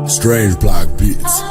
Strange Block Beats.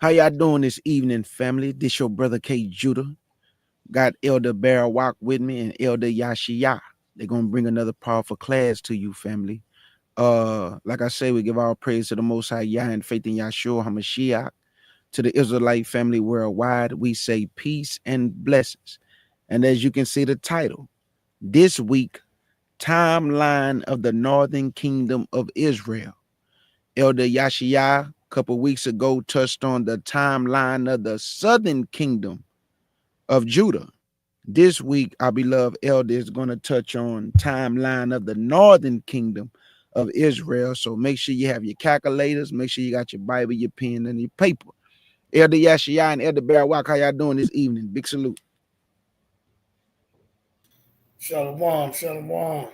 How y'all doing this evening, family? This your brother K Judah. Got Elder Barawak with me and Elder Yashiyah. They're gonna bring another powerful class to you, family. Like I say, we give all praise to the Most High Yah and faith in Yahshua HaMashiach. To the Israelite family worldwide, we say peace and blessings. And as you can see the title, this week, Timeline of the Northern Kingdom of Israel. Elder Yashiyah a couple weeks ago touched on the timeline of the Southern Kingdom of Judah. This week, our beloved elder is going to touch on timeline of the Northern Kingdom of Israel. So make sure you have your calculators. Make sure you got your Bible, your pen, and your paper. Elder Yashiyah and Elder Barawak, how y'all doing this evening? Big salute. Shalom, shalom.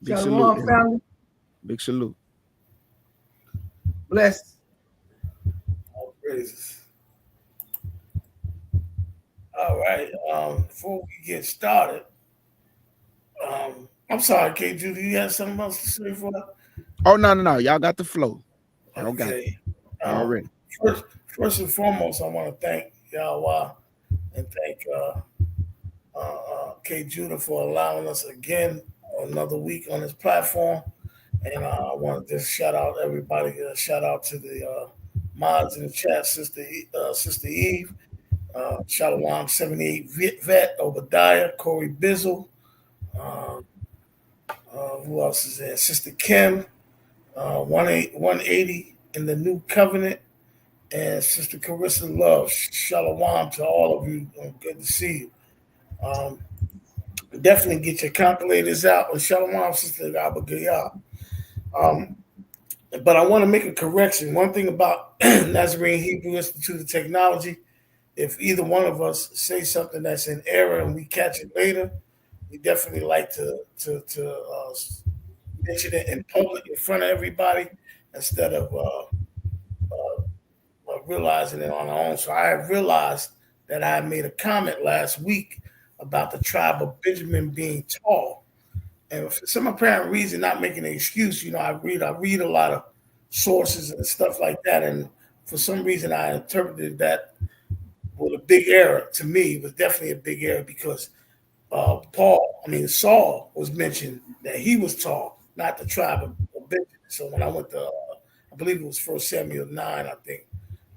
Big Shalom, salute. family. Big salute. Bless. All praises. All right. Before we get started, I'm sorry, K. Judy, you have something else to say for that? Oh no. Y'all got the flow. Y'all got it. Okay. Y'all Um, ready. first and foremost, I want to thank Yahweh and thank K. Judah for allowing us again another week on this platform. And I want to just shout out everybody. Shout out to the mods in the chat, Sister Eve, Shalom 78 Vet, Obadiah, Corey Bizzle. Uh, who else is there? Sister Kim, 180 in the New Covenant, and Sister Carissa Love. Shalom to all of you. Good to see you. Definitely get your calculators out. Or Shalom, Sister Abigail. But I want to make a correction. One thing about Nazarene Hebrew Institute of Technology, if either one of us say something that's in error and we catch it later, we definitely like to mention it in public in front of everybody instead of realizing it on our own. So I have realized that I made a comment last week about the tribe of Benjamin being tall. And for some apparent reason, not making an excuse, I read a lot of sources and stuff like that, and for some reason, I interpreted that with a big error. To me, it was definitely a big error because Saul was mentioned that he was tall, not the tribe of Benjamin. So when I went to, I believe it was 1 Samuel 9,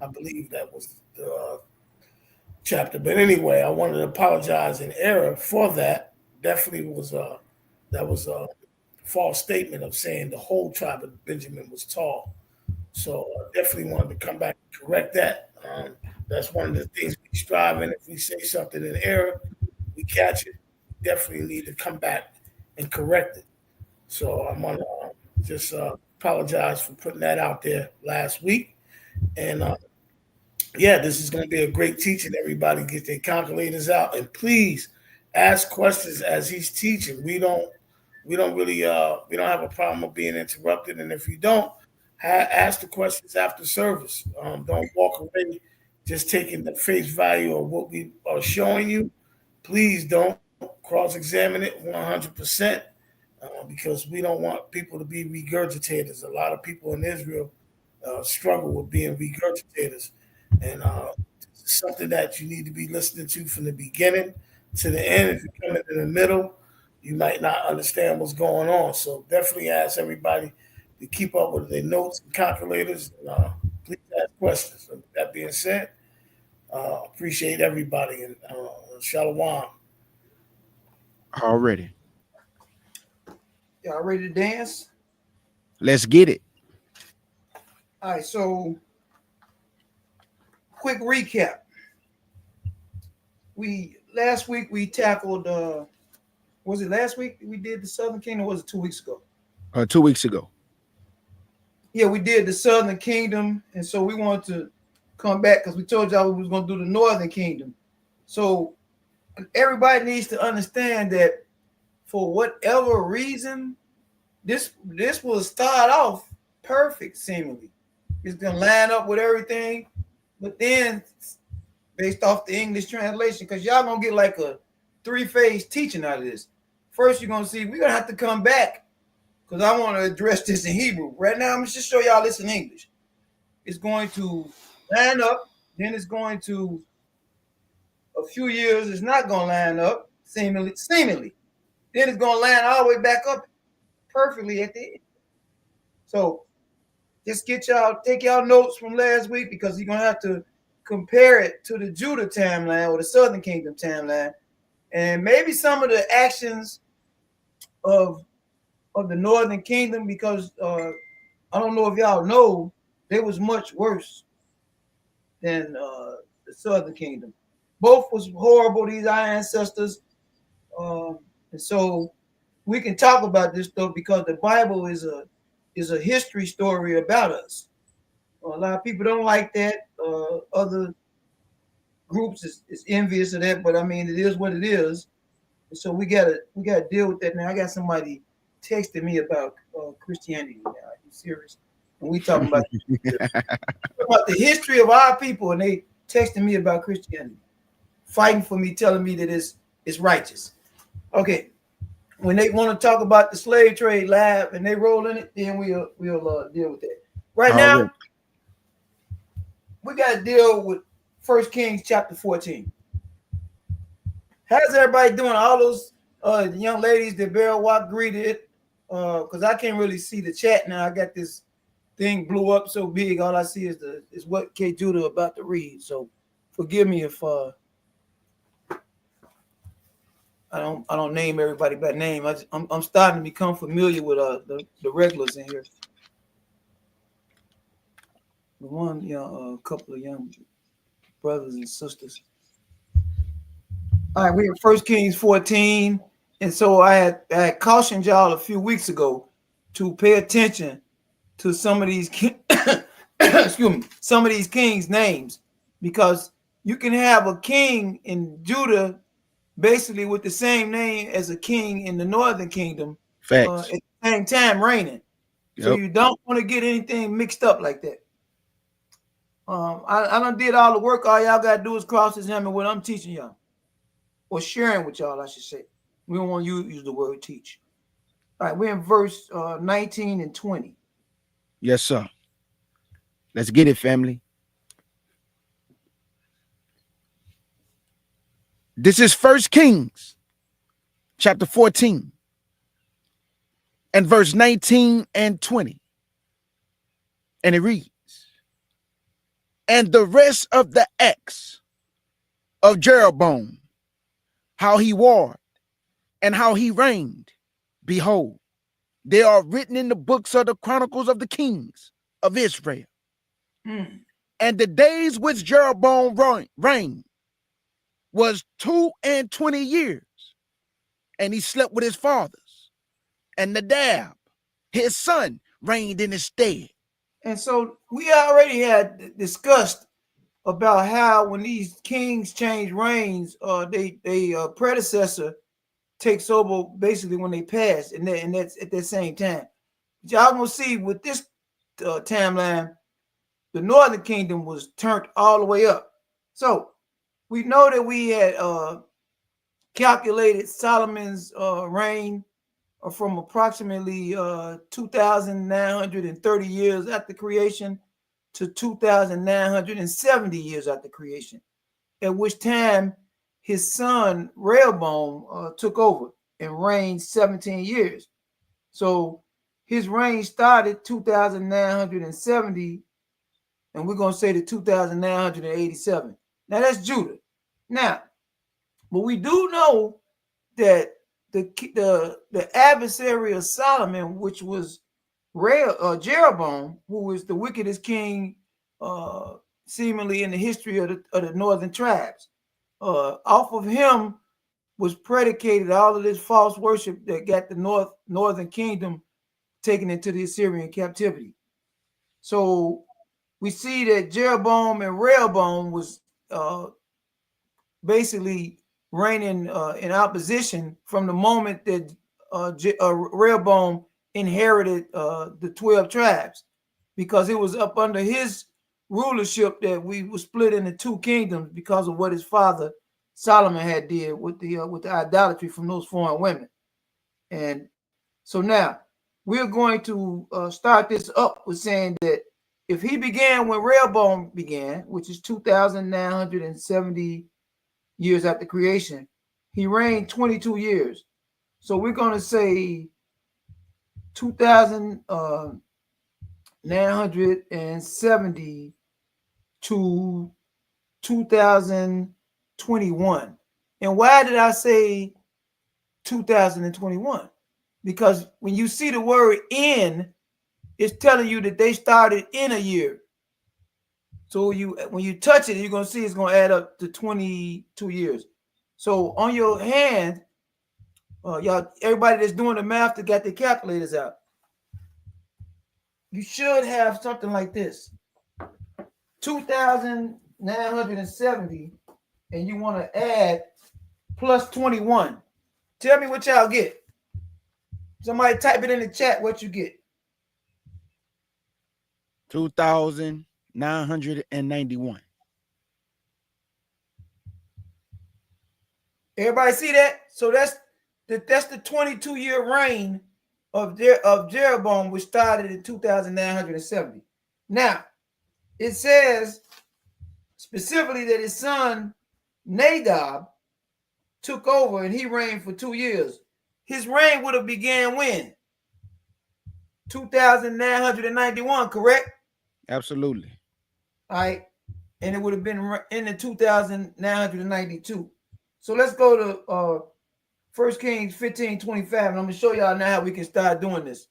I believe that was the chapter. But anyway, I wanted to apologize in error for that. Definitely was that was a false statement of saying the whole tribe of Benjamin was tall. So I definitely wanted to come back and correct that. That's one of the things we strive in. If we say something in error, we catch it. We definitely need to come back and correct it. So I'm gonna just apologize for putting that out there last week. And yeah, this is going to be a great teaching. Everybody get their calculators out and please ask questions as he's teaching. We don't really we don't have a problem of being interrupted, and if you don't, ask the questions after service. Don't walk away just taking the face value of what we are showing you. Please don't cross-examine it 100%, because we don't want people to be regurgitators. A lot of people in Israel struggle with being regurgitators, and it's something that you need to be listening to from the beginning to the end. If you come in the middle, you might not understand what's going on. So definitely ask everybody to keep up with their notes and calculators. And, please ask questions. And with that being said, appreciate everybody and shalom. Already. Y'all ready to dance? Let's get it. All right, so quick recap. Last week we tackled was it last week we did the Southern Kingdom, or was it 2 weeks ago? 2 weeks ago. Yeah, we did the Southern Kingdom, and so we wanted to come back because we told y'all we was going to do the Northern Kingdom. So everybody needs to understand that for whatever reason, this will start off perfect, seemingly. It's going to line up with everything, but then based off the English translation, because y'all going to get like a 3-phase teaching out of this. First, you're going to see we're going to have to come back because I want to address this in Hebrew. Right now, I'm going to just show y'all this in English. It's going to line up, then it's going to, a few years, it's not going to line up, seemingly. Then it's going to line all the way back up perfectly at the end. So just take y'all notes from last week because you're going to have to compare it to the Judah timeline or the Southern Kingdom timeline. And maybe some of the actions of the Northern Kingdom, because I don't know if y'all know, they was much worse than the Southern Kingdom. Both was horrible, these our ancestors. And so we can talk about this stuff because the Bible is a history story about us. A lot of people don't like that. Other groups is envious of that, but I mean, it is what it is. And so we gotta deal with that now. I got somebody texting me about Christianity now. Are you serious? when we talking about the history of our people, and they texting me about Christianity, fighting for me, telling me that it's righteous. Okay, when they want to talk about the slave trade lab and they roll in it, then we'll deal with that. Right now, we got to deal with 1 Kings chapter 14. How's everybody doing? All those young ladies that Beryl Watt greeted, because I can't really see the chat now. I got this thing blew up so big. All I see is what K. Judah about to read. So forgive me if I don't name everybody by name. I'm starting to become familiar with the regulars in here. The one couple of young brothers and sisters. All right, we're in 1 Kings 14. And so I had cautioned y'all a few weeks ago to pay attention to some of these some of these kings' names, because you can have a king in Judah basically with the same name as a king in the northern kingdom at the same time reigning. Yep. So you don't want to get anything mixed up like that. I done did all the work. All y'all got to do is cross-examine what I'm teaching y'all, or sharing with y'all, I should say. We don't want to use the word teach. All right, we're in verse 19 and 20. Yes, sir. Let's get it, family. This is 1 Kings chapter 14 and verse 19 and 20. And it reads, and the rest of the acts of Jeroboam, how he warred and how he reigned, behold, they are written in the books of the Chronicles of the Kings of Israel. And the days which Jeroboam reigned was 22 years, and he slept with his fathers. And Nadab, his son, reigned in his stead. And so we already had discussed about how when these kings change reigns, they predecessor takes over basically when they pass, and that's at that same time. Y'all gonna see with this timeline, the northern kingdom was turned all the way up. So we know that we had calculated Solomon's reign from approximately 2,930 years after creation to 2,970 years after creation, at which time his son Rehoboam took over and reigned 17 years. So his reign started 2,970, and we're going to say to 2,987. Now that's Judah. Now, but we do know that the adversary of Solomon, which was Jeroboam, who was the wickedest king seemingly in the history of the northern tribes, off of him was predicated all of this false worship that got the northern kingdom taken into the Assyrian captivity. So we see that Jeroboam and Rehoboam was basically reigning in opposition from the moment that Rehoboam inherited the 12 tribes, because it was up under his rulership that we were split into two kingdoms because of what his father Solomon had did with the idolatry from those foreign women. And so now we're going to start this up with saying that if he began when Rehoboam began, which is 2,970 years after creation, he reigned 22 years. So we're going to say 2,970 to 2021. And why did I say 2021? Because when you see the word in, it's telling you that they started in a year. So when you touch it, you're going to see it's going to add up to 22 years. So on your hand, y'all, everybody that's doing the math that got their calculators out, you should have something like this: 2,970, and you want to add plus 21. Tell me what y'all get. Somebody type it in the chat what you get. 2,991. Everybody see that? So that's the 22-year reign of Jeroboam, which started in 2,970. Now, it says specifically that his son Nadab took over and he reigned for 2 years. His reign would have began when? 2,991, correct? Absolutely. All right. And it would have been in the 2,992. So let's go to 1 Kings 15:25, and I'm going to show y'all now how we can start doing this.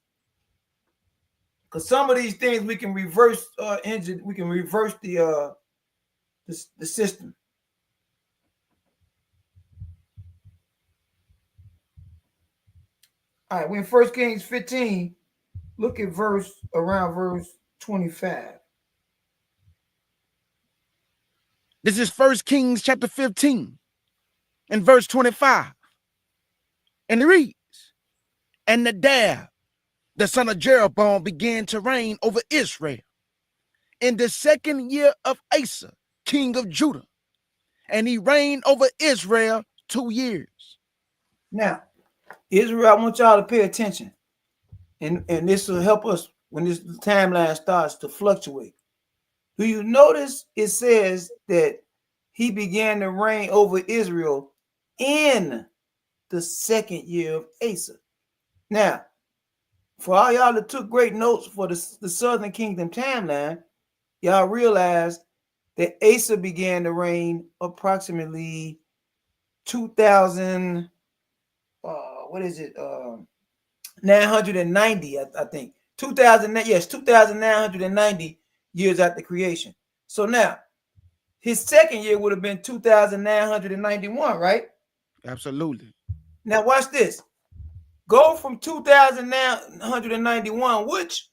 Because some of these things we can reverse engine, we can reverse the system. All right, we're in 1 Kings 15. Look at around verse 25. This is 1 Kings chapter 15 and verse 25. And it reads, and Nadab, the son of Jeroboam, began to reign over Israel in the 2nd year of Asa, king of Judah. And he reigned over Israel 2 years. Now, Israel, I want y'all to pay attention. And this will help us when this timeline starts to fluctuate. Do you notice it says that he began to reign over Israel in the 2nd year of Asa? Now, for all y'all that took great notes for the Southern Kingdom timeline, y'all realize that Asa began to reign approximately 2,000, 990, I think. 2,990 years after creation. So now, his 2nd year would have been 2,991, right? Absolutely. Now watch this. Go from 2,991, which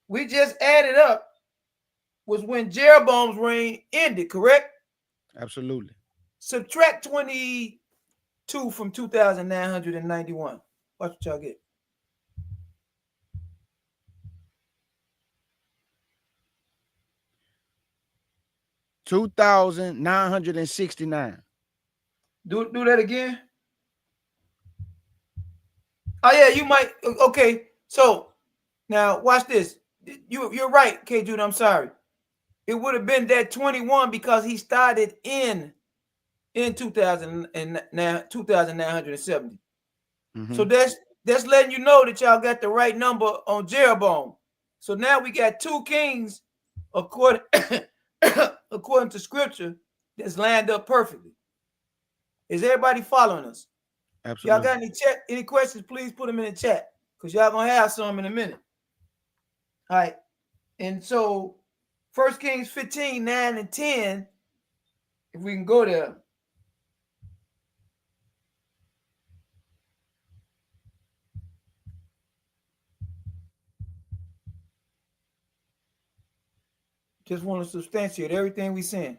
we just added up, was when Jeroboam's reign ended, correct? Absolutely. Subtract 22 from 2,991. Watch what y'all get. $2,969. Do that again. Oh yeah, you might. Okay, so now watch this. You're right, K. Jude. I'm sorry. It would have been that 21 because he started in 2,970. Mm-hmm. So that's letting you know that y'all got the right number on Jeroboam. So now we got 2 kings according to scripture that's lined up perfectly. Is everybody following us? Absolutely. Y'all got any questions, please put them in the chat because y'all gonna have some in a minute. All right. And so 1 Kings 15, 9 and 10, if we can go there. Just want to substantiate everything we're saying.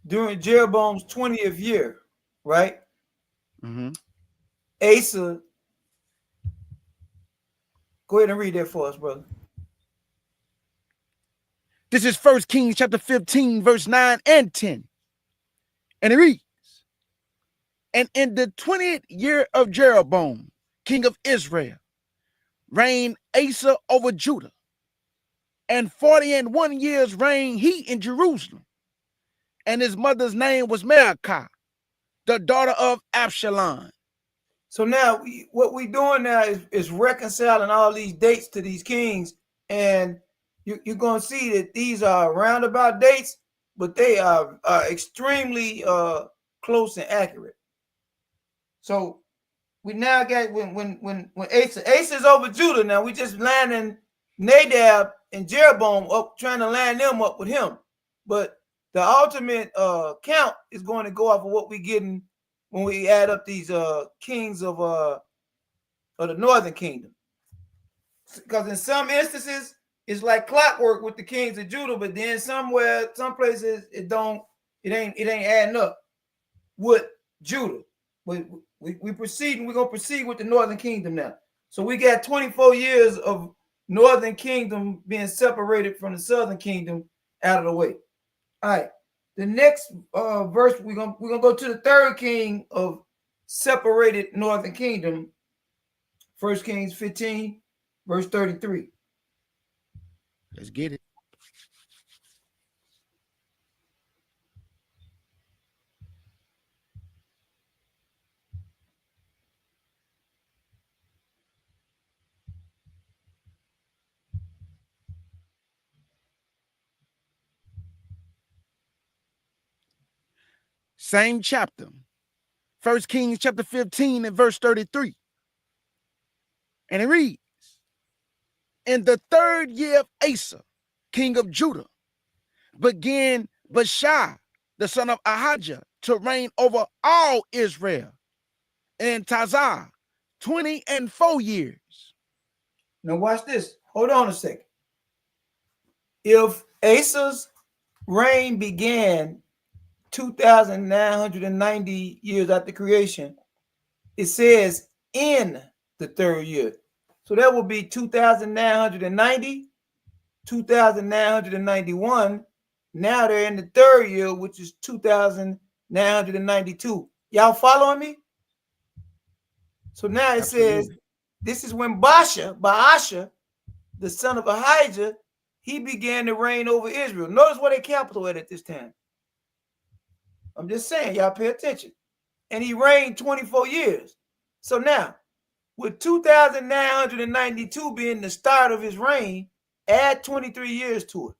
During Jeroboam's 20th year, right? Mm-hmm. Asa, go ahead and read that for us, brother. This is 1 Kings chapter 15, verse 9 and 10. And it reads, and in the 20th year of Jeroboam, king of Israel, reigned Asa over Judah. And 41 years reigned he in Jerusalem. And his mother's name was Maacah, the daughter of Absalom. So now what we're doing now is reconciling all these dates to these kings. And you're going to see that these are roundabout dates, but they are extremely close and accurate. So we now got when Asa's over Judah. Now we just lining Nadab and Jeroboam up, trying to line them up with him. But the ultimate count is going to go off of what we're getting when we add up these kings of the northern kingdom. Because in some instances, it's like clockwork with the kings of Judah, but then some places it ain't adding up with Judah. But we proceed, and we're gonna proceed with the northern kingdom now. So we got 24 years of northern kingdom being separated from the southern kingdom out of the way. All right. The next verse, we're gonna go to the third king of separated northern kingdom. 1 Kings 15, verse 33. Let's get it. Same chapter. 1 Kings chapter 15 and verse 33. And it reads, in the third year of Asa, king of Judah, began Baasha, the son of Ahaziah, to reign over all Israel, and Tazah 24 years. Now watch this. Hold on a second. If Asa's reign began 2,990 years after creation, it says in the third year. So that will be 2,990, 2,991. Now they're in the third year, which is 2,992. Y'all following me? So now it says this is when Baasha, the son of Ahaziah, he began to reign over Israel. Notice where they capital at this time. I'm just saying, y'all pay attention. And he reigned 24 years. So now, with 2,992 being the start of his reign, add 23 years to it.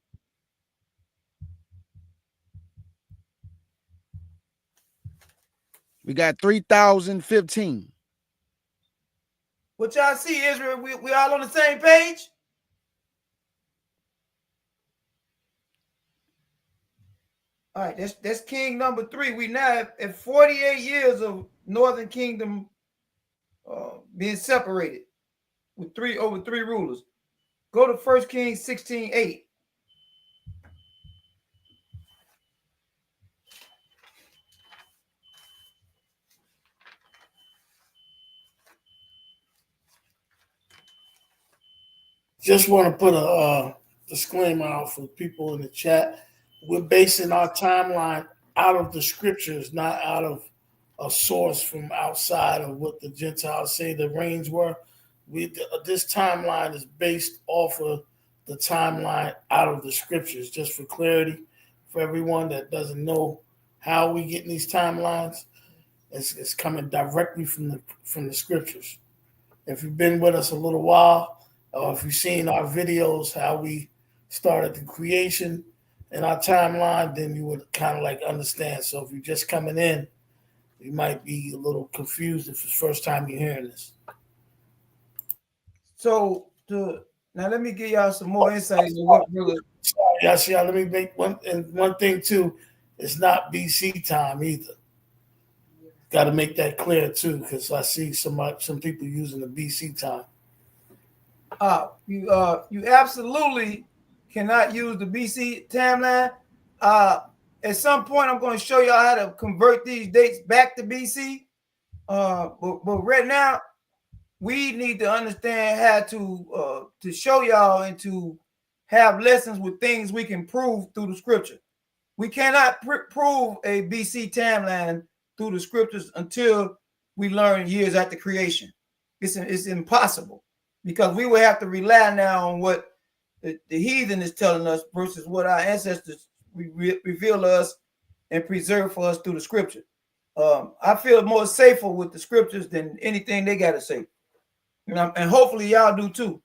We got 3,015. What y'all see, Israel? We all on the same page? All right, that's king number 3. We now at 48 years of northern kingdom being separated with over three rulers. Go to 1 Kings 16:8. Just want to put a disclaimer out for people in the chat. We're basing our timeline out of the scriptures, not out of a source from outside of what the Gentiles say the reigns were. This timeline is based off of the timeline out of the scriptures, just for clarity for everyone that doesn't know how we get in these timelines. It's coming directly from the scriptures. If you've been with us a little while, or if you've seen our videos, how we started the creation and our timeline, then you would kind of like understand. So if you're just coming in, you might be a little confused if it's the first time you're hearing this. So now let me give y'all some more insight into what really. Yeah, let me make one thing too. It's not BC time either. Got to make that clear too, because I see some people using the BC time. You absolutely cannot use the BC timeline. At some point, I'm going to show y'all how to convert these dates back to BC. But right now, we need to understand how to show y'all and to have lessons with things we can prove through the scripture. We cannot prove a BC timeline through the scriptures until we learn years after creation. It's impossible, because we will have to rely now on what the heathen is telling us versus what our ancestors reveal to us and preserve for us through the scripture. I feel more safer with the scriptures than anything they got to say. And hopefully y'all do too.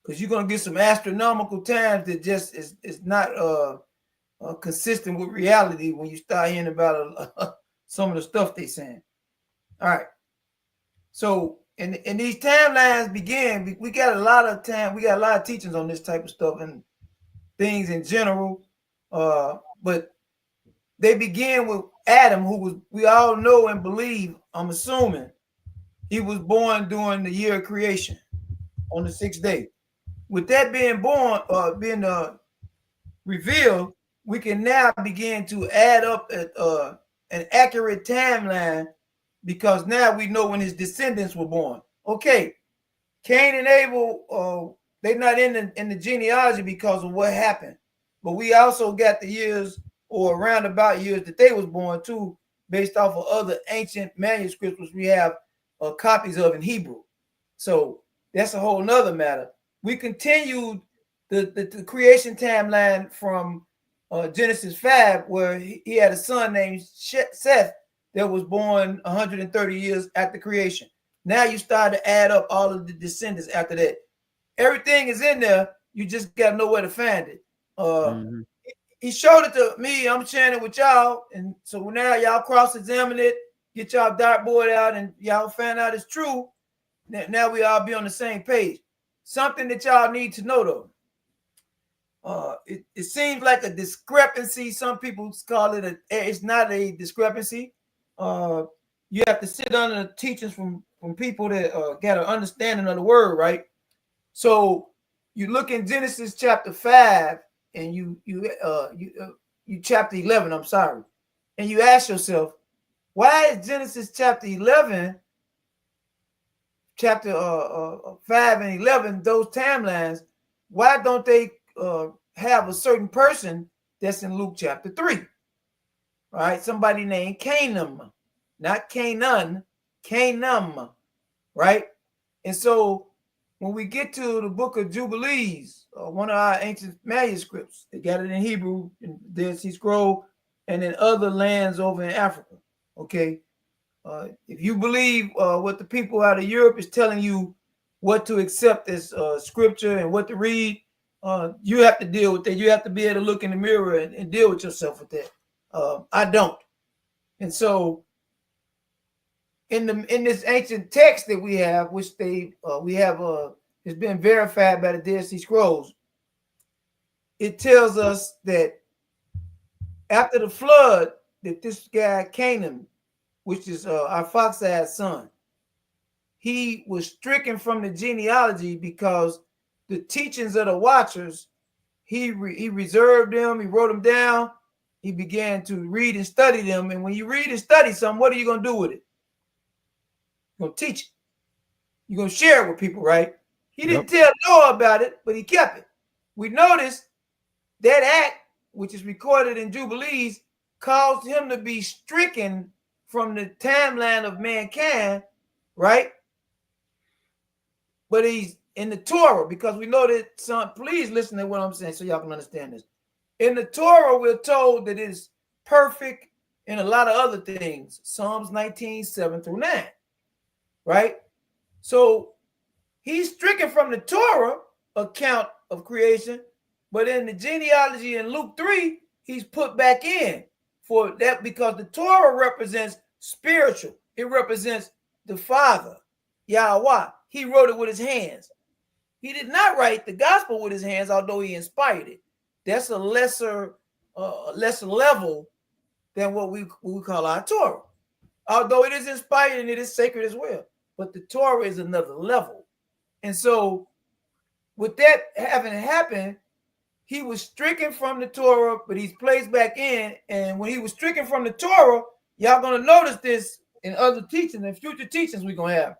Because you're going to get some astronomical times that just is not consistent with reality when you start hearing about some of the stuff they're saying. All right. So, and these timelines begin, we got a lot of time, we got a lot of teachings on this type of stuff and things in general. But they begin with Adam, who we all know and believe, I'm assuming, he was born during the year of creation on the 6th day. With that being revealed, we can now begin to add up an accurate timeline because now we know when his descendants were born. Okay, Cain and Abel, they're not in the genealogy because of what happened, but we also got the years or roundabout years that they was born too, based off of other ancient manuscripts which we have copies of in Hebrew. So that's a whole nother matter. We continued the creation timeline from Genesis 5, where he had a son named Seth that was born 130 years after creation. Now you start to add up all of the descendants after that. Everything is in there. You just got to know where to find it. He showed it to me. I'm sharing it with y'all. And so now y'all cross-examine it, get y'all dartboard out, and y'all find out it's true. Now we all be on the same page. Something that y'all need to know, though. It seems like a discrepancy. Some people call it it's not a discrepancy. You have to sit under the teachings from people that got an understanding of the word, right? So you look in Genesis chapter 5 and you chapter 11, I'm sorry, and you ask yourself, why is Genesis chapter 11, chapter 5 and 11, those timelines, why don't they have a certain person that's in Luke chapter 3? All right, somebody named Canaan, not Canaan, Canaan, right? And so when we get to the book of Jubilees, one of our ancient manuscripts, they got it in Hebrew, in the Dead Sea Scroll, and in other lands over in Africa, okay? If you believe what the people out of Europe is telling you what to accept as scripture and what to read, you have to deal with that. You have to be able to look in the mirror and deal with yourself with that. I don't. And so in this ancient text that we have, which has been verified by the Dead Sea Scrolls, it tells us that after the flood, that this guy Canaan, which is Arphaxad's son, he was stricken from the genealogy because the teachings of the watchers, he reserved them, he wrote them down, he began to read and study them. And when you read and study something, what are you going to do with it? You're going to teach it. You're going to share it with people, right? He didn't tell Noah about it, but he kept it. We noticed that act, which is recorded in Jubilees, caused him to be stricken from the timeline of mankind, right? But he's in the Torah, because we know that please listen to what I'm saying so y'all can understand this. In the Torah, we're told that it is perfect in a lot of other things. Psalms 19, 7 through 9, right? So he's stricken from the Torah account of creation, but in the genealogy in Luke 3, he's put back in for that because the Torah represents spiritual. It represents the Father, Yahweh. He wrote it with his hands. He did not write the gospel with his hands, although he inspired it. That's a lesser level than what we call our Torah. Although it is inspired and it is sacred as well. But the Torah is another level. And so with that having happened, he was stricken from the Torah, but he's placed back in. And when he was stricken from the Torah, y'all going to notice this in other teachings and future teachings we're going to have.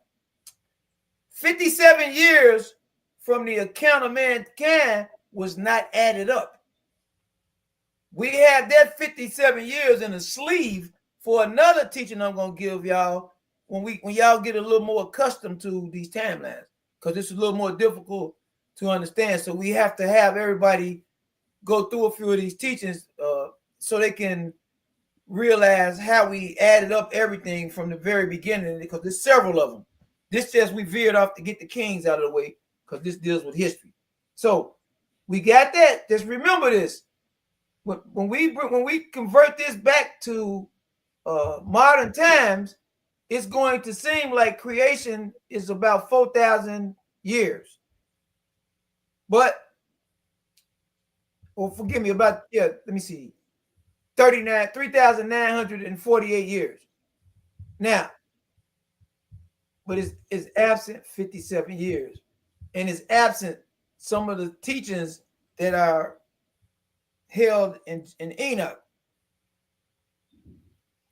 57 years from the account of mankind was not added up. We had that 57 years in a sleeve for another teaching I'm going to give y'all when y'all get a little more accustomed to these timelines, because it's a little more difficult to understand. So we have to have everybody go through a few of these teachings so they can realize how we added up everything from the very beginning, because there's several of them. This just we veered off to get the kings out of the way, because this deals with history. So we got that. Just remember this. When we convert this back to modern times, it's going to seem like creation is about 4,000 years. But, well, forgive me, let me see, 3,948 years. Now, but it's absent 57 years. And it's absent some of the teachings that are held in Enoch.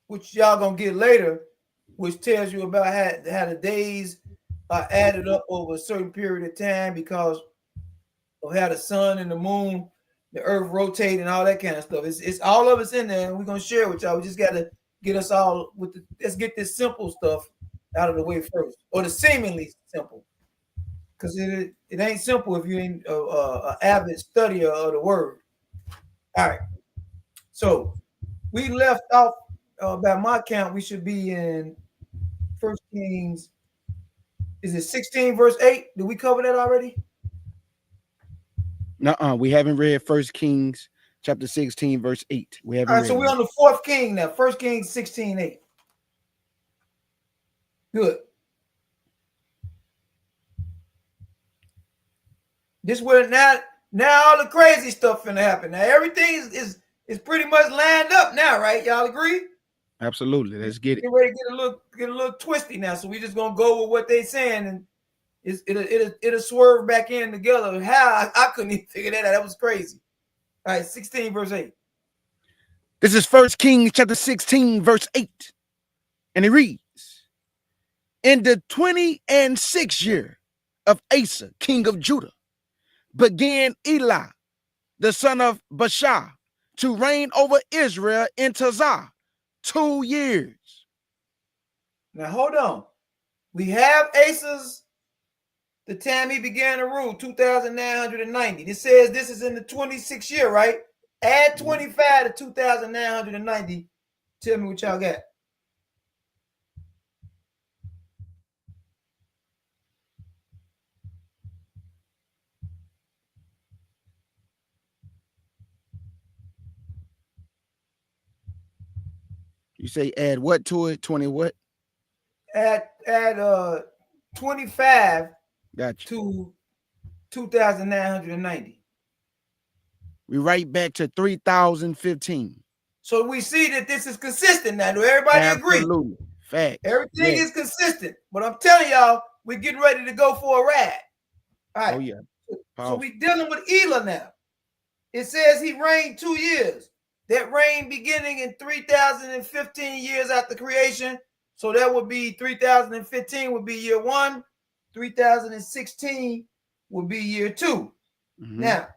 which y'all gonna get later, which tells you about how the days are added up over a certain period of time because of how the sun and the moon, the earth rotate and all that kind of stuff. It's all of it's in there, and we're gonna share it with y'all. We just gotta get us all with let's get this simple stuff out of the way first, or the seemingly simple, because it ain't simple if you ain't an avid studier of the word. All right, so we left off by my count. We should be in 1 Kings. Is it 16 verse 8? Did we cover that already? No, we haven't read 1 Kings chapter 16 verse 8. We haven't. All right, so we're on the fourth king now. 1 Kings 16:8. Good. This where now all the crazy stuff finna happen. Now everything is pretty much lined up now, right? Y'all agree? Absolutely. Let's get it. Get ready to get a little twisty now. So we just gonna go with what they saying, and it'll swerve back in together. How I couldn't even figure that out. That was crazy. All right, 16 verse 8. This is 1 Kings chapter 16 verse 8, and it reads, "In the 26th year of Asa, king of Judah, began Elah, the son of Baasha, to reign over Israel in Tazah 2 years." Now hold on. We have Asa's the time he began to rule, 2,990. This says this is in the 26th year, right? Add 25 to 2,990. Tell me what y'all got. You say add what to it? 20 what? Add 25 Gotcha. to 2,990. We right back to 3015. So we see that this is consistent now. Do everybody agree? Absolutely. Fact. Everything is consistent. But I'm telling y'all, we're getting ready to go for a ride. All right. Oh, yeah. So we're dealing with Elah now. It says he reigned 2 years. That reign beginning in 3,015 years after creation. So that would be 3,015 would be year 1. 3,016 would be year 2. Mm-hmm. Now,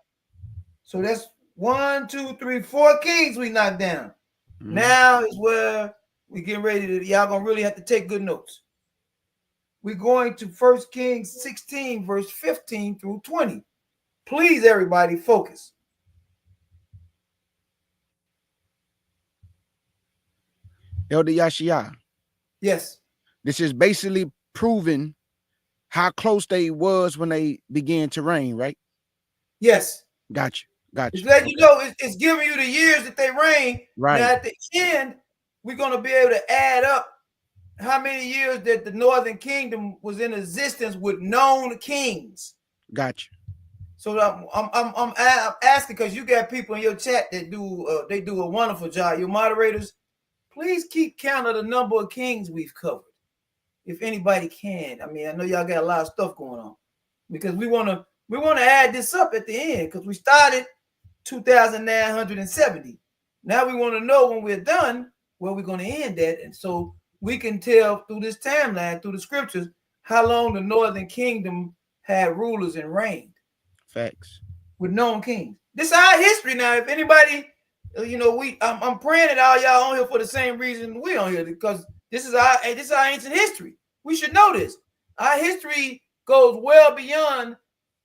so that's 1, 2, 3, 4 kings we knocked down. Mm-hmm. Now is where we get ready to, y'all gonna really have to take good notes. We're going to 1 Kings 16, verse 15 through 20. Please, everybody, focus. Elder Yashia. Yes. This is basically proving how close they was when they began to reign, right? Yes. Gotcha. It's letting you know, it's giving you the years that they reigned. Right. Now, at the end, we're going to be able to add up how many years that the northern kingdom was in existence with known kings. Gotcha. So I'm asking, because you got people in your chat that do they do a wonderful job. Your moderators, please keep count of the number of kings we've covered, if anybody can. I mean, I know y'all got a lot of stuff going on, because we want to add this up at the end, because we started 2,970. Now we want to know when we're done where we're going to end at, and so we can tell through this timeline, through the scriptures, how long the northern kingdom had rulers and reigned. Facts. With known kings. This is our history now. If anybody, I'm praying that all y'all on here for the same reason we on here, because this is our ancient history. We should know this. Our history goes well beyond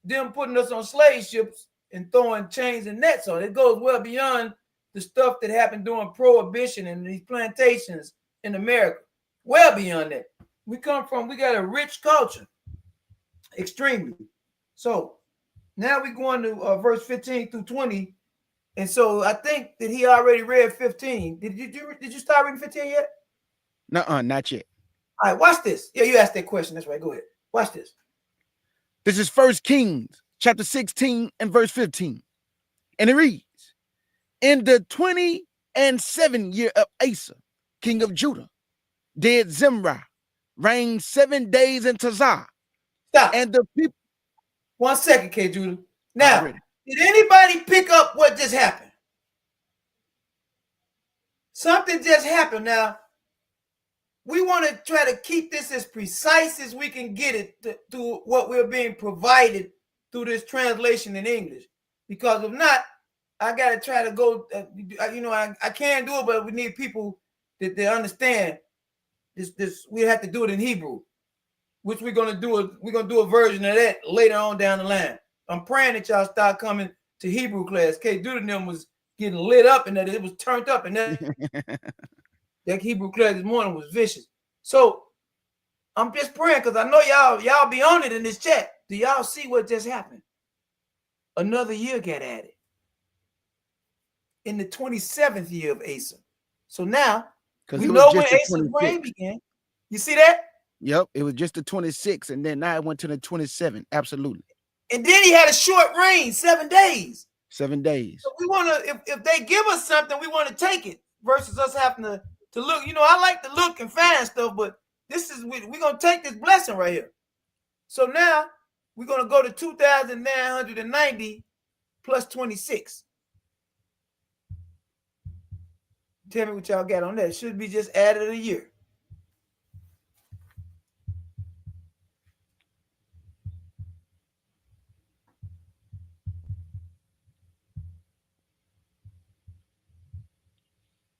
them putting us on slave ships and throwing chains and nets on. It goes well beyond the stuff that happened during Prohibition and these plantations in America. Well beyond that. We got a rich culture. Extremely. So now we're going to verse 15 through 20. And so I think that he already read 15. Did you start reading 15 yet? Nuh-uh, not yet. All right, watch this. Yeah, you asked that question. That's right. Go ahead. Watch this. This is 1 Kings chapter 16 and verse 15. And it reads, "In the 27th year of Asa, king of Judah, did Zimri reign 7 days in Tazah." Stop. And the people. 1 second, K. Judah. Now, did anybody pick up what just happened? Something just happened. Now, we want to try to keep this as precise as we can get it to what we're being provided through this translation in English. Because if not, I got to try to go, I can't do it, but we need people that they understand this. We have to do it in Hebrew, which we're going to do. We're going to do a version of that later on down the line. I'm praying that y'all start coming to Hebrew class. K. Deuteronomy was getting lit up and that it was turned up and that that Hebrew class this morning was vicious. So I'm just praying because I know y'all be on it in this chat. Do y'all see what just happened? Another year got added in the 27th year of Asa. So now we know when Asa's reign began. You see that? Yep, it was just the 26th, and then now it went to the 27th. Absolutely. And then he had a short reign, 7 days. 7 days. So we want to, if they give us something, we want to take it versus us having to look. I like to look and find stuff, but this is we're gonna take this blessing right here. So now we're gonna go to 2,990 plus 26. Tell me what y'all got on that. It should be just added a year.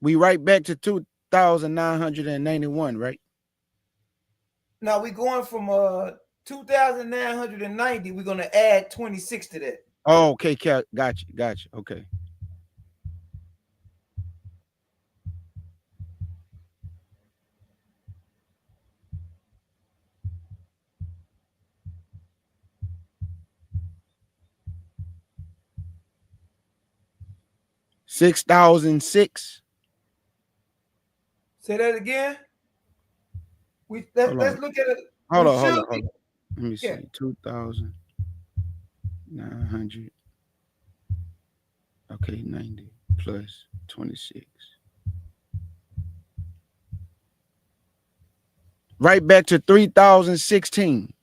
We right back to 2,991, right? Now we're going from 2,990. We're going to add 26 to that. Oh, okay. Got you. Okay. $6,006. Say that again. Let's look at it. Hold on. Let me see. 2,900. Okay, 90 plus 26. Right back to 3,016.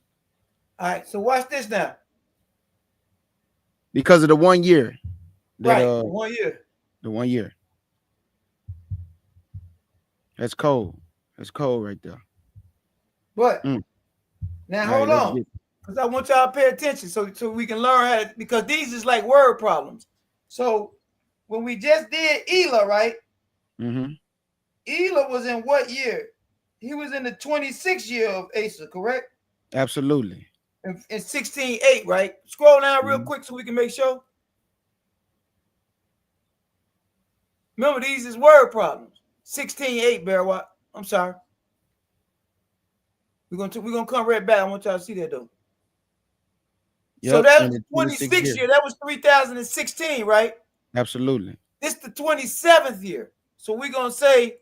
All right. So watch this now. Because of the 1 year. Right. 1 year. The 1 year. That's cold. That's cold right there. But now hold on, because I want y'all to pay attention so we can learn how to, because these is like word problems. So when we just did Elah, right? Mm-hmm. Elah was in what year? He was in the 26th year of Asa, correct? Absolutely. In 16:8, right? Scroll down real quick so we can make sure. Remember, these is word problems. 16:8, Bearwatt. I'm sorry. We're gonna come right back. I want y'all to see that though. Yep, so that's the 26th year. That was 3016, right? Absolutely. This the 27th year. So we're gonna say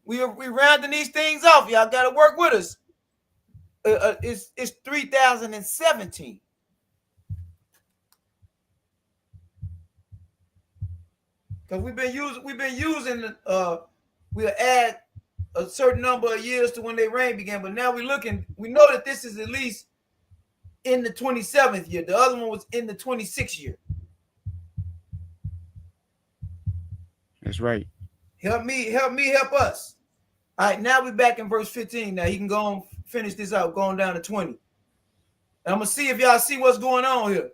we rounding these things off. Y'all gotta work with us. It's 3017. Because we've been using we'll add a certain number of years to when their reign began, but now we know that this is at least in the 27th year. The other one was in the 26th year. That's right. Help me, help us. All right, now we're back in verse 15. Now you can go and finish this out, going down to 20. And I'm gonna see if y'all see what's going on here.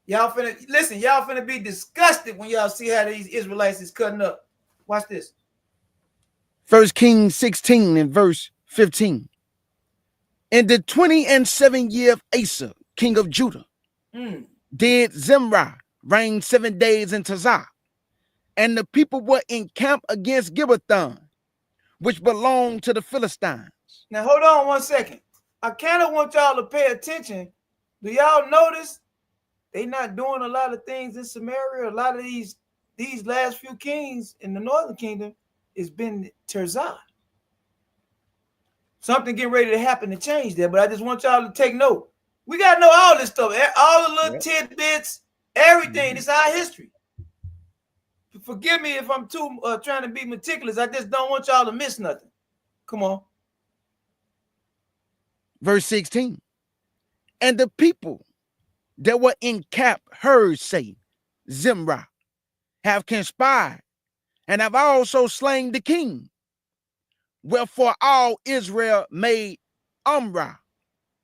Y'all finna be disgusted when y'all see how these Israelites is cutting up. Watch this. 1 Kings 16 and verse 15. In the 27th year of Asa, king of Judah, did Zimri reign 7 days in Tizah, and the people were encamped against Gibbethon, which belonged to the Philistines. Now hold on 1 second. I kind of want y'all to pay attention. Do y'all notice they not doing a lot of things in Samaria? A lot of these last few kings in the northern kingdom has been Tirzah. Something getting ready to happen to change that, but I just want y'all to take note. We got to know all this stuff, all the little tidbits, everything. It's our history. Forgive me if I'm too trying to be meticulous. I just don't want y'all to miss nothing. Come on. Verse 16. And the people that were in camp heard say, Zimri have conspired and have also slain the king. Wherefore all Israel made Omri,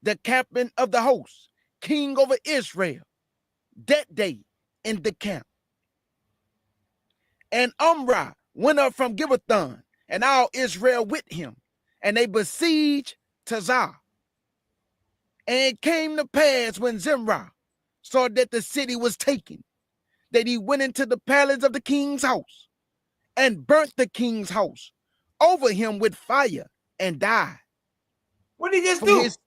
the captain of the host, king over Israel, that day in the camp. And Omri went up from Gibbethon, and all Israel with him, and they besieged Tizah. And it came to pass when Zimri saw that the city was taken, that he went into the palace of the king's house, and burnt the king's house over him with fire, and died. What did he just For do? his-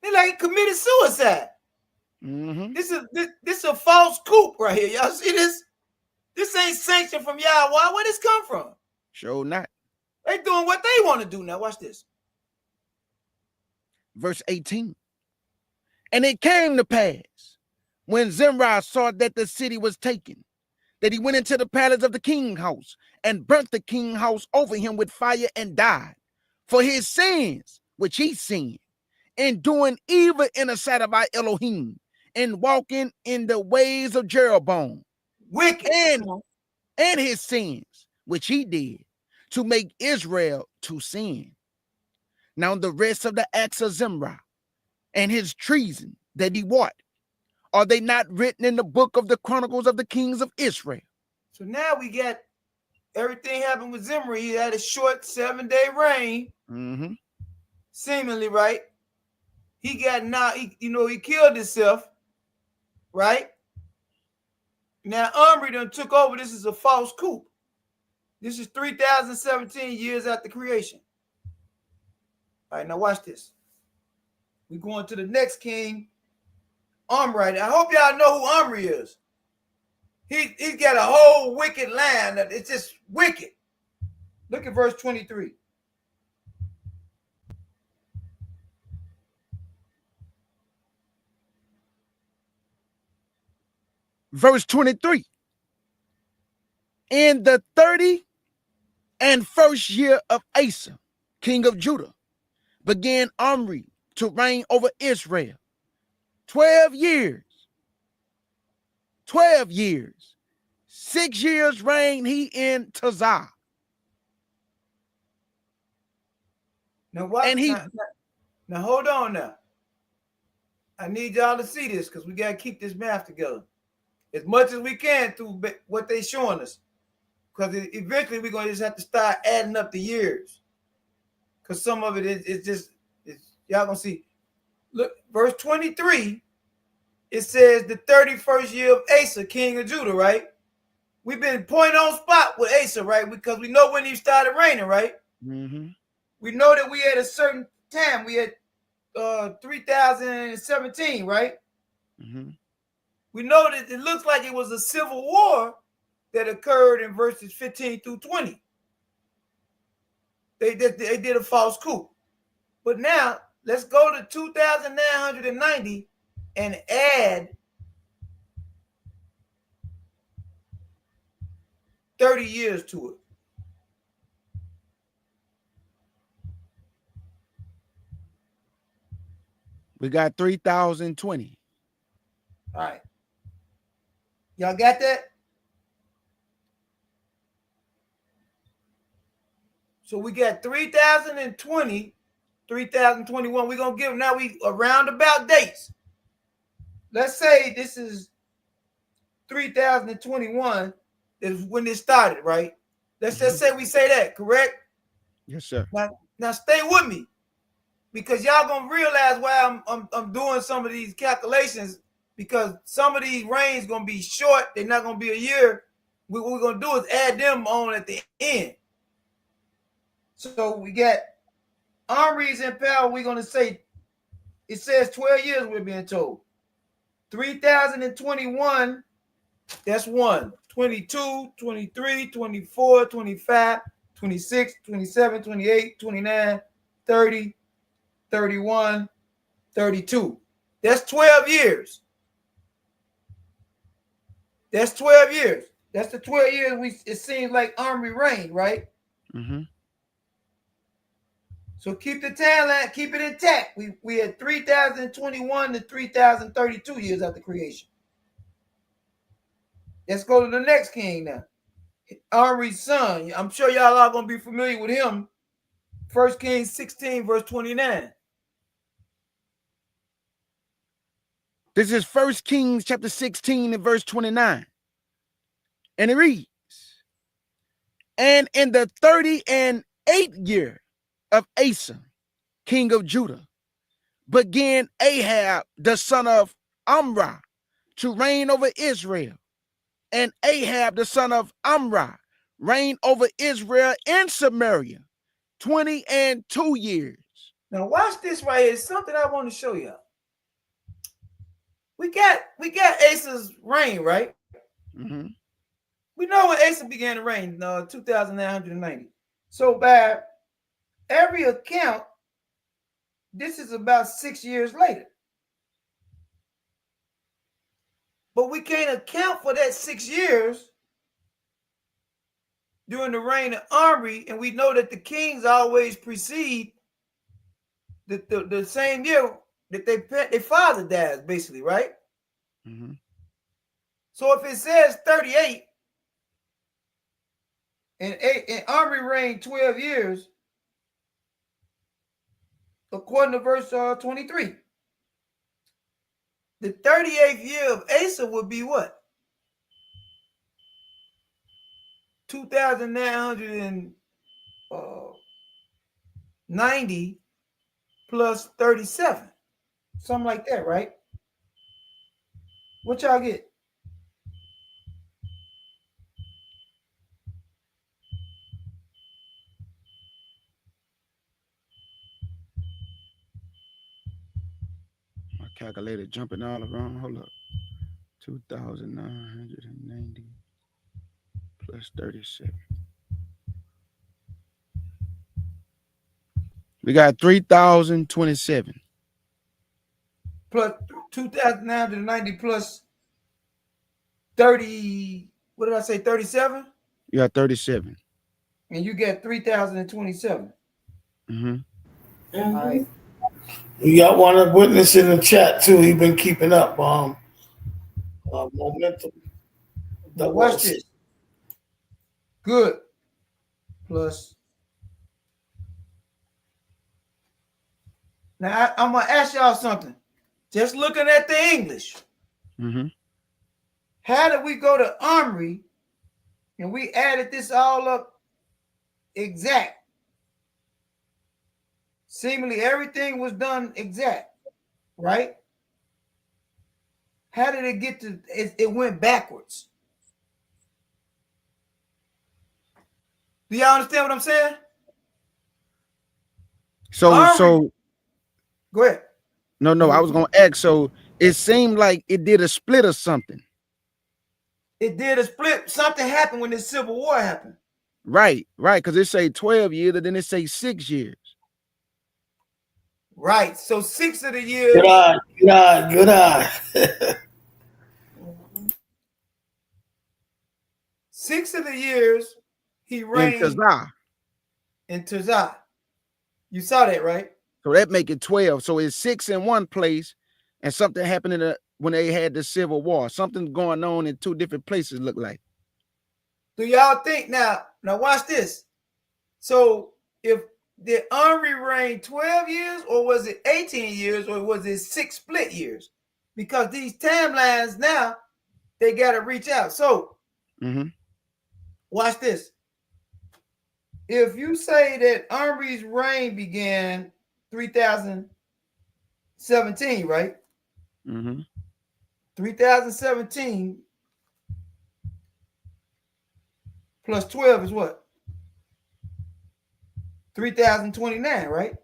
He like he committed suicide. Mhm. This is a false coup right here. Y'all see this? This ain't sanctioned from Yahweh. Where this come from? Sure not. They doing what they want to do now. Watch this. Verse 18. And it came to pass, when Zimri saw that the city was taken, that he went into the palace of the king's house, and burnt the king's house over him with fire, and died. For his sins, which he sinned, in doing evil in the sight of our Elohim, and walking in the ways of Jeroboam, Wicked. and his sins, which he did, to make Israel to sin. Now the rest of the acts of Zimri, and his treason that he wrought, are they not written in the book of the Chronicles of the Kings of Israel? So now we got everything happened with Zimri. He had a short 7-day reign, seemingly, right? He got he killed himself, right? Now Omri done took over. This is a false coup. This is 3017 years after creation. All right, now watch this. We're going to the next king, Omri. I hope y'all know who Omri is. He's got a whole wicked land. It's just wicked. Look at verse 23. Verse 23. In the 31st year of Asa, king of Judah, began Omri to reign over Israel 12 years. 12 years. 6 years reigned he in Tizah. Now what? And he now hold on now. I need y'all to see this because we got to keep this math together as much as we can through what they showing us. Because eventually we're going to just have to start adding up the years. Because some of it is just, y'all going to see. Look, verse 23, it says the 31st year of Asa, king of Judah, right? We've been point on spot with Asa, right? Because we know when he started reigning, right? We know that we had a certain time. We had 3017, right? We know that it looks like it was a civil war that occurred in verses 15 through 20. They did a false coup. But now, let's go to 2990 and add 30 years to it. We got 3020. All right. Y'all got that? So we got 3020, 3021. We're going to give now we around about dates. Let's say this is 3021 is when it started, right? Let's just say we say that, correct? Yes, sir. Now stay with me because y'all going to realize why I'm doing some of these calculations because some of these reigns going to be short. They're not going to be a year. What we're going to do is add them on at the end. So we got Omri's in power. We're going to say it says 12 years we're being told. 3021, that's 1. 22, 23, 24, 25, 26, 27, 28, 29, 30, 31, 32. That's 12 years. That's 12 years. That's the 12 years it seems like Omri reigned, right? So keep the timeline, keep it intact. We had 3021 to 3032 years after creation. Let's go to the next king now. Omri's son. I'm sure y'all are going to be familiar with him. 1 Kings 16, verse 29. This is 1 Kings chapter 16 and verse 29. And it reads, and in the 38th year of Asa, king of Judah, began Ahab, the son of Omri, to reign over Israel. And Ahab, the son of Omri, reigned over Israel in Samaria 22 years. Now watch this right here. It's something I want to show y'all. We got Asa's reign, right? Mm-hmm. We know when Asa began to reign, 2,990. So by every account, this is about 6 years later. But we can't account for that 6 years during the reign of Omri, and we know that the kings always precede the same year that their father dies, basically, right? Mm-hmm. So if it says 38 and Omri reigned 12 years, according to verse 23, the 38th year of Asa would be what? 2,990 plus 37. Something like that, right? What y'all get? My calculator jumping all around. Hold up. 2,990 plus 37. We got 3,027. Plus 2,990 plus 30, what did I say, 37? You got 37. And you get 3,027. Mm-hmm. All right. We got one witness in the chat too. He been keeping up. Momentum. Now watch this. Good. Plus. Now I'm gonna ask y'all something. Just looking at the English. Mm-hmm. How did we go to Omri and we added this all up exact? Seemingly everything was done exact, right? How did it get to it went backwards? Do y'all understand what I'm saying? So go ahead. No, I was gonna ask. So it seemed like it did a split or something. It did a split. Something happened when this civil war happened. Right, because it say 12 years, and then it say 6 years. Right. So 6 of the years. Good eye. 6 of the years he reigned in Tirzah. You saw that, right? So that make it 12. So it's 6 in one place, and something happened when they had the Civil War. Something's going on in 2 different places, look like. Do y'all think now watch this. So if did Omri reign 12 years, or was it 18 years, or was it 6 split years? Because these timelines now, they got to reach out. So watch this. If you say that Omri's reign began 3017, right? 3017 plus 12 is what? 3,029, right?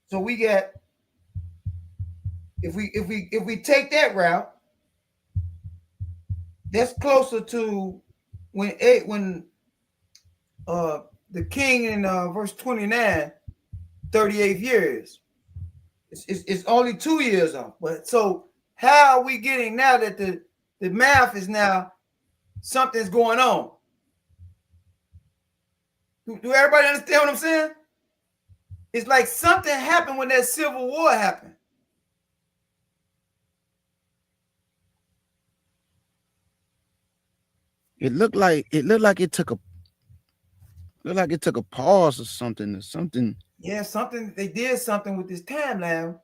So we got, if we take that route, that's closer to when the king in verse 29, 38 years. It's only 2 years off. But so how are we getting now that the math is now something's going on? Do everybody understand what I'm saying? It's like something happened when that civil war happened. It looked like it took a pause or something. Yeah, they did something with this timeline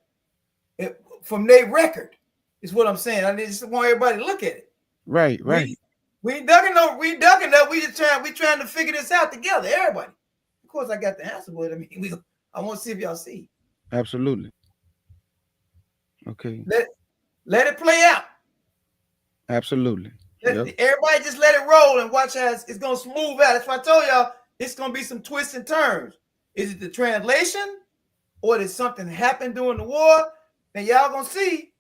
from their record. Is what I'm saying. I just want everybody to look at it. Right. We ain't ducking up. We trying to figure this out together. Everybody. Of course, I got the answer, but I mean, I want to see if y'all see. Absolutely. Okay. Let it play out. Absolutely. Everybody just let it roll and watch how it's gonna smooth out. That's why I told y'all it's gonna be some twists and turns. Is it the translation, or did something happen during the war? Then y'all gonna see.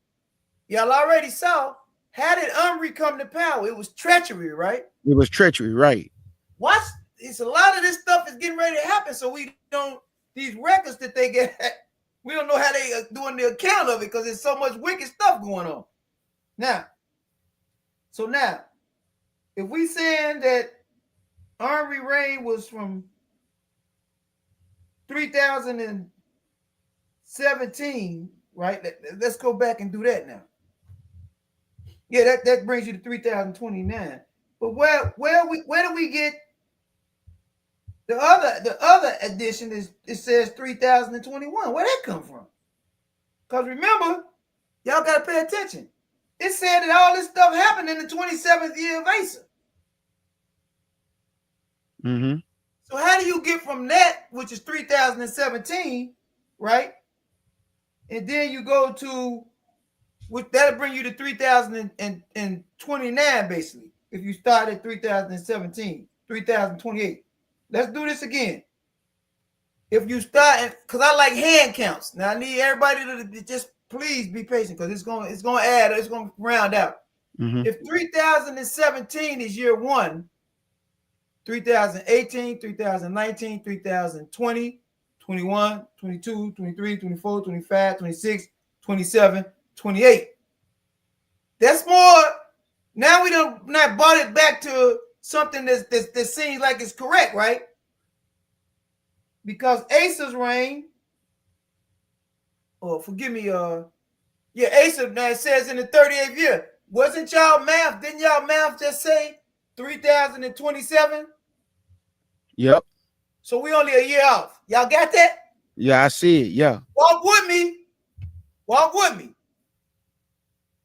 Y'all already saw. How did Omri come to power? It was treachery, right? It was treachery, right? Watch. It's a lot of this stuff is getting ready to happen. So we don't, these records that they get, we don't know how they are doing the account of it because there's so much wicked stuff going on. Now, if we saying that Omri reign was from 3017, right? Let's go back and do that now. Yeah, that brings you to 3029. But where do we get the other edition? It says 3021. Where that come from? Because remember, y'all gotta pay attention. It said that all this stuff happened in the 27th year of Asa. Mm-hmm. So how do you get from that, which is 3017, right? And then you go to, which that'll bring you to 3029, basically. If you start at 3017, 3028. Let's do this again. If you start, because I like hand counts. Now I need everybody to just please be patient because it's gonna add, it's gonna round out. Mm-hmm. If 3017 is year one, 3018, 3019, 3020, 21, 22, 23, 24, 25, 26, 27, 28. That's more. Now we don't not brought it back to something that seems like it's correct, right? Because Asa's reign, forgive me, Asa now says in the 38th year. Wasn't y'all math? Didn't y'all math just say 3027? Yep. So we only a year off. Y'all got that? Yeah, I see it. Yeah. Walk with me.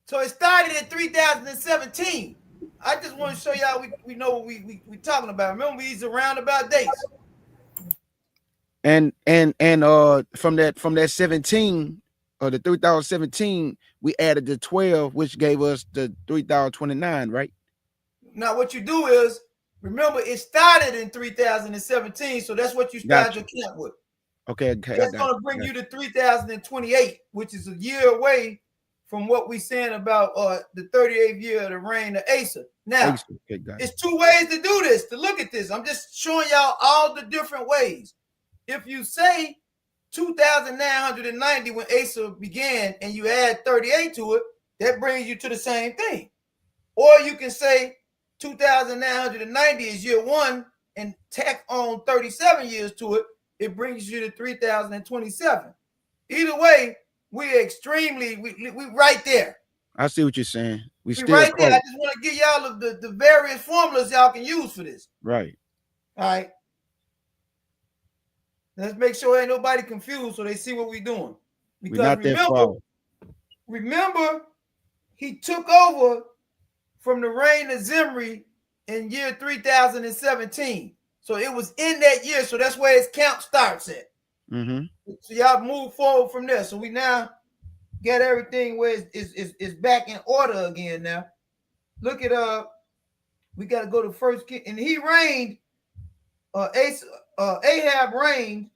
So it started in 3017. I just want to show y'all we know what we talking about. Remember, these are roundabout dates. And from that 17 or the 3017, we added the 12, which gave us the 3029, right? Now what you do is, remember, it started in 3017, so that's what you start your count with. Okay. That's going to bring you to 3028, which is a year away from what we're saying about the 38th year of the reign of Asa. Now, it's two ways to do this, to look at this. I'm just showing y'all all the different ways. If you say 2,990 when Asa began and you add 38 to it, that brings you to the same thing. Or you can say 2,990 is year one and tack on 37 years to it. It brings you to 3027. Either way, we're extremely, we right there. I see what you're saying. We still right there. I just want to give y'all the various formulas y'all can use for this. Right. All right. Let's make sure ain't nobody confused so they see what we're doing. Because remember, he took over from the reign of Zimri in year 3017. So it was in that year. So that's where his count starts at. Mm-hmm. So y'all move forward from there. So we now get everything where it's back in order again now. Look at we got to go to first king. And he reigned, Ahab reigned.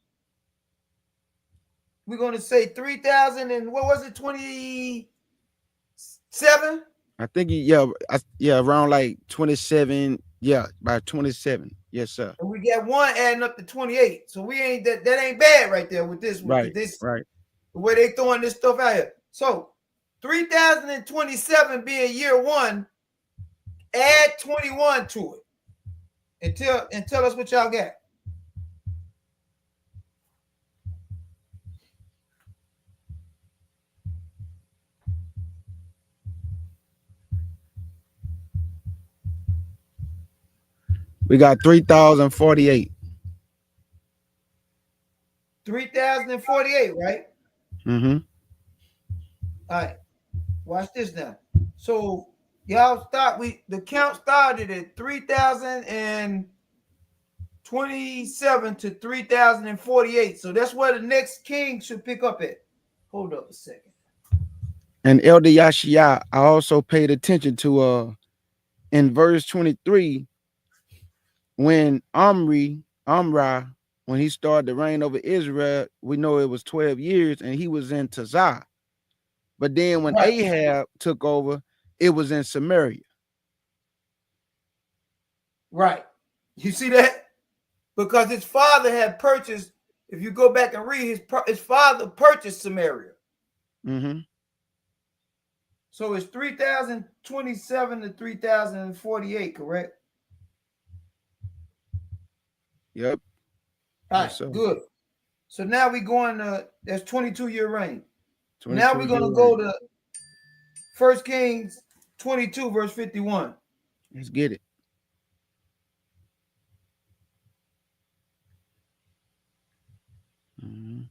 We're going to say 3,000 and what was it, 27? I think around like 27. Yeah, by 27. Yes, sir. And we got one adding up to 28. So we ain't that ain't bad right there with this. Right. The way they throwing this stuff out here. So 3027 being year one, add 21 to it. And tell us what y'all got. We got 3,048. 3,048, right? Mm-hmm. All right. Watch this now. So y'all the count started at 3,027 to 3,048. So that's where the next king should pick up at. Hold up a second. And Elder Yashia, I also paid attention to in verse 23, when Omri, when he started to reign over Israel, we know it was 12 years, and he was in Tazah. But then when Ahab took over, it was in Samaria. Right. You see that? Because his father had purchased, if you go back and read, his father purchased Samaria. Mm-hmm. So it's 3,027 to 3,048, correct? Yep. All Yes, right, sir. good. So now we're going to, that's 22-year reign. 22 Now we're going to go to 1 Kings 22, verse 51. Let's get it. Mm-hmm.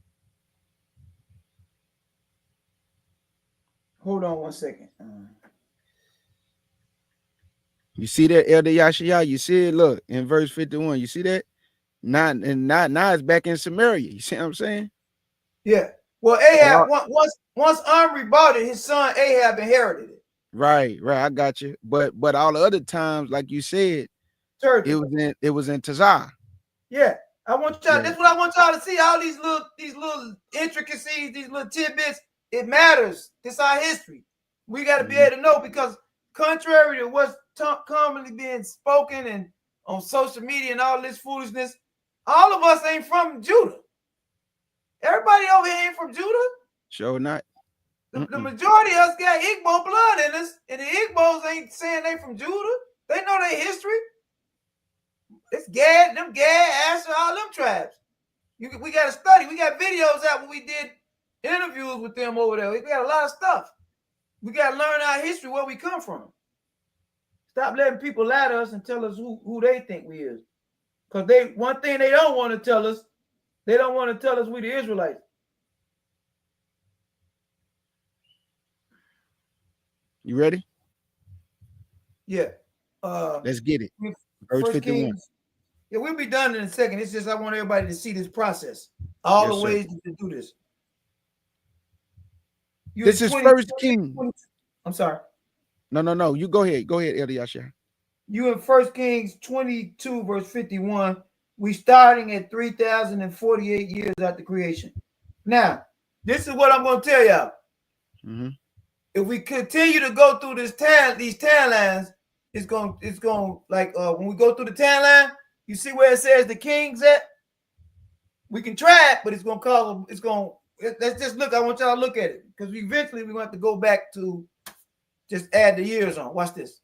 Hold on one second. You see that, Elder Yashia? You see it? Look, in verse 51. You see that? Now it's back in Samaria. You see what I'm saying? Yeah. Well, Ahab, once Omri bought it, his son Ahab inherited it. Right. I got you. But all the other times, like you said, it was in Tazah. Yeah. I want y'all, that's what I want y'all to see. All these little intricacies, these little tidbits, it matters. This is our history. We got to be able to know, because contrary to what's commonly being spoken and on social media and all this foolishness, all of us ain't from Judah. Everybody over here ain't from Judah. Sure not. The majority of us got Igbo blood in us, and the Igbos ain't saying they from Judah. They know their history. It's Gad, Asher, all them tribes. We got to study. We got videos out when we did interviews with them over there. We got a lot of stuff. We got to learn our history, where we come from. Stop letting people lie to us and tell us who they think we is. Because one thing they don't want to tell us, they don't want to tell us we the Israelites. You ready? Yeah. Let's get it. Verse 51. Kings. Yeah, we'll be done in a second. It's just I want everybody to see this process. All the ways to do this. This is 1 Kings. I'm sorry. No. You go ahead. Go ahead, Elder Yashia. You in 1 Kings 22, verse 51. We starting at 3,048 years after creation. Now, this is what I'm going to tell y'all. Mm-hmm. If we continue to go through these tan lines, it's going like when we go through the tan line, you see where it says the kings at? We can try it, but it's going to cause, let's just look. I want y'all to look at it, because eventually we're going to have to go back to just add the years on. Watch this.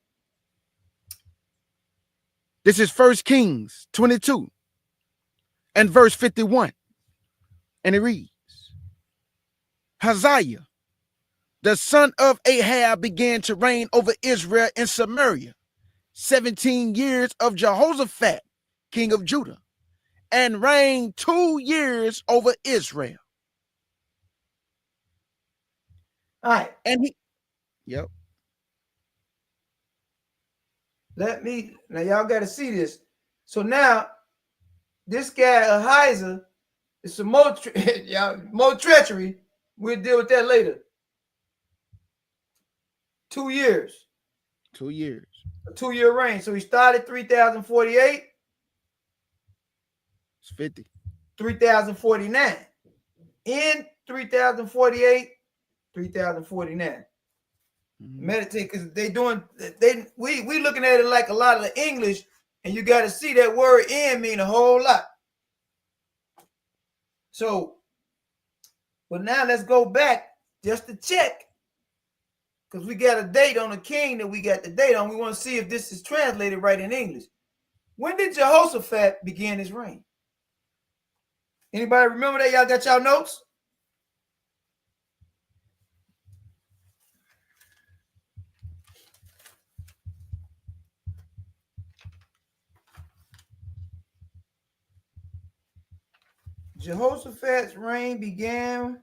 This is 1 Kings 22 and verse 51. And it reads, Ahaziah, the son of Ahab, began to reign over Israel in Samaria 17 years of Jehoshaphat, king of Judah, and reigned 2 years over Israel. All right. And yep. Now y'all got to see this. So now, this guy Ahaziah is some more treachery. We'll deal with that later. 2 years. 2 years. A 2-year reign. So he started 3,048. It's 50. 3,049. In 3,048, 3,049. Meditate, because we looking at it like a lot of the English, and you got to see that word "in" mean a whole lot. So, but now let's go back just to check, because we got a date on the king that we got the date on. We want to see if this is translated right in English. When did Jehoshaphat begin his reign? Anybody remember that? Y'all got y'all notes? Jehoshaphat's reign began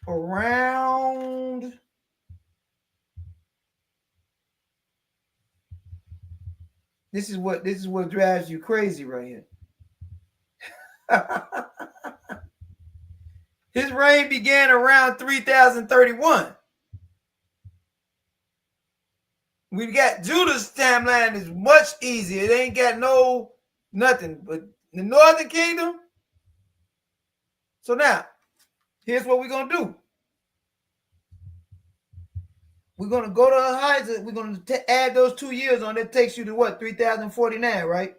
around this is what drives you crazy right here. His reign began around 3031. We got Judah's timeline is much easier. It ain't got nothing but the northern kingdom. So now, here's what we're gonna do. We're gonna go to Ahaziah. We're gonna add those 2 years on. That takes you to what? 3049, right?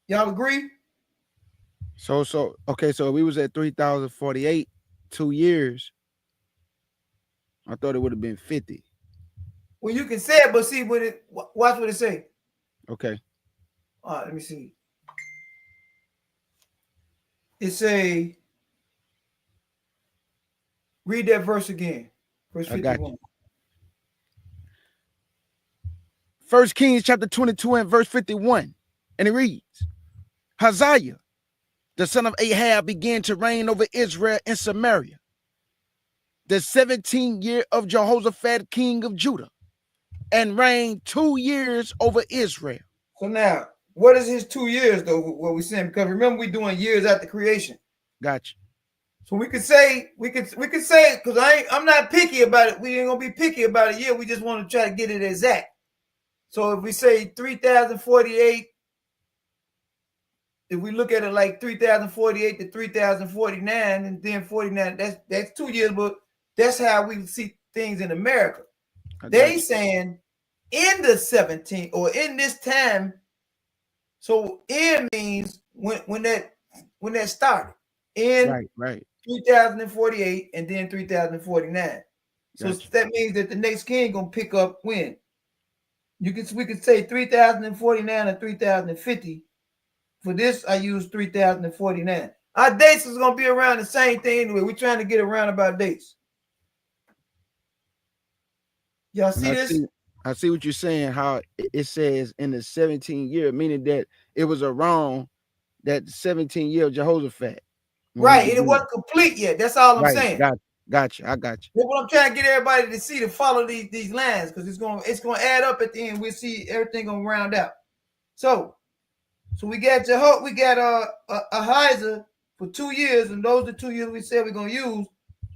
Y'all agree? So okay, so we was at 3048, 2 years. I thought it would have been 50. Well, you can say it, but see what it. Watch what it say. Okay. All right, let me see. It say. Read that verse again. Verse 51. 1 Kings chapter 22 and verse 51. And it reads, Ahaziah, the son of Ahab, began to reign over Israel and Samaria, the 17th year of Jehoshaphat, king of Judah, and reigned 2 years over Israel. So now, what is his 2 years, though, what we're saying? Because remember, we're doing years after creation. Gotcha. So we could say, because I'm not picky about it. We ain't gonna be picky about it. Yeah, we just want to try to get it exact. So if we say 3048, if we look at it like 3048 to 3049, and then 49, that's 2 years, but that's how we see things in America. They saying in the 17th or in this time. So in means when that started in right 3048 and then 3049. So Gotcha. that means that the next king gonna pick up when we could say 3049 or 3050. For this, I use 3049. Our dates is gonna be around the same thing anyway. We're trying to get around about dates. Y'all see this? I see what you're saying, how it says in the 17th year, meaning that it was around that 17th year of Jehoshaphat. Right, and it wasn't complete yet. That's all I'm saying. Gotcha. I got you. That's what I'm trying to get everybody to see, to follow these lines, because it's gonna add up at the end. We'll see everything gonna round out. So we got Ahaziah for 2 years, and those are the 2 years we said we're gonna use.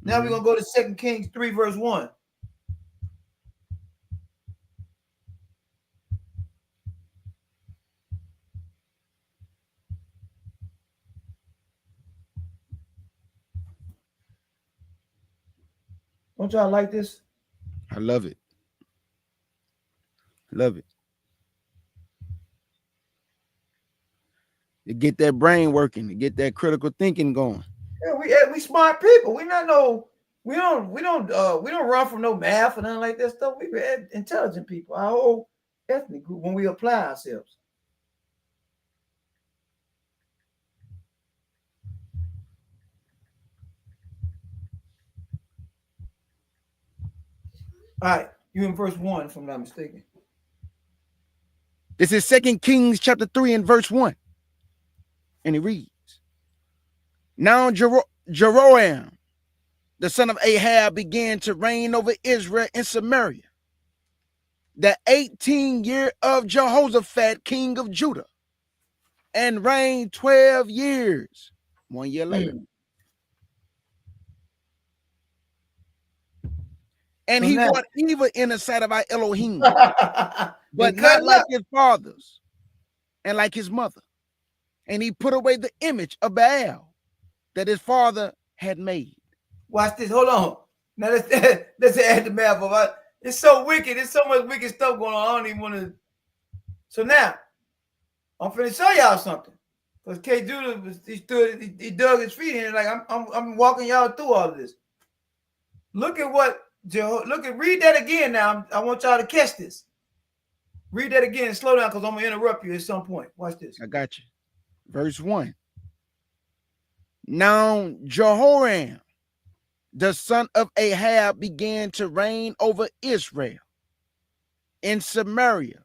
Now we're gonna go to 2 Kings 3 verse 1. Don't y'all like this? I love it. Love it. To get that brain working, to get that critical thinking going. Yeah, we smart people. We don't run from no math or nothing like that stuff. We intelligent people. Our whole ethnic group when we apply ourselves. All right, you in verse 1, if I'm not mistaken. This is 2 Kings chapter 3 and verse 1. And it reads, Now Jeroboam, the son of Ahab, began to reign over Israel and Samaria, the 18th year of Jehoshaphat, king of Judah, and reigned 12 years, 1 year later. And so he wrought evil in the sight of our Elohim, but not like his fathers and like his mother. And he put away the image of Baal that his father had made. Watch this. Hold on. Now let's add the math of it. It's so wicked. There's so much wicked stuff going on. I don't even want to. So now I'm finna show y'all something. Because K. Judah he dug his feet in. Like I'm walking y'all through all of this. Look at what read that again now. I want y'all to catch this. Read that again and slow down, because I'm gonna interrupt you at some point. Watch this. I got you. Verse 1. Now Jehoram, the son of Ahab, began to reign over Israel in Samaria,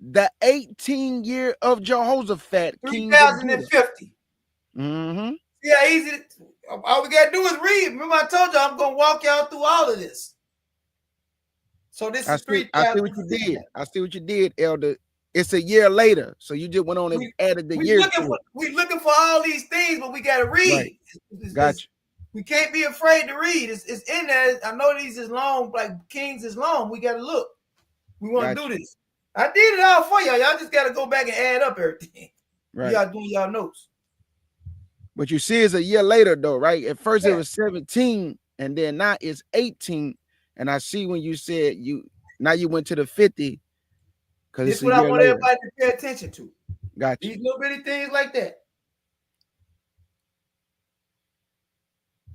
the 18th year of Jehoshaphat, king of Judah. 3050. Mm-hmm. See how easy all we gotta do is read. Remember, I told y'all I'm gonna walk y'all through all of this. So this is 3000. I see what you did. I see what you did, Elder. It's a year later, so you just went on and added the years. We looking for all these things, but we gotta read. Right. Gotcha. We can't be afraid to read. It's in there. I know these is long, like Kings is long. We gotta look. We want to do this. I did it all for y'all. Y'all just gotta go back and add up everything. Right. Y'all doing y'all notes. But you see, it's a year later, though, right? At first it was 17, and then now it's 18. And I see when you said you went to the 50. Because this is what I want everybody to pay attention to. Gotcha. These little bitty things like that.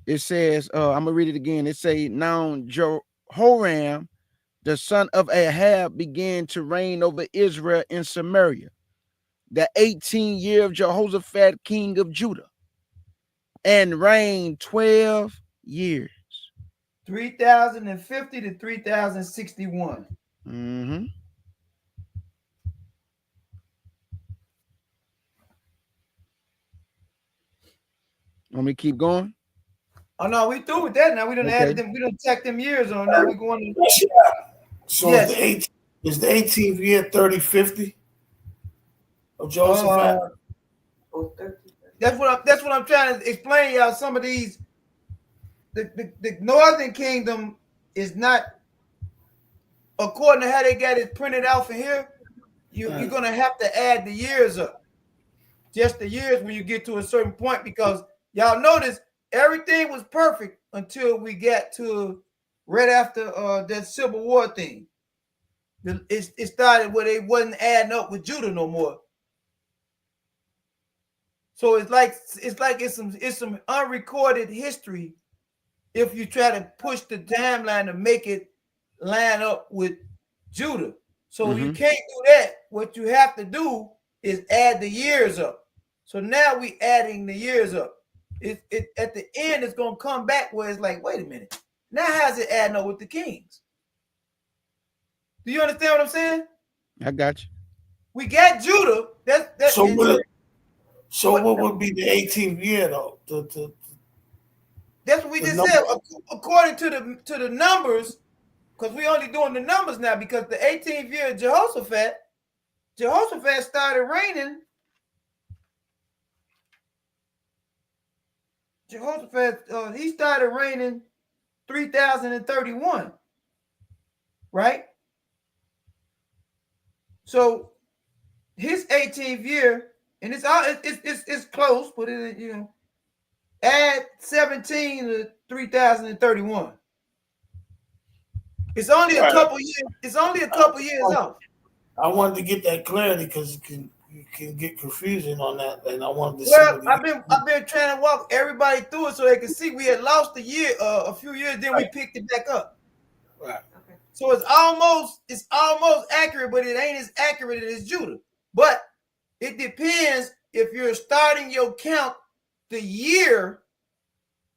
It says, I'm gonna read it again. It says, now Jehoram, the son of Ahab, began to reign over Israel in Samaria, the 18th year of Jehoshaphat, king of Judah, and reigned 12 years. 3050 to 3061. Mm-hmm. Want me to keep going? Oh no, we through with that now. We done added them. We done checked them years on. Now we going to. So yes. Is the 18th year 3050 of Jehoshaphat? That's what I'm trying to explain y'all. Some of these, the northern kingdom is not according to how they got it printed out for here. You're gonna have to add the years up, just the years when you get to a certain point, because y'all notice everything was perfect until we got to right after that Civil War thing. It started where they wasn't adding up with Judah no more. So it's like it's some unrecorded history if you try to push the timeline to make it line up with Judah. So you can't do that. What you have to do is add the years up. So now we adding the years up. It at the end it's gonna come back where it's like, wait a minute, now how's it adding up with the kings? Do you understand what I'm saying? I got you. We got Judah. So what would be the 18th year though? That's what we just said. According to the numbers, because we only doing the numbers now, because the 18th year of Jehoshaphat started reigning. He started reigning 3031, right? So his 18th year, and it's close, but it add 17 to 3031. It's only a couple years. It's only a couple years off. I wanted to get that clarity because you can get confusing on that, and I wanted to. Well, I've been trying to walk everybody through it so they can see. We had lost a year, a few years, then we picked it back up. Right. Okay. So it's almost accurate, but it ain't as accurate as Judah. But it depends if you're starting your count the year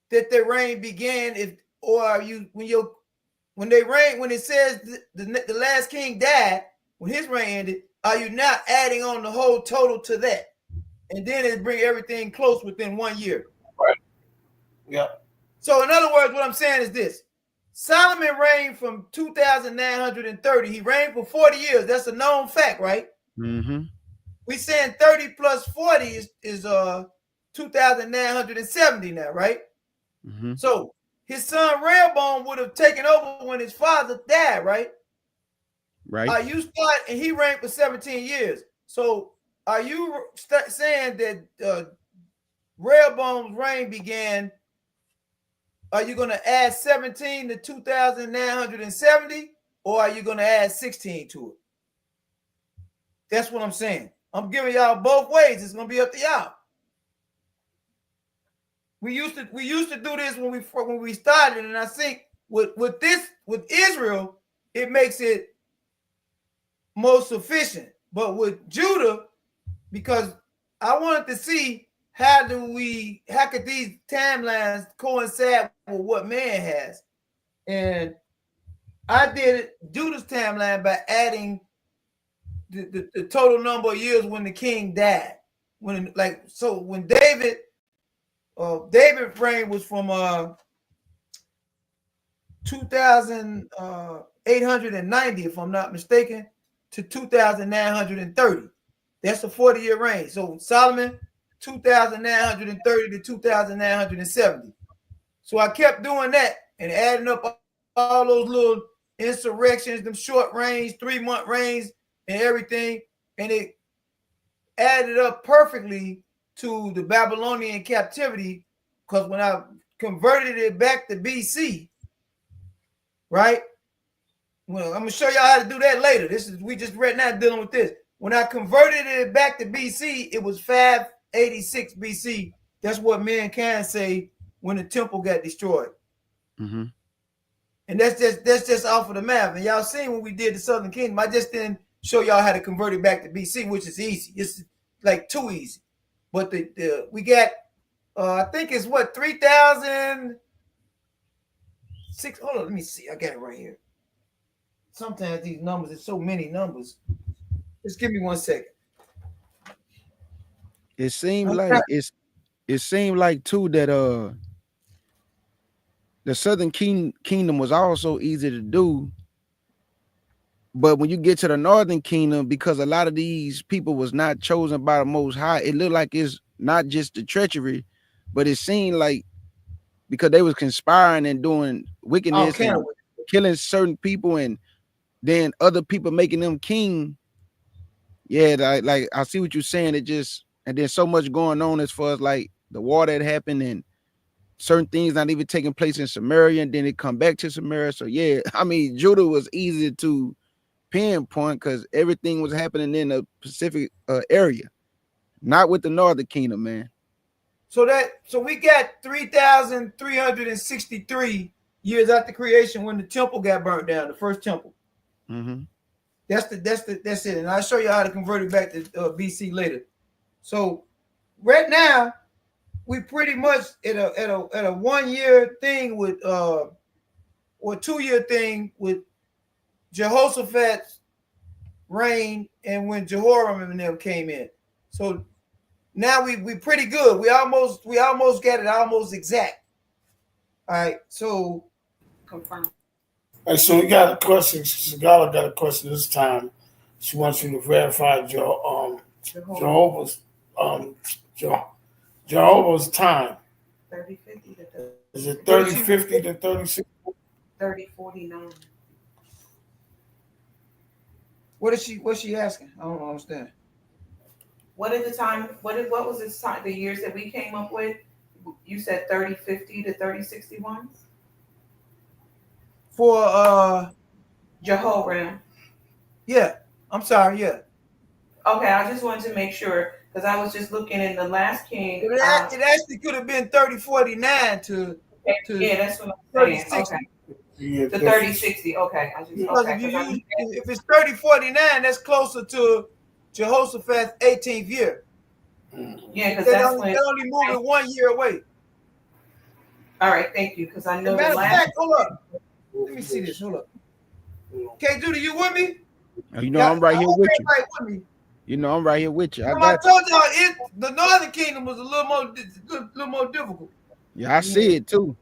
that the reign began, or are you when it says the last king died, when his reign ended, are you not adding on the whole total to that? And then it bring everything close within 1 year. Right. Yeah. So in other words, what I'm saying is this. Solomon reigned from 2,930. He reigned for 40 years. That's a known fact, right? Mm-hmm. We saying 30 plus 40 is 2,970 now, right? Mm-hmm. So his son Rehoboam would have taken over when his father died, right? Right. And he reigned for 17 years. So are you saying that Rehoboam's reign began? Are you going to add 17 to 2,970, or are you going to add 16 to it? That's what I'm saying. I'm giving y'all both ways. It's going to be up to y'all. We used to do this when we started, and I think with Israel, it makes it most sufficient. But with Judah, because I wanted to see how could these timelines coincide with what man has, and I did Judah's timeline by adding the total number of years when the king died. When David reign was from 2,890, if I'm not mistaken, to 2,930. That's a 40-year reign. So Solomon, 2,930 to 2,970. So I kept doing that and adding up all those little insurrections, them short reigns, 3-month reigns, and everything, and it added up perfectly to the Babylonian captivity. Because when I converted it back to BC, right? Well, I'm gonna show y'all how to do that later. We just right now dealing with this. When I converted it back to BC, it was 586 BC. That's what mankind say when the temple got destroyed. Mm-hmm. And that's just off of the map. And y'all seen when we did the Southern Kingdom. I just didn't show y'all how to convert it back to BC, which is easy. It's like too easy. But we got I think it's what 3,006. Hold on, let me see. I got it right here. Sometimes these numbers, there's so many numbers. Just give me 1 second. It seemed like too that the Southern Kingdom was also easy to do, but when you get to the Northern Kingdom, because a lot of these people was not chosen by the Most High, it looked like it's not just the treachery, but it seemed like because they was conspiring and doing wickedness and killing certain people, and then other people making them king. Yeah, I see what you're saying. It just, and there's so much going on as far as like the war that happened and certain things not even taking place in Samaria, and then it come back to Samaria. So yeah, I mean, Judah was easy to pinpoint because everything was happening in the Pacific area, not with the Northern Kingdom, man. So we got 3,363 years after creation when the temple got burnt down, the first temple. Mm-hmm. That's it. And I'll show you how to convert it back to BC later. So right now, we pretty much at a 1 year thing with or 2 year thing with Jehoshaphat's reign and when Jehoram and them came in. So now we pretty good. We almost got it almost exact. All right, so confirm. All right, so we got a question. Sagala got a question this time. She wants you to verify Jehovah's time. 3050 to 30. Is it 3050 to 36? 3049. what's she asking? I don't understand. What is the time? What was the time? The years that we came up with? You said 3050 to 3061 For Jehoram. Yeah, I'm sorry. Yeah. Okay, I just wanted to make sure because I was just looking in the last king. It actually could have been 3049 to yeah, that's what I'm saying. 3060. Okay. Yeah, The 3060. Okay. Because if it's 3049, that's closer to Jehoshaphat's 18th year. Yeah, because They're that's only moving 1 year away. All right, thank you. Because I know Matter the of last. fact, hold up. Let me see this. Hold up. K. Judy, you with me? You know, I'm right here with you. With me. You know, I'm right here with you. I told y'all the Northern Kingdom was a little more difficult. Yeah, I see it too.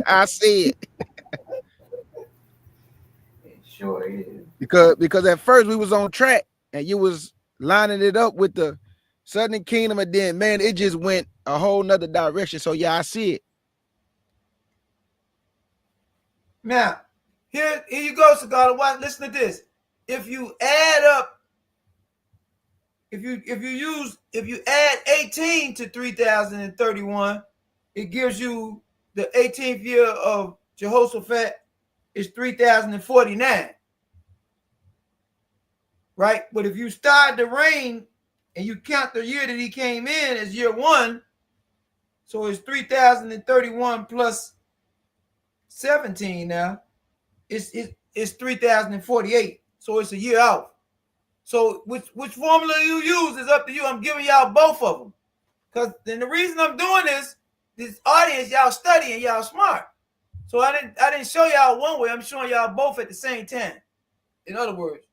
I see it. It sure is. Because at first we was on track and you was lining it up with the Southern Kingdom, and then man, it just went a whole nother direction. So yeah, I see it. Now, here you go, Sagala. Listen to this. If you add up, if you add 18 to 3,031, it gives you the 18th year of Jehoshaphat is 3,049. Right? But if you start the reign and you count the year that he came in as year 1, so it's 3,031 plus 17 now. It's 3,048. So it's a year out. So which formula you use is up to you. I'm giving y'all both of them. Because then the reason I'm doing this audience, y'all studying, y'all smart. So I didn't show y'all one way. I'm showing y'all both at the same time. In other words,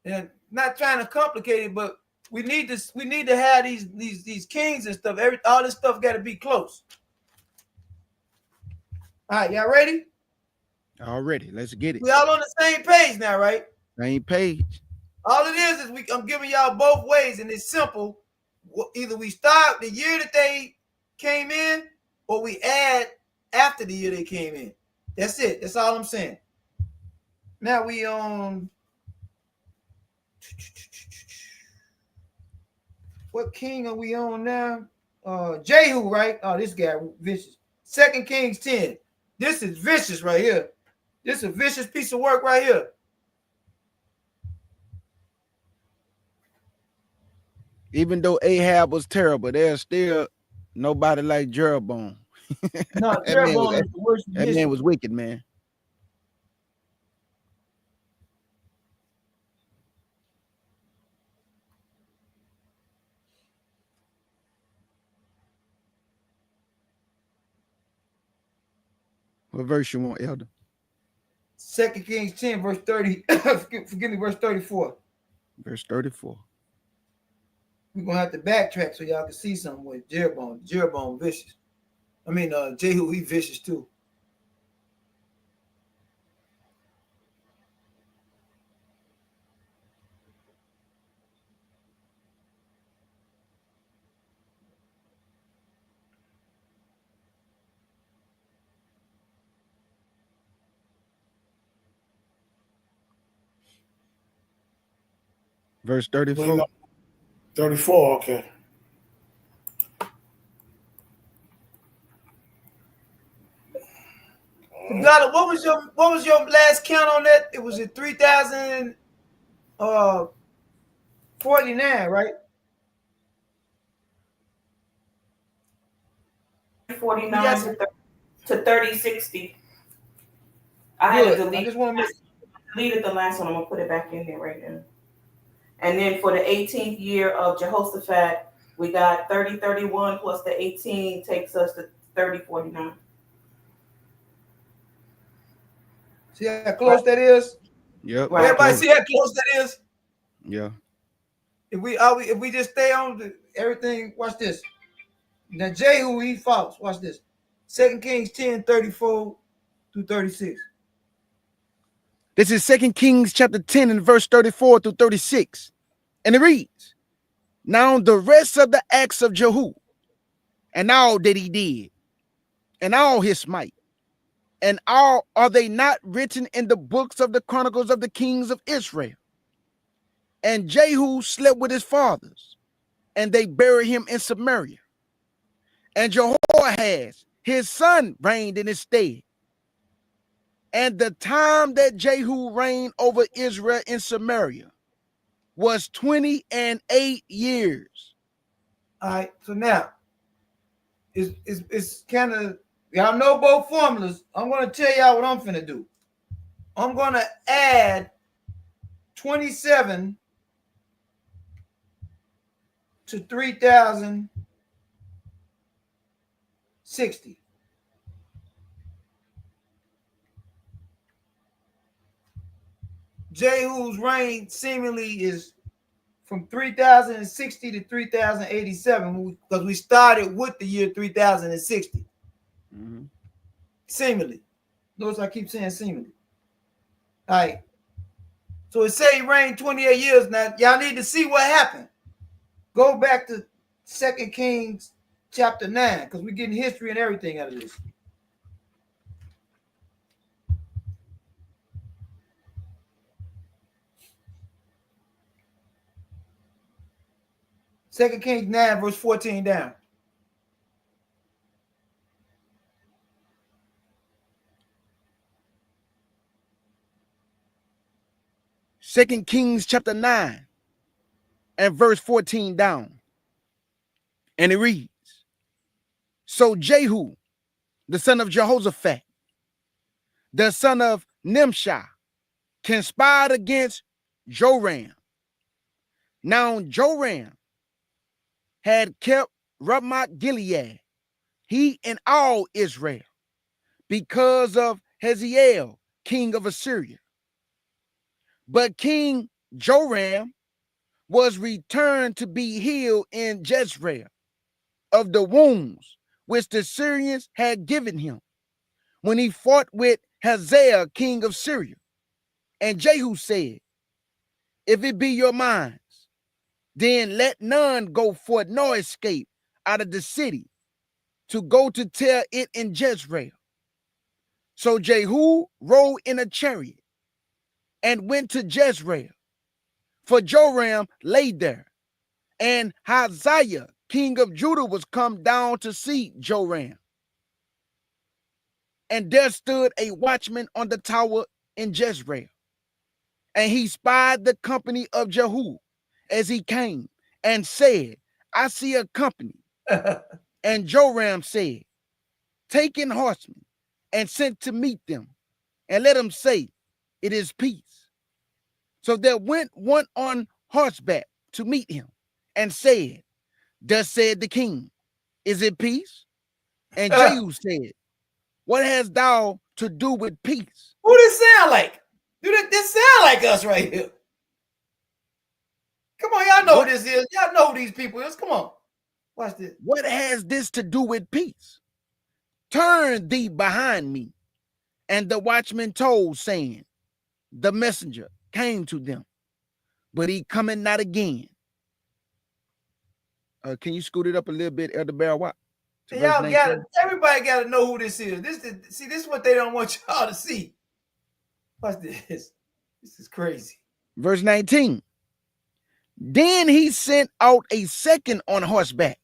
And not trying to complicate it, but we need to have these kings and stuff. All this stuff got to be close. All right, y'all ready? Already, let's get it. We all on the same page now, right? Same page. All it is I'm giving y'all both ways, and it's simple. Either we start the year that they came in, or we add after the year they came in. That's it. That's all I'm saying. Now we on what king are we on now? Jehu, right? Oh, this guy vicious. 2 Kings 10. This is vicious right here. This is a vicious piece of work right here. Even though Ahab was terrible, there's still nobody like Jeroboam. No, Jeroboam is the worst. That man was wicked, man. What verse you want, Elder? 2 Kings 10, verse 30. Forgive me, verse 34. Verse 34. We're going to have to backtrack so y'all can see something with Jeroboam. Jeroboam vicious. I mean, Jehu, he vicious too. Verse 34. 34, okay. What was your last count on that? It was at 3,049, right? 49 to 3060. I had to delete. I just want to deleted the last one. I'm gonna put it back in there right now. And then for the 18th year of Jehoshaphat, we got 3031 plus the 18 takes us to 3049. See how close that is? Yep. Right. Everybody see how close that is? Yeah. If we just stay on everything, watch this. Now Jehu, he false. Watch this. 2 Kings 10, 34 through 36. This is 2 Kings chapter 10 and verse 34 through 36. And it reads, now the rest of the acts of Jehu, and all that he did, and all his might, and all are they not written in the books of the chronicles of the kings of Israel? And Jehu slept with his fathers, and they buried him in Samaria. And Jehoahaz, his son, reigned in his stead. And the time that Jehu reigned over Israel in Samaria was 28 years. All right, so now it's kind of, y'all know both formulas. I'm going to tell y'all what I'm finna do. I'm going to add 27 to 3,060. Jehu's reign seemingly is from 3,060 to 3,087 because we started with the year 3,060. Mm-hmm. Seemingly. Notice I keep saying seemingly. All right. So it say he reigned 28 years. Now, y'all need to see what happened. Go back to 2 Kings chapter 9 because we're getting history and everything out of this. Second Kings 9, verse 14 down. Second Kings chapter 9 and verse 14 down. And it reads, so Jehu, the son of Jehoshaphat, the son of Nimshi, conspired against Joram. Now Joram had kept Ramoth Gilead, he and all Israel, because of Hazael, king of Assyria. But King Joram was returned to be healed in Jezreel of the wounds which the Syrians had given him when he fought with Ahaziah, king of Syria. And Jehu said, if it be your minds, then let none go forth nor escape out of the city to go to tell it in Jezreel. So Jehu rode in a chariot and went to Jezreel, for Joram lay there, and Ahaziah, king of Judah, was come down to see Joram. And there stood a watchman on the tower in Jezreel, and he spied the company of Jehu as he came, and said, I see a company. And Joram said, take in horsemen, and sent to meet them, and let them say, it is peace. So there went one on horseback to meet him, and said, thus said the king, is it peace? And Jehu said, what hast thou to do with peace? Who this sound like? Dude, this sound like us right here. Come on, y'all know who this is. Y'all know who these people is. Come on. Watch this. What has this to do with peace? Turn thee behind me. And the watchman told, saying, the messenger came to them, but he cometh not again. Can you scoot it up a little bit, Elder Barawat? Y'all gotta, everybody gotta know who this is. This is what they don't want y'all to see. Watch this. This is crazy. Verse 19. Then he sent out a second on horseback,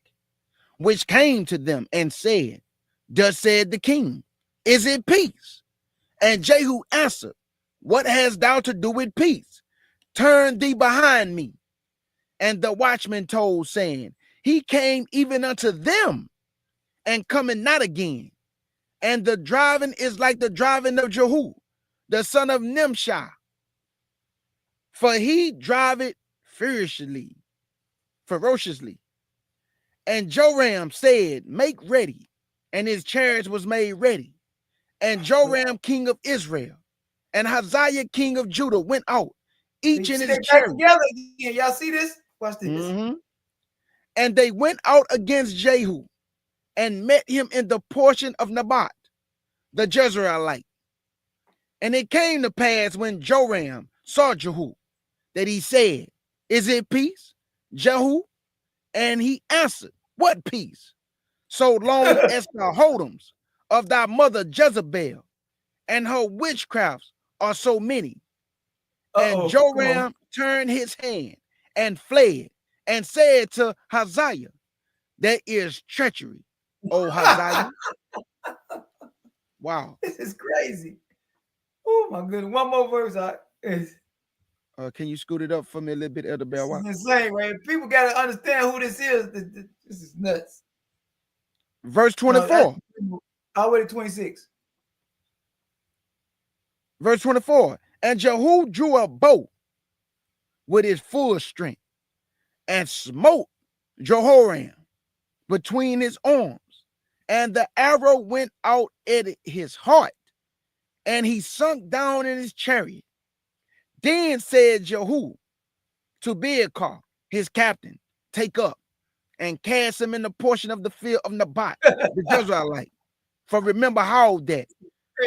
which came to them and said, thus said the king, is it peace? And Jehu answered, what hast thou to do with peace? Turn thee behind me. And the watchman told, saying, he came even unto them, and coming not again. And the driving is like the driving of Jehu, the son of Nimshi. For he driveth ferociously. And Joram said, make ready. And his chariots was made ready. And Joram, king of Israel, and Ahaziah, king of Judah, went out, each in his chariot. Together again. Y'all see this? Watch this. Mm-hmm. And they went out against Jehu, and met him in the portion of Nadab, the Jezreelite. And it came to pass when Joram saw Jehu, that he said, is it peace, Jehu? And he answered, what peace? So long as the holdings of thy mother Jezebel and her witchcrafts are so many. And Joram turned his hand and fled, and said to Ahaziah, there is treachery, O Ahaziah. Wow. This is crazy. Oh my goodness. One more verse. Can you scoot it up for me a little bit, Elder Bell? This is insane, right? People got to understand who this is. This is nuts. Verse 24. Already 26. Verse 24. And Jehu drew a bow with his full strength, and smote Jehoram between his arms, and the arrow went out at his heart, and he sunk down in his chariot. Then said Jehu to Pekah, his captain, take up and cast him in the portion of the field of Nadab, the Jezreelite. For remember how that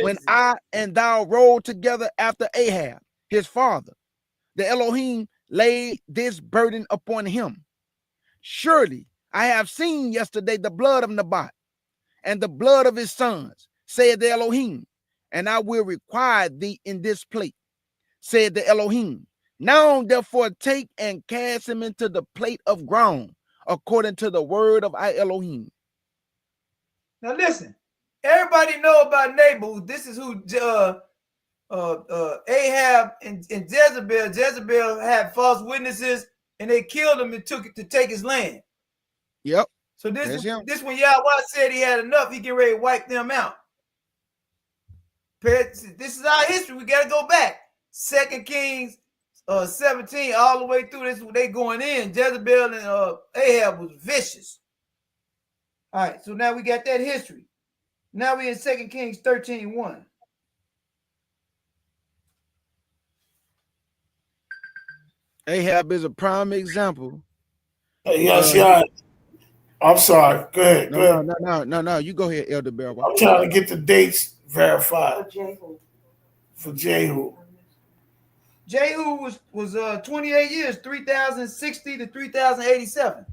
when I and thou rode together after Ahab, his father, the Elohim laid this burden upon him. Surely I have seen yesterday the blood of Nadab and the blood of his sons, said the Elohim, and I will require thee in this plate, said the Elohim. Now therefore take and cast him into the plate of ground, according to the word of our Elohim. Now listen, everybody know about Nabal. This is who Ahab and Jezebel. Jezebel had false witnesses, and they killed him and took it to take his land. Yep. So this when Yahweh said he had enough, he get ready to wipe them out. This is our history. We got to go back. 2 Kings 17 all the way through this. They going in. Jezebel and Ahab was vicious. All right, so now we got that history. Now we in 2 Kings 13:1. Ahab is a prime example. Yes, yeah. I'm sorry. Go ahead. Go ahead. No. You go ahead, Elder Barrow. I'm trying to get the dates verified For Jehu. for Jehu. Jehu was 28 years, 3060 to 3087.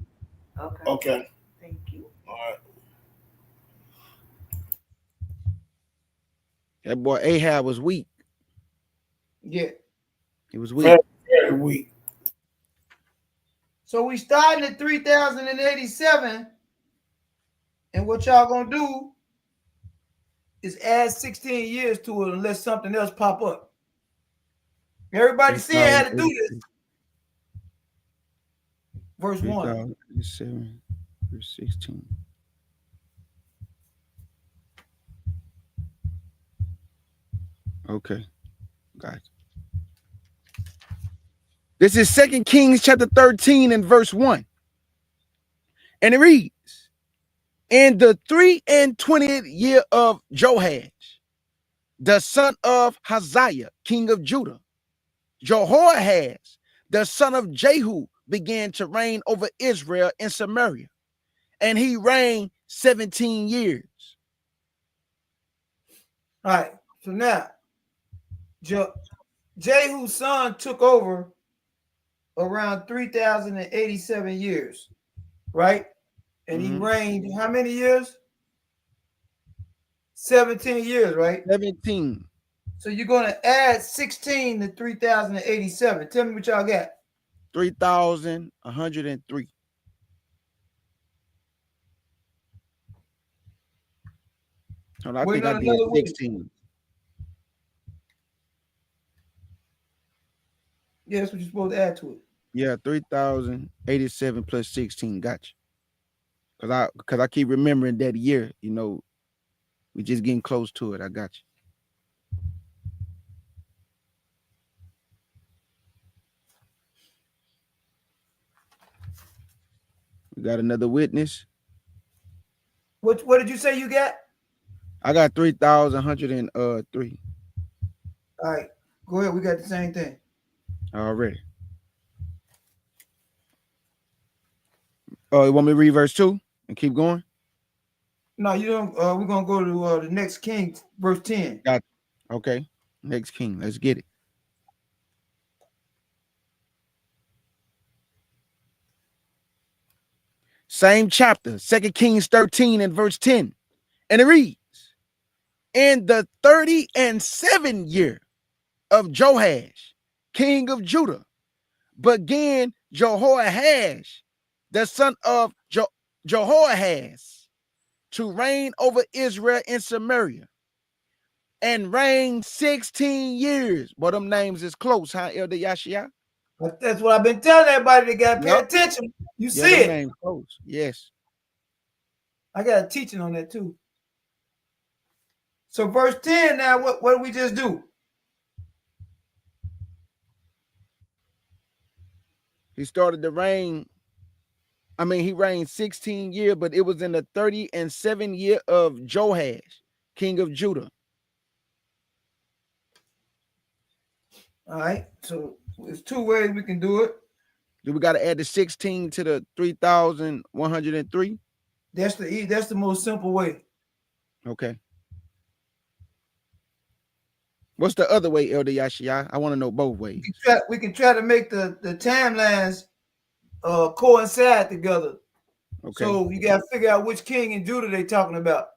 Okay. Okay. Thank you. All right. That boy Ahab was weak. Yeah. He was weak. Very, very weak. So we starting at 3087, and what y'all gonna do is add 16 years to it unless something else pop up. Everybody seeing how to do this. Verse 1. 7, verse 16. Okay, got it. This is 2 Kings chapter 13 and verse 1. And it reads, in the 23rd year of Joash, the son of Ahaziah, king of Judah, Jehoahaz, the son of Jehu, began to reign over Israel in Samaria, and he reigned 17 years. All right, so now Jehu's son took over around 3087 years, right? And he reigned how many years? 17 years, right? 17. So you're going to add 16 to 3087. Tell me what y'all got. 3,103. Hold on, I think I did 16. Yeah, that's what you're supposed to add to it. Yeah, 3,087 plus 16. Gotcha. Because I keep remembering that year, you know, we just getting close to it. I got you. We got another witness. What did you say you got? I got 3,103. All right, go ahead. We got the same thing. Already. Oh, you want me to read verse 2 and keep going? No, you don't. We're gonna go to the next king, verse 10. Got you. Okay. Next king. Let's get it. Same chapter, 2 Kings 13 and verse 10. And it reads, in the 37th year of Joash, king of Judah, began Jehoahaz, the son of Jehoahaz, to reign over Israel in Samaria, and reigned 16 years. But them names is close, huh, Elder Yashia? That's what I've been telling everybody. They gotta pay attention. You see it. Names close. Yes. I got a teaching on that too. So verse 10 now, what did we just do? He started to reign. I mean, he reigned 16 years, but it was in the 37th year of Joash, king of Judah. All right. So there's two ways we can do it. Do we got to add the 16 to the 3,103? That's the most simple way. Okay. What's the other way, Elder Yashia? I want to know both ways. We can try to make the timelines coincide together. Okay. So you got to figure out which king in Judah they're talking about.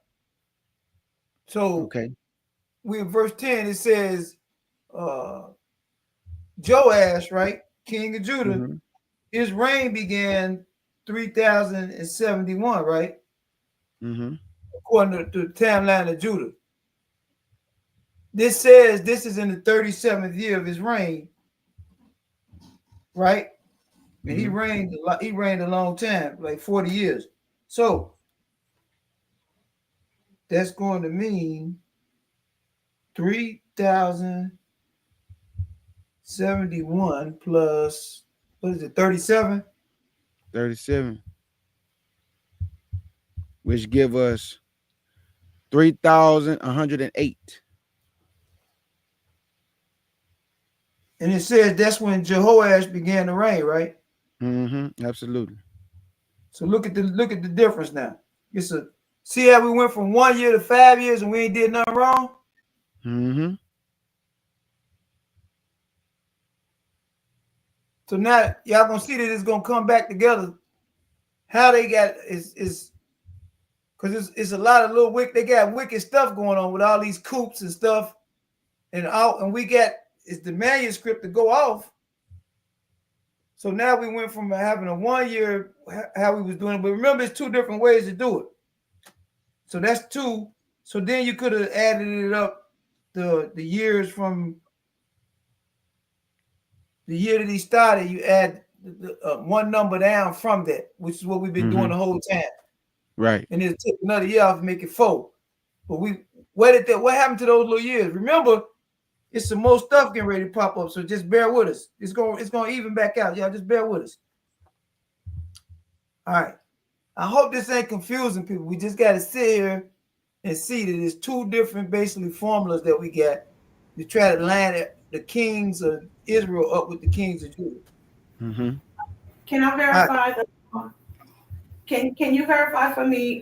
So okay, we in verse 10, it says Joash, right, king of Judah, his reign began 3071, right? According to the timeline of Judah. This says this is in the 37th year of his reign, right? And he reigned a long time, like 40 years. So that's going to mean 3,071 plus, what is it, 37? 37. Which give us 3,108. And it says that's when Jehoash began to reign, right? Absolutely. So look at the difference now. See how we went from 1 year to 5 years and we ain't did nothing wrong? So now y'all gonna see that it's gonna come back together. How they got is because it's a lot of little they got wicked stuff going on with all these coups and stuff, and we got it's the manuscript to go off. So now we went from having a 1 year how we was doing it, but remember it's two different ways to do it. So that's two. So then you could have added it up the years from the year that he started. You add one number down from that, which is what we've been doing the whole time. Right. And it'll take another year off and make it 4. But what happened to those little years? Remember, it's some more stuff getting ready to pop up. So just bear with us. It's gonna even back out. Y'all just bear with us. All right. I hope this ain't confusing people. We just gotta sit here and see that there's two different basically formulas that we got to try to line the kings of Israel up with the kings of Judah. Can I verify Can you verify for me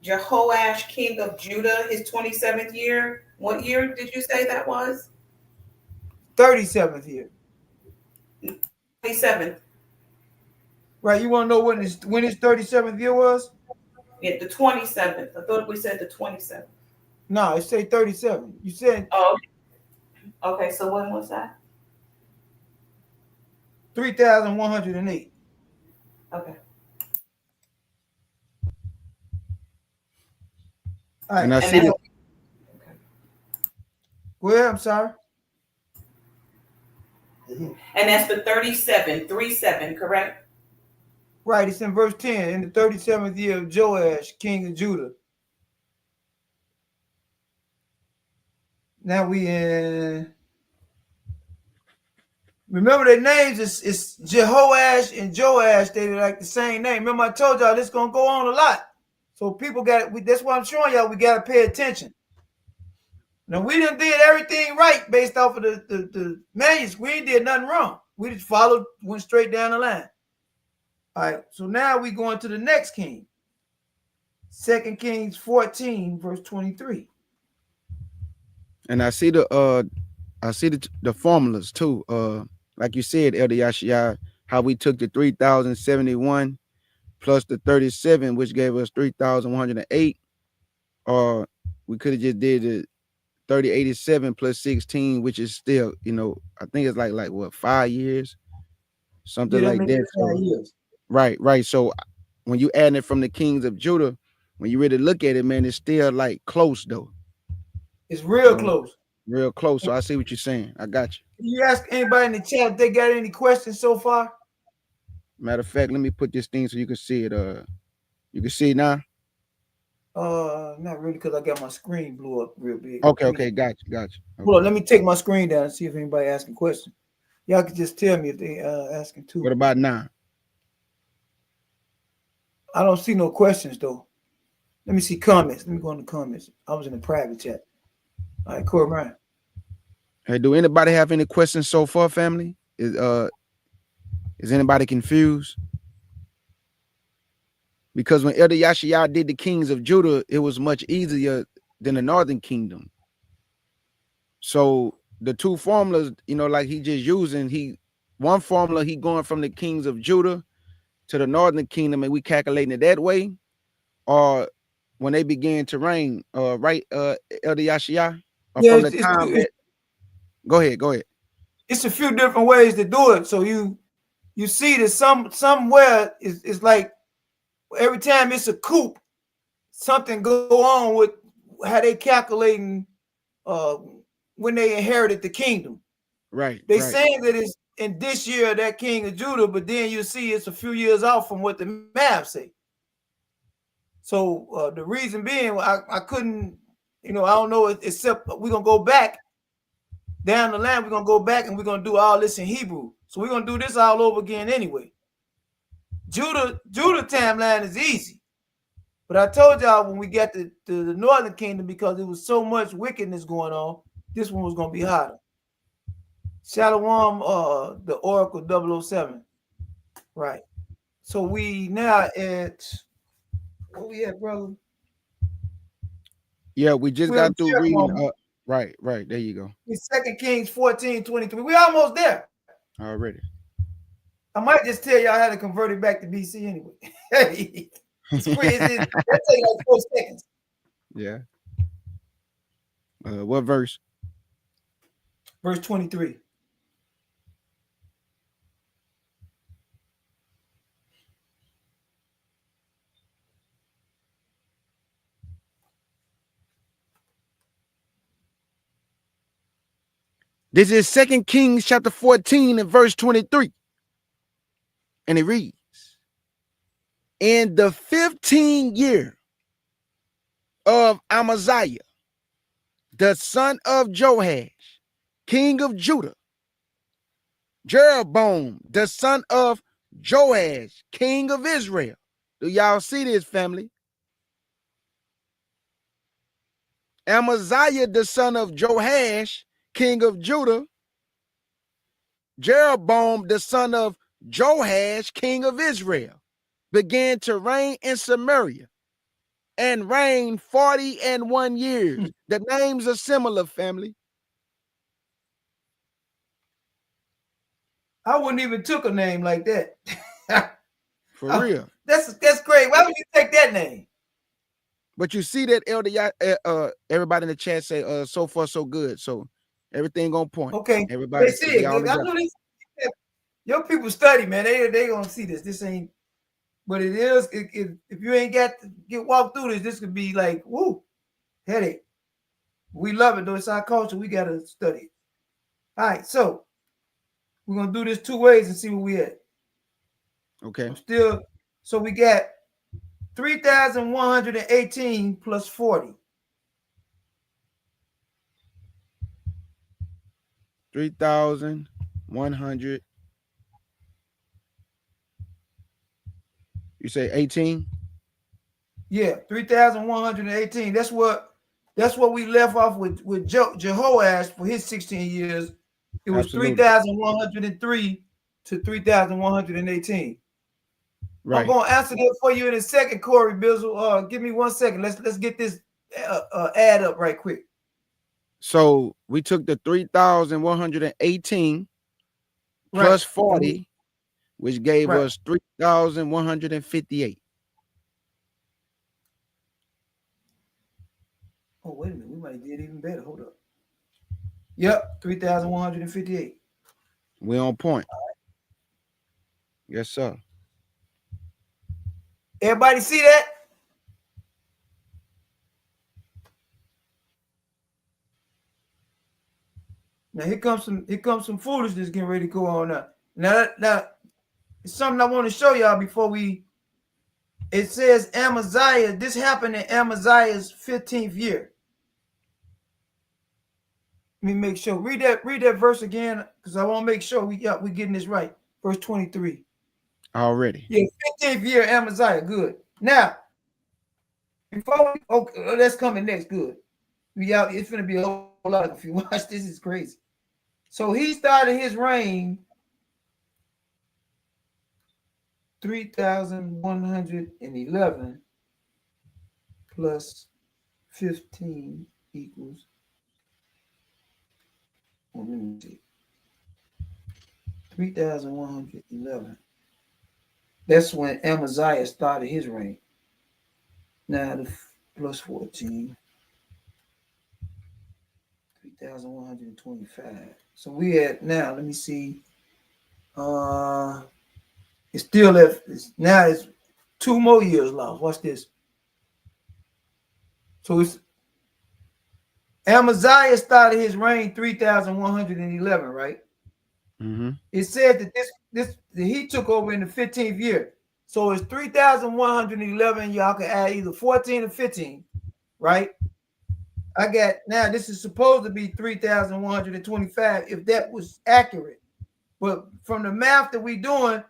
Jehoash, king of Judah, his 27th year? What year did you say that was? 37th year. 27th. Right. You want to know when his 37th year was? Yeah, the 27th. I thought we said the 27th. No, it say 37. You said. Oh, okay. So when was that? 3,108. Okay. All right. And I see that. Go ahead, I'm sorry. And that's the 37, correct? Right, it's in verse 10, in the 37th year of Joash, king of Judah. Now we in. Remember their names is Jehoash and Joash. They like the same name. Remember I told y'all this gonna go on a lot. So people that's why I'm showing y'all we gotta pay attention. Now we done did everything right based off of the manuscript. We ain't did nothing wrong. We just went straight down the line. All right, so now we going to the next king. 2 Kings 14, verse 23. And I see the formulas too. Like you said, Elder Yashia, how we took the 3,071 plus the 37, which gave us 3,108. Or we could have just did the 3087 plus 16, which is still, I think it's like what, 5 years, something like that. So, right. So when you add it from the kings of Judah, when you really look at it, man, it's still like close though. It's real close. Real close. So I see what you're saying. I got you. Can you ask anybody in the chat if they got any questions so far? Matter of fact, let me put this thing so you can see it. You can see it now. Not really, because I got my screen blew up real big. Okay, got you. Okay. Hold on, let me take my screen down and see if anybody asking questions. Y'all can just tell me if they asking too. What about now? I don't see no questions though. Let me see comments. Let me go in the comments. I was in the private chat. All right, Corey Ryan. Hey, do anybody have any questions so far, family? Is anybody confused? Because when Elder Yashia did the kings of Judah, it was much easier than the northern kingdom. So the two formulas, like he just using, one formula, he going from the kings of Judah to the northern kingdom, and we calculating it that way, or when they began to reign, right, Elder Yashia? Yeah, from the time that, go ahead. It's a few different ways to do it. So you see that somewhere is like every time it's a coup, something go on with how they calculating when they inherited the kingdom. Right. They saying that it's in this year that king of Judah, but then you see it's a few years off from what the map say. So the reason being, I couldn't, I don't know, except we're gonna go back down the line. We're gonna go back and we're gonna do all this in Hebrew. So we're gonna do this all over again anyway. Judah timeline is easy, but I told y'all when we got to the northern kingdom, because there was so much wickedness going on, this one was gonna be harder. Shallum, the Oracle 007. Right. So we now at where we at, brother? Yeah, we just We're got through reading. Jeroboam. Right. There you go. It's 2 Kings 14:23. We almost there. Already. I might just tell y'all how to convert it back to BC anyway. It's crazy. That take like 4 seconds. Yeah. What verse? Verse 23. This is 2 Kings chapter 14 and verse 23. And it reads, in the 15th year of Ahaziah, the son of Joash, king of Judah, Jeroboam, the son of Joash, king of Israel. Do y'all see this, family? Ahaziah, the son of Joash, king of Judah, Jeroboam, the son of Joash, king of Israel, began to reign in Samaria and reigned 41 years. The names are similar, family. I wouldn't even took a name like that. For real. That's great. Why would you take that name? But you see that, Elder, everybody in the chat say, so far so good. So everything on point. Okay. Everybody They see it. I know your people study, man. They gonna see this. This ain't, but it is. If you ain't got to get walked through this could be like, woo, headache. We love it though. It's our culture. We gotta study it. All right, so we're gonna do this 2 ways and see where we at. Okay. So we got 3,118 plus 40. 3,100. You say 18? Yeah, 3,118. That's what we left off with Jehoash for his 16 years. It was 3,103 to 3,118. Right. I'm gonna answer that for you in a second, Corey Bizzle. Give me 1 second. Let's get this add up right quick. So we took the 3,118 plus 40, which gave us 3,158. Oh, wait a minute. We might have did even better. Hold up. Yep, 3,158. We're on point. Yes, sir. Everybody see that? Now here comes some foolishness getting ready to go on now. Now it's something I want to show y'all before we. It says Ahaziah. This happened in Ahaziah's 15th year. Let me make sure. Read that verse again, because I want to make sure we getting this right. Verse 23. Already. Yeah, 15th year Ahaziah. Good. Now, before we, okay, that's coming next. Good. It's gonna be a whole lot. If you watch this, is crazy. So he started his reign 3,111 plus 15 equals. Well, let me see. 3,111. That's when Ahaziah started his reign. Now the plus 14. 3,125. So we had now, let me see. It's still now it's 2 more years lost. Watch this. So it's Ahaziah started his reign 3,111, right? Mm-hmm. It said that that he took over in the 15th year. So it's 3,111. Y'all can add either 14 or 15, right? I got now this is supposed to be 3,125 if that was accurate. But from the math that we're doing,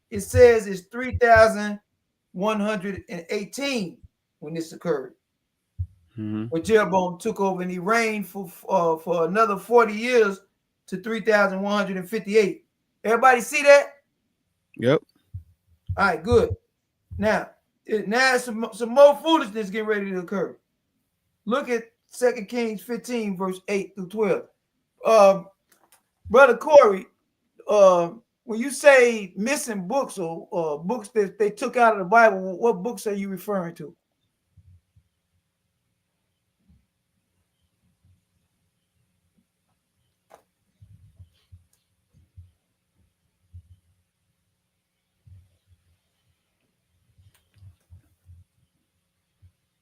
it says it's 3,118 when this occurred. Mm-hmm. When Jeroboam took over and he reigned for another 40 years to 3,158. Everybody see that? Yep. All right, good. Now some more foolishness getting ready to occur. Look at 2 Kings 15, verse 8 through 12. Brother Corey, when you say missing books or books that they took out of the Bible, what books are you referring to?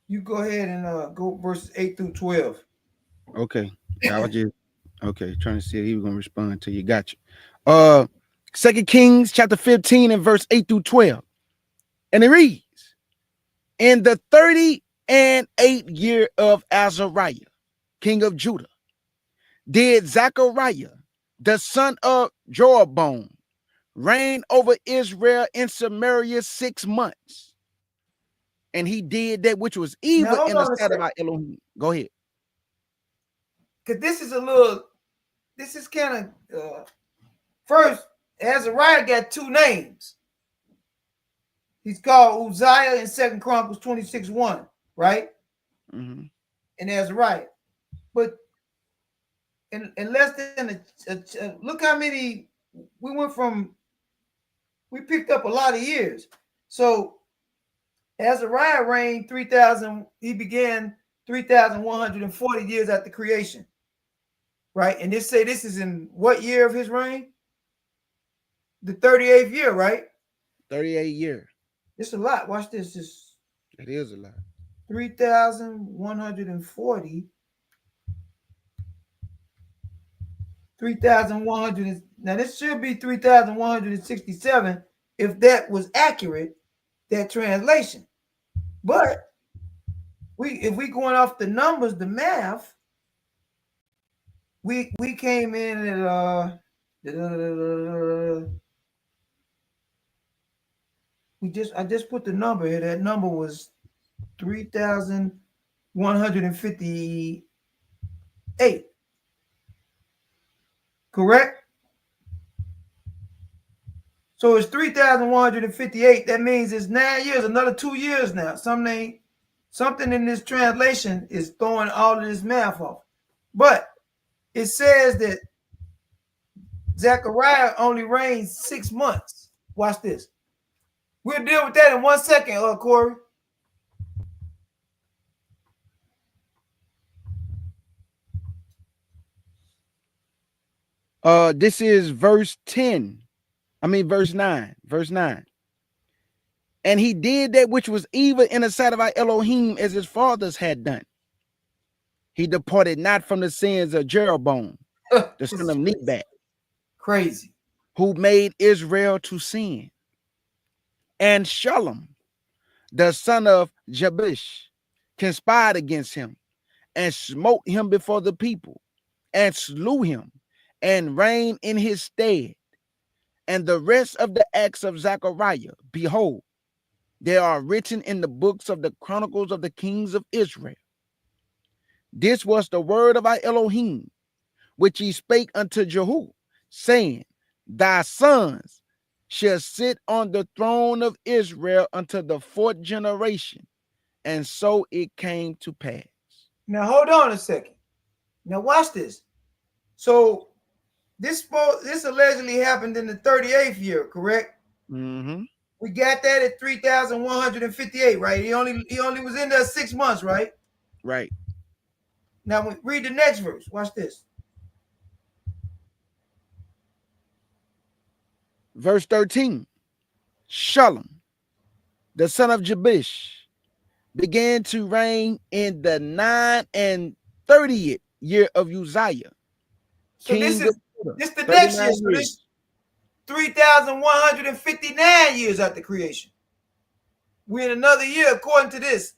You go ahead and go verses 8 through 12. Okay. I was just trying to see if he was gonna respond to you. Gotcha. 2 Kings chapter 15 and verse 8 through 12. And it reads, in the 38th year of Azariah, king of Judah, did Zachariah, the son of Jeroboam, reign over Israel in Samaria 6 months. And he did that which was evil in the sight of our Elohim. Go ahead. Because this is kind of, first, Azariah got two names. He's called Uzziah in 2 Chronicles 26:1, right? Mm-hmm. And Azariah. But in less than look how many, we picked up a lot of years. So Azariah reigned 3,000, he began 3,140 years after creation, right? And this is in what year of his reign? The 38th year, right? 38 year. It's a lot. Watch this. It is a lot. 3,140. 3,100. Now this should be 3,167 if that was accurate, that translation. But if we going off the numbers, the math, we came in at I just put the number here. That number was 3,158. Correct? So it's 3,158. That means it's 9 years, another 2 years now. Something in this translation is throwing all of this math off. But it says that Zechariah only reigned 6 months. Watch this. We'll deal with that in 1 second, Corey. This is verse 9. Verse 9. And he did that which was evil in the sight of our Elohim as his fathers had done. He departed not from the sins of Jeroboam, the son of Nebat. Crazy. Who made Israel to sin. And Shallum, the son of Jabesh, conspired against him and smote him before the people and slew him and reigned in his stead. And the rest of the acts of Zechariah, behold, they are written in the books of the chronicles of the kings of Israel. This was the word of our Elohim, which he spake unto Jehu, saying, thy sons shall sit on the throne of Israel unto the 4th generation. And so it came to pass. Now hold on a second. Now watch this. So this allegedly happened in the 38th year, correct? Mm-hmm. We got that at 3,158, right? He only was in there 6 months, right? Right. Now read the next verse. Watch this. Verse 13. Shallum, the son of Jabesh, began to reign in the 39th year of Uzziah. So this the next year. So this 3,159 years after creation. We're in another year according to this.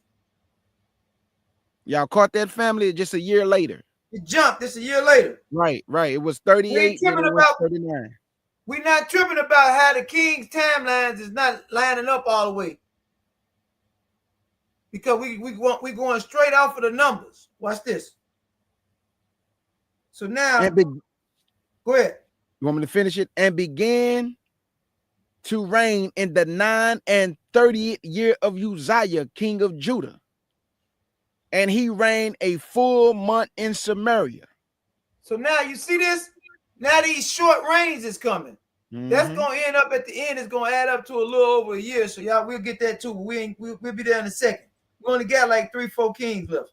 Y'all caught that, family? Just a year later. It jumped. This a year later. Right. It was 38. We ain't tripping about 39. We're not tripping about how the king's timelines is not lining up all the way. Because we going straight off of the numbers. Watch this. So now Go ahead. You want me to finish it? And began to reign in the 9 and 30th year of Uzziah, king of Judah. And he reigned a full month in Samaria. So now you see this? Now these short reigns is coming. That's going to end up at the end. It's going to add up to a little over a year. So y'all, we'll get that too. We'll be there in a second. We only got like 3-4 kings left.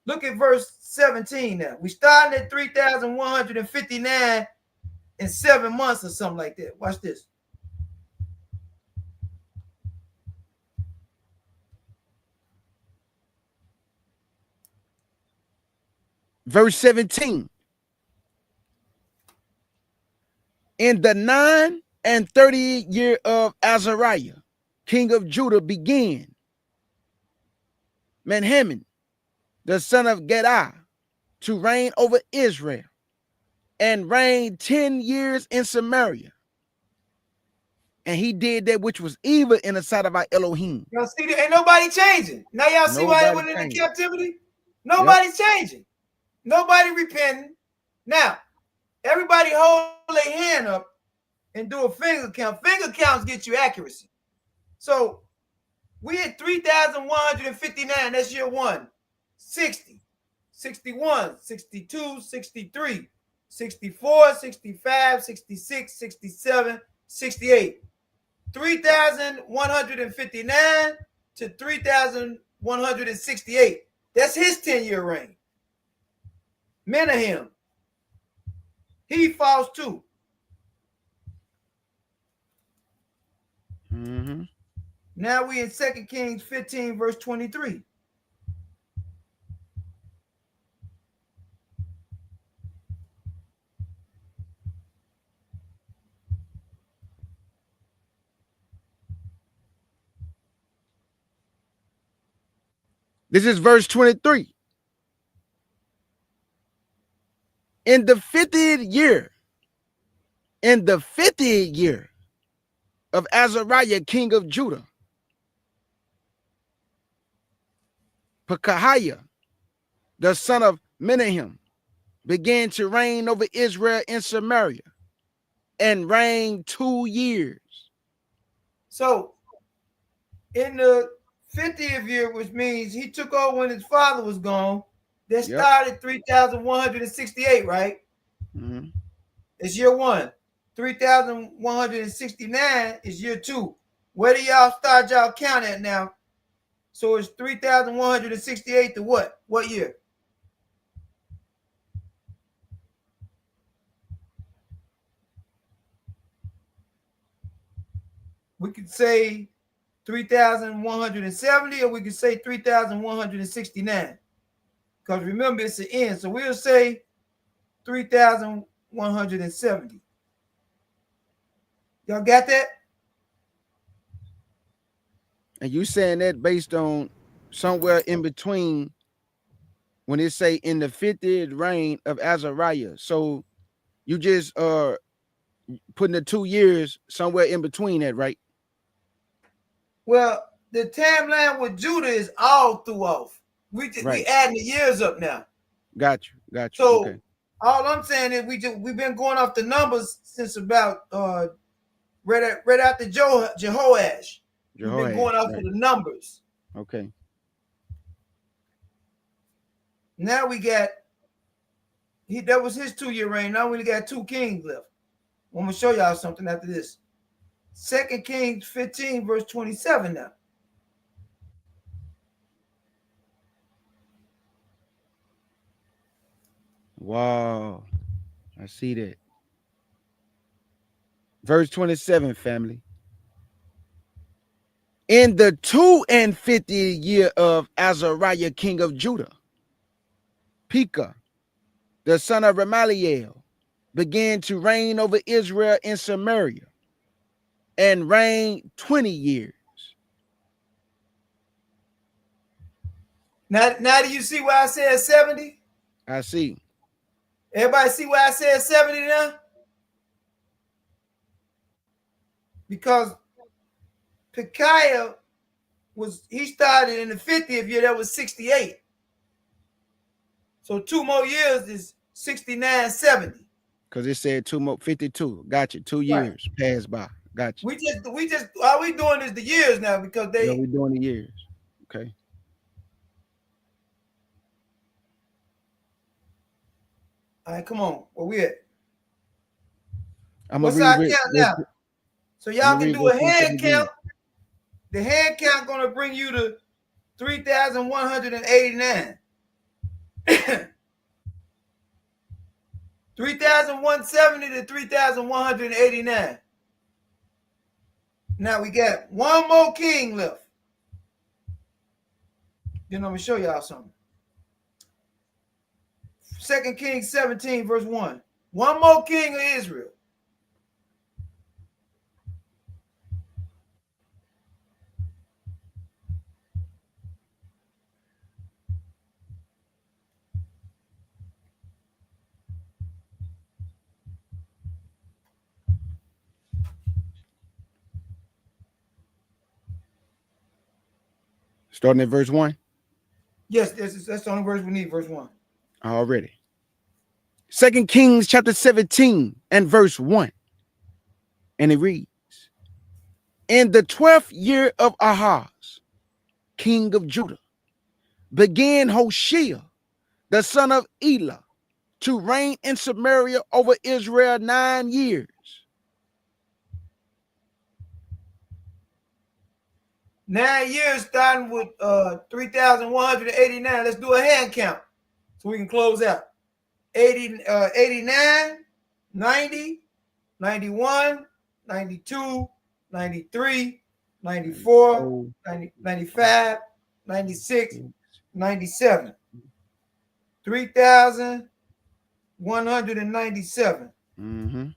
Look at verse 17 now. We started at 3,159 in 7 months or something like that. Watch this. Verse 17. In the 9 and 30th year of Azariah, king of Judah, began Menahem, the son of Gedai, to reign over Israel, and reigned 10 years in Samaria. And he did that which was evil in the sight of our Elohim. Y'all see that? Ain't nobody changing. Now y'all see why they went into captivity? Nobody's changing. Nobody repenting. Now, everybody hold their hand up and do a finger count. Finger counts get you accuracy. So we at 3,159. That's year 1. 60, 61, 62, 63, 64, 65, 66, 67, 68. 3,159 to 3,168. That's his 10-year reign. Menahem, he falls too. Now we in 2 Kings 15, verse 23. This is verse 23. In the 50th year of Azariah, king of Judah, Pekahiah, the son of Menahem, began to reign over Israel in Samaria, and reigned 2 years. So in the 50th year, which means he took over when his father was gone, that started 3,168, right? It's year 1. 3,169 is year 2. Where do y'all start y'all count at now? So it's 3,168 to what? What year? We could say 3,170, or we could say 3,169. Because remember, it's the end. So we'll say 3,170. Y'all got that? And you saying that based on somewhere in between when it say in the 50th reign of Azariah. So you just putting the 2 years somewhere in between that, right? Well, the timeline with Judah is all through off. We adding the years up now. Got you. So all I'm saying is we've been going off the numbers since about right after Jehoash. We've been going off of the numbers. Okay. Now we got that was his 2-year reign. Now we only got 2 kings left. I'm gonna show y'all something after this. 2 Kings 15, verse 27 now. Wow. I see that. Verse 27, family. In the 52nd year of Azariah, king of Judah, Pekah, the son of Remaliel, began to reign over Israel in Samaria, and reigned 20 years. Now do you see why I said 70? I see. Everybody see why I said 70 now? Because Pekahiah he started in the 50th year, that was 68. So 2 more years is 69, 70. Because it said 52. Got you. 2 years passed by. Got you. We just all we doing is the years now because they. Yeah, we're doing the years. Okay. All right, come on. Where we at? I'm What's gonna our read. count now? So y'all can do a hand count. The hand count gonna bring you to 3,189. 3,170 to 3,189. Now we got one more king left. Then I'm gonna show y'all something. 2 Kings 17, verse 1. One more king of Israel. Starting at verse 1. Yes, that's the only verse we need, verse 1. Already. 2 Kings chapter 17 and verse 1. And it reads, in the 12th year of Ahaz, king of Judah, began Hoshea, the son of Elah, to reign in Samaria over Israel 9 years. 9 years starting with 3,189. Let's do a hand count so we can close out. 89, 90, 91, 92, 93, 94, 90, 95, 96, 97. 3,197. Mm-hmm.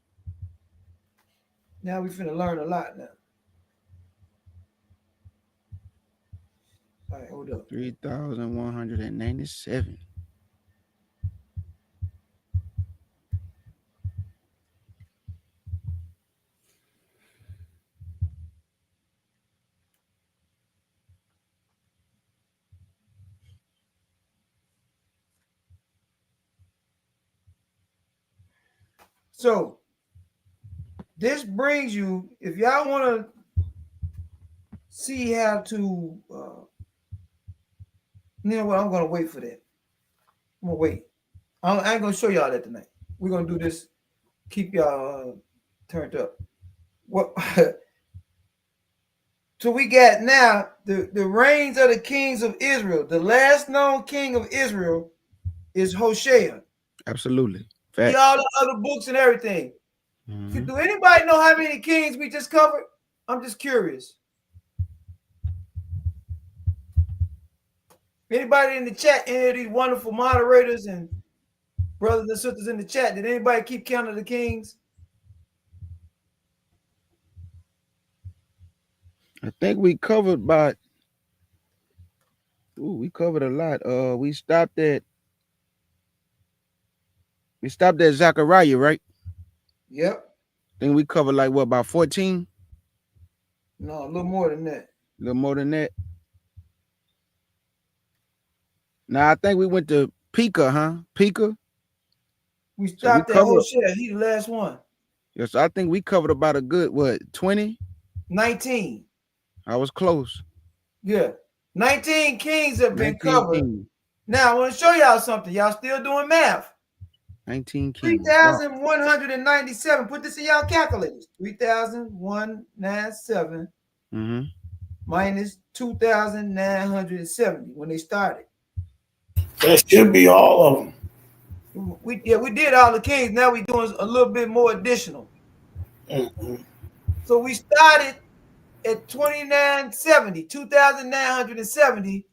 Now we finna learn a lot now. All right, hold up. 3,197. So this brings you, if y'all want to see how to, you know what, I'm going to wait for that. I'm going to wait. I ain't going to show y'all that tonight. We're going to do this, keep y'all turned up. What? So we got now the reigns of the kings of Israel. The last known king of Israel is Hoshea. Absolutely. Fact. All the other books and everything. Mm-hmm. Do anybody know how many kings we just covered? I'm just curious. Anybody in the chat, any of these wonderful moderators and brothers and sisters in the chat, did anybody keep count of the kings? I think we covered we covered a lot. We stopped at Zachariah, right? Yep. I think we covered like what, about 14? No, a little more than that. A little more than that. Now I think we went to Pekah, huh? Pekah. We stopped at Hoshea. He the last one. Yes, I think we covered about a good 20? 19. I was close. Yeah. 19 kings have been covered. Kings. Now I want to show y'all something. Y'all still doing math. 19 kings. 3,197. Put this in y'all calculators. 3,197 minus 2,970 when they started. That should be all of them. We did all the kings. Now we're doing a little bit more additional. Mm-hmm. So we started at 2,970,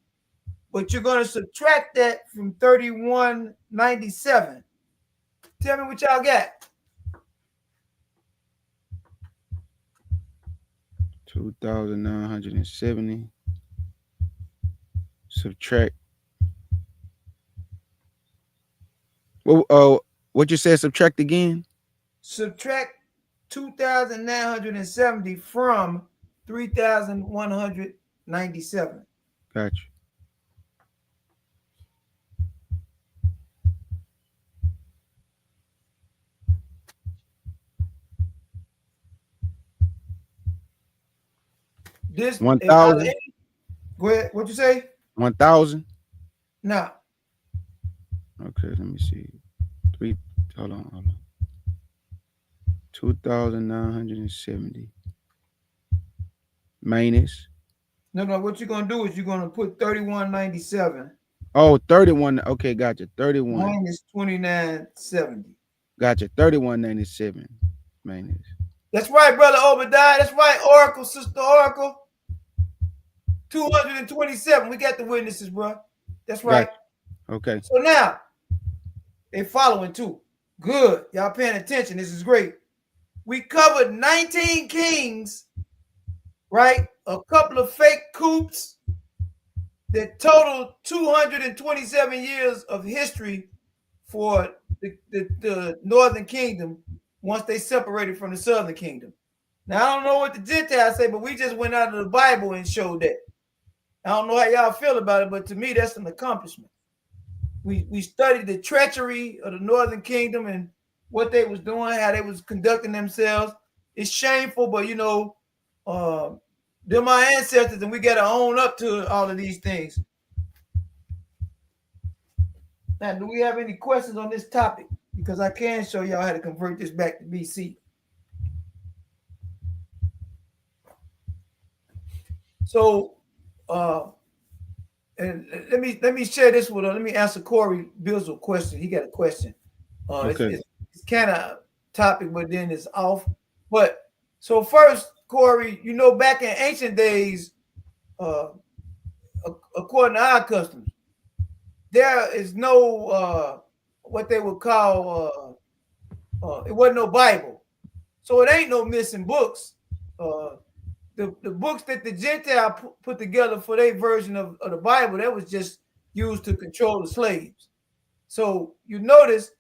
but you're going to subtract that from 3,197. Tell me what y'all got. 2,970. Subtract. Well, what you said? Subtract again. Subtract 2,970 from 3,197. Gotcha. This 1,000. Go ahead. What you say? 1,000. Nah. Okay, let me see. Hold on. 2,970 minus. No. What you're gonna do is you're gonna put 3197 Oh, 31. Okay, gotcha. 31. minus 2970. Gotcha. 3197 minus. That's right, brother Obadiah. That's right, Oracle, sister Oracle. 227. We got the witnesses, bro. That's right. Gotcha. Okay. So now they following too. Good. Y'all paying attention. This is great. We covered 19 kings, right? A couple of fake coups that total 227 years of history for the northern kingdom once they separated from the southern kingdom. Now, I don't know what the Gentiles say, but we just went out of the Bible and showed that. I don't know how y'all feel about it, but to me, that's an accomplishment. We studied the treachery of the northern kingdom and what they was doing, how they was conducting themselves. It's shameful, but they're my ancestors, and we got to own up to all of these things. Now, do we have any questions on this topic? Because I can show y'all how to convert this back to BC. So, and let me share this with let me answer Corey Bill's question. He got a question. Okay. It's kind of topic, but then it's off. But so first, Corey, back in ancient days, according to our customs, there is no what they would call it wasn't no Bible, so it ain't no missing books. The books that the Gentile put together for their version of the Bible, that was just used to control the slaves. So you notice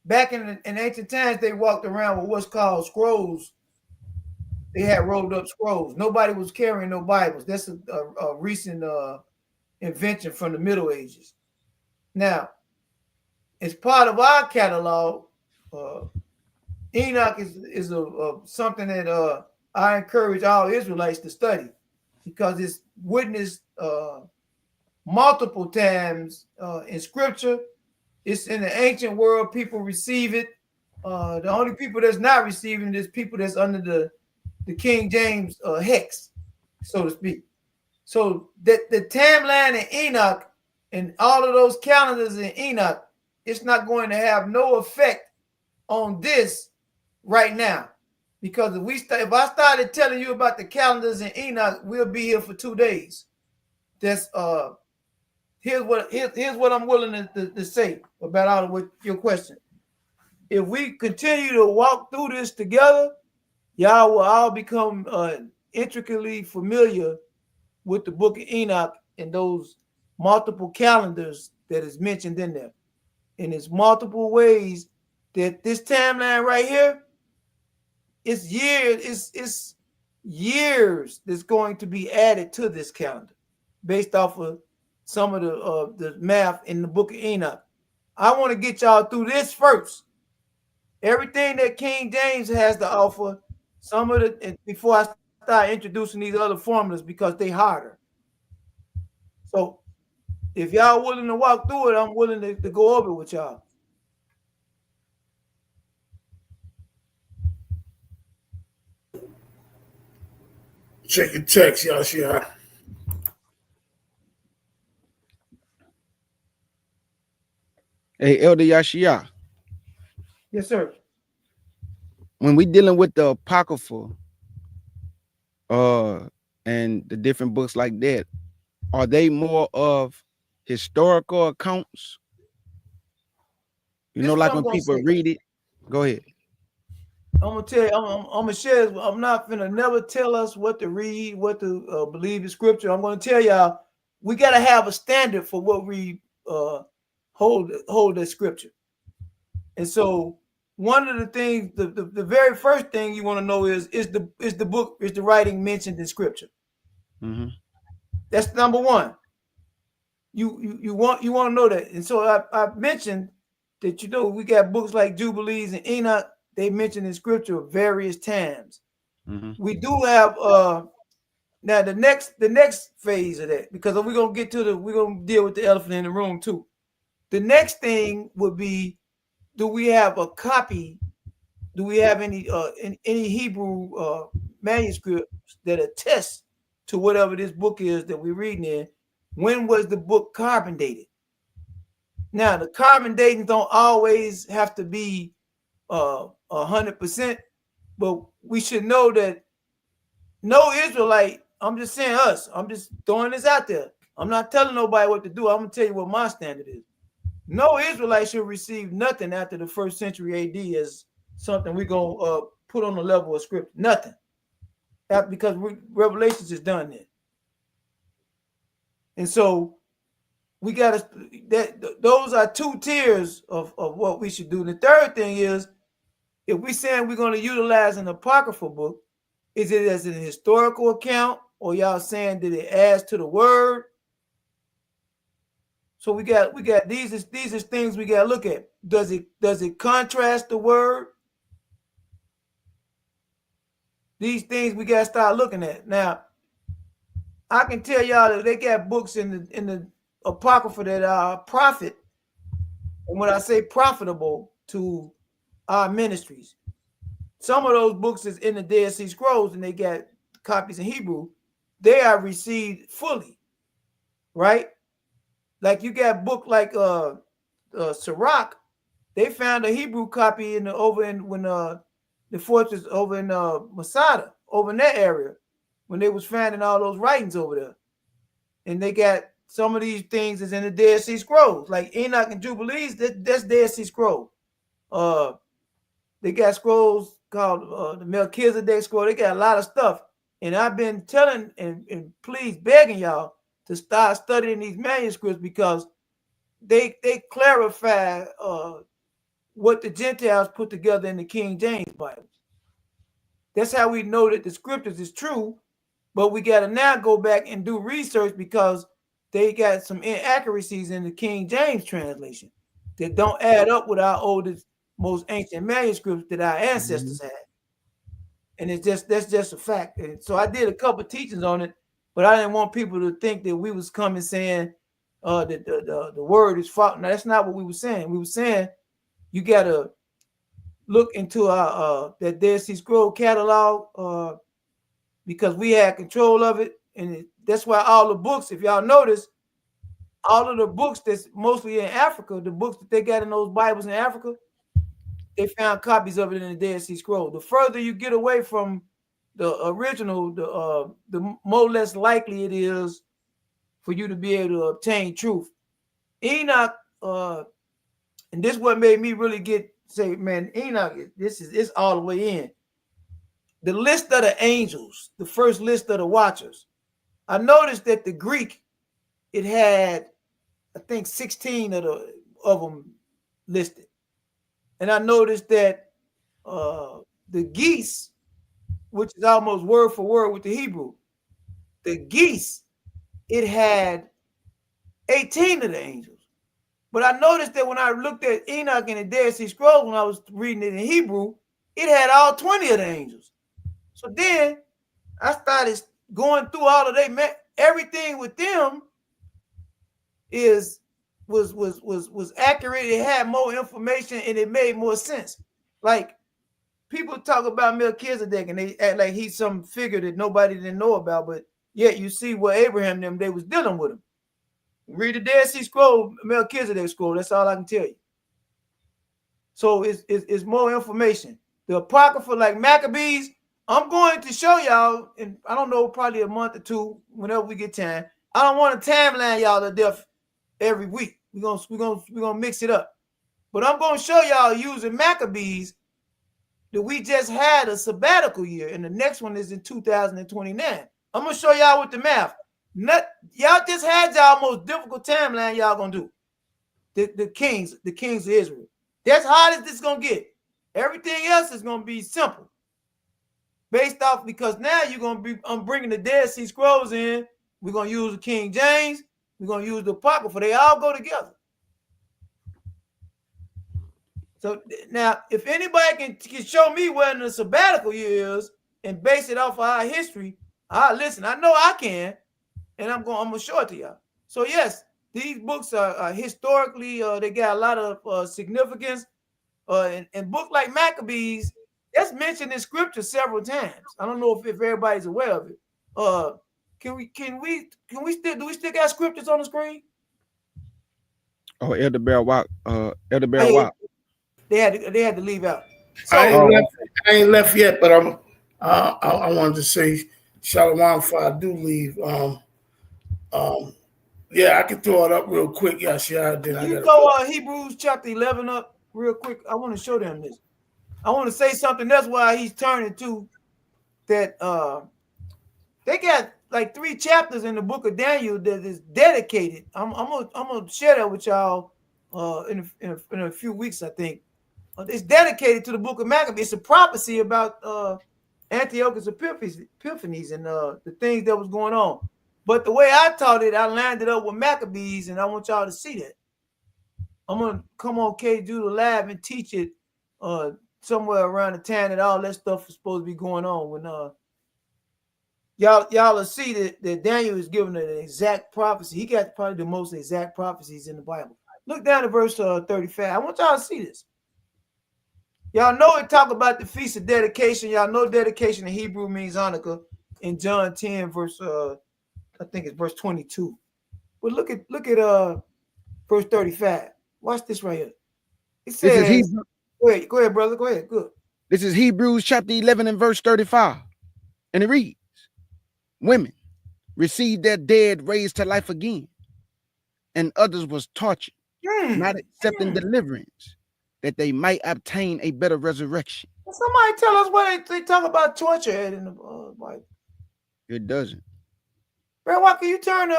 back in ancient times, they walked around with what's called scrolls. They had rolled up scrolls. Nobody was carrying no Bibles. That's a recent invention from the Middle Ages. Now, as part of our catalog, Enoch is something that I encourage all Israelites to study because it's witnessed multiple times in Scripture. It's in the ancient world. People receive it. The only people that's not receiving it is people that's under the King James hex, so to speak. So the timeline in Enoch and all of those calendars in Enoch, it's not going to have no effect on this right now. Because if I started telling you about the calendars in Enoch, we'll be here for 2 days. That's here's what I'm willing to say about all of your question. If we continue to walk through this together, y'all will all become intricately familiar with the book of Enoch and those multiple calendars that is mentioned in there. And it's multiple ways that this timeline right here, it's years that's going to be added to this calendar based off of some of the math in the book of Enoch. I want to get y'all through this first. Everything that King James has to offer, before I start introducing these other formulas because they harder. So if y'all willing to walk through it, I'm willing to go over it with y'all. Check your text, Yashia. Hey, Elder Yashia. Yes, sir. When we dealing with the Apocrypha, and the different books like that, are they more of historical accounts? Like when people read it. Go ahead. I'm gonna tell you. I'm gonna share. I'm not gonna never tell us what to read, what to believe in Scripture. I'm gonna tell y'all we gotta have a standard for what we hold as Scripture. And so one of the things, the very first thing you want to know is the writing mentioned in Scripture. Mm-hmm. That's number one. You want to know that. And so I mentioned that we got books like Jubilees and Enoch. They mentioned in Scripture various times. Mm-hmm. We do have Now the next phase of that, because we're gonna deal with the elephant in the room too. The next thing would be, do we have a copy? Do we have any Hebrew manuscripts that attest to whatever this book is that we're reading in? When was the book carbon dated? Now the carbon dating don't always have to be 100%, but we should know that no Israelite, I'm just saying us, I'm just throwing this out there. I'm not telling nobody what to do. I'm gonna tell you what my standard is. No Israelite should receive nothing after the 1st century AD as something we're gonna put on the level of scripture. Nothing. Because Revelations is done then. And so we gotta those are 2 tiers of what we should do. And the third thing is, if we're saying we're going to utilize an apocryphal book, is it as an historical account, or y'all saying that it adds to the word? So we got these is things we got to look at. Does it contrast the word? These things we got to start looking at. Now, I can tell y'all that they got books in the apocrypha that are profit, and when I say profitable to our ministries, some of those books is in the Dead Sea Scrolls, and they got copies in Hebrew. They are received fully, right? Like you got book like Sirach, they found a Hebrew copy the fortress over in Masada, over in that area, when they was finding all those writings over there. And they got some of these things is in the Dead Sea Scrolls, like Enoch and Jubilees. That's Dead Sea Scroll. They got scrolls called the Melchizedek scroll. They got a lot of stuff, and I've been telling and please begging y'all to start studying these manuscripts, because they clarify what the Gentiles put together in the King James Bible. That's how we know that the scriptures is true, but we got to now go back and do research, because they got some inaccuracies in the King James translation that don't add up with our oldest, most ancient manuscripts that our ancestors had. And that's just a fact. And so I did a couple teachings on it, but I didn't want people to think that we was coming saying that the word is fault. Now, that's not what we were saying. We were saying you got to look into our that Dead Sea Scroll catalog, because we had control of it. And that's why all the books, if y'all notice, all of the books that's mostly in Africa, the books that they got in those Bibles in Africa, they found copies of it in the Dead Sea Scroll. The further you get away from the original, the more or less likely it is for you to be able to obtain truth. Enoch, and this is what made me really say, man, Enoch, it's all the way in. The list of the angels, the first list of the watchers, I noticed that the Greek, it had, I think, 16 of them listed. And I noticed that the geese, which is almost word for word with the Hebrew, the geese, it had 18 of the angels. But I noticed that when I looked at Enoch in the Dead Sea Scrolls, when I was reading it in Hebrew, it had all 20 of the angels. So then I started going through all of everything with them was accurate. It had more information and it made more sense. Like, people talk about Melchizedek and they act like he's some figure that nobody didn't know about, but yet you see what Abraham them, they was dealing with him. Read the Dead Sea Scroll, Melchizedek scroll. That's all I can tell you. So it's more information. The Apocrypha, like Maccabees, I'm going to show y'all in, I don't know, probably a month or two, whenever we get time. I don't want to timeline y'all to death every week. We're gonna mix it up. But I'm gonna show y'all using Maccabees that we just had a sabbatical year, and the next one is in 2029. I'm gonna show y'all with the math. Y'all just had y'all most difficult timeline y'all gonna do. The kings of Israel. That's hard as this gonna get. Everything else is gonna be simple. Based off, because now I'm bringing the Dead Sea Scrolls in. We're gonna use the King James. We're gonna use the Apocrypha. They all go together. So now, if anybody can show me where the sabbatical year is and base it off of our history, Listen, I know I can, and I'm gonna show it to y'all. So yes, these books are historically they got a lot of significance. And book like Maccabees, that's mentioned in scripture several times. I don't know if everybody's aware of it. Can we still do we still got scriptures on the screen? Oh, Elder Bear Walk. Elder Bear Walk. They had to leave out. So I ain't left yet, but I wanted to say Shalom before I do leave. Yeah, I can throw it up real quick. Yes, yeah. Then you throw Hebrews chapter 11 up real quick. I want to show them this. I want to say something. That's why he's turning to that. They got like 3 chapters in the book of Daniel that is dedicated. I'm gonna share that with y'all in a few weeks, I think. It's dedicated to the book of Maccabees. It's a prophecy about Antiochus Epiphanes and the things that was going on. But the way I taught it, I lined it up with Maccabees, and I want y'all to see that. I'm gonna come on K Judah Lab and teach it somewhere around the time that all that stuff is supposed to be going on. When y'all will see that Daniel is given an exact prophecy. He got probably the most exact prophecies in the Bible. Look down at verse 35. I want y'all to see this. Y'all know it talk about the feast of dedication. Y'all know dedication in Hebrew means Hanukkah. In John 10, verse I think it's verse 22. But look at verse 35. Watch this right here. It says, go ahead, brother. Go ahead. Good. This is Hebrews chapter 11 and verse 35. And it reads, women received their dead raised to life again, and others was tortured, not accepting deliverance, that they might obtain a better resurrection. Somebody tell us what they talk about torture in the Bible. It doesn't. Bro, why can you turn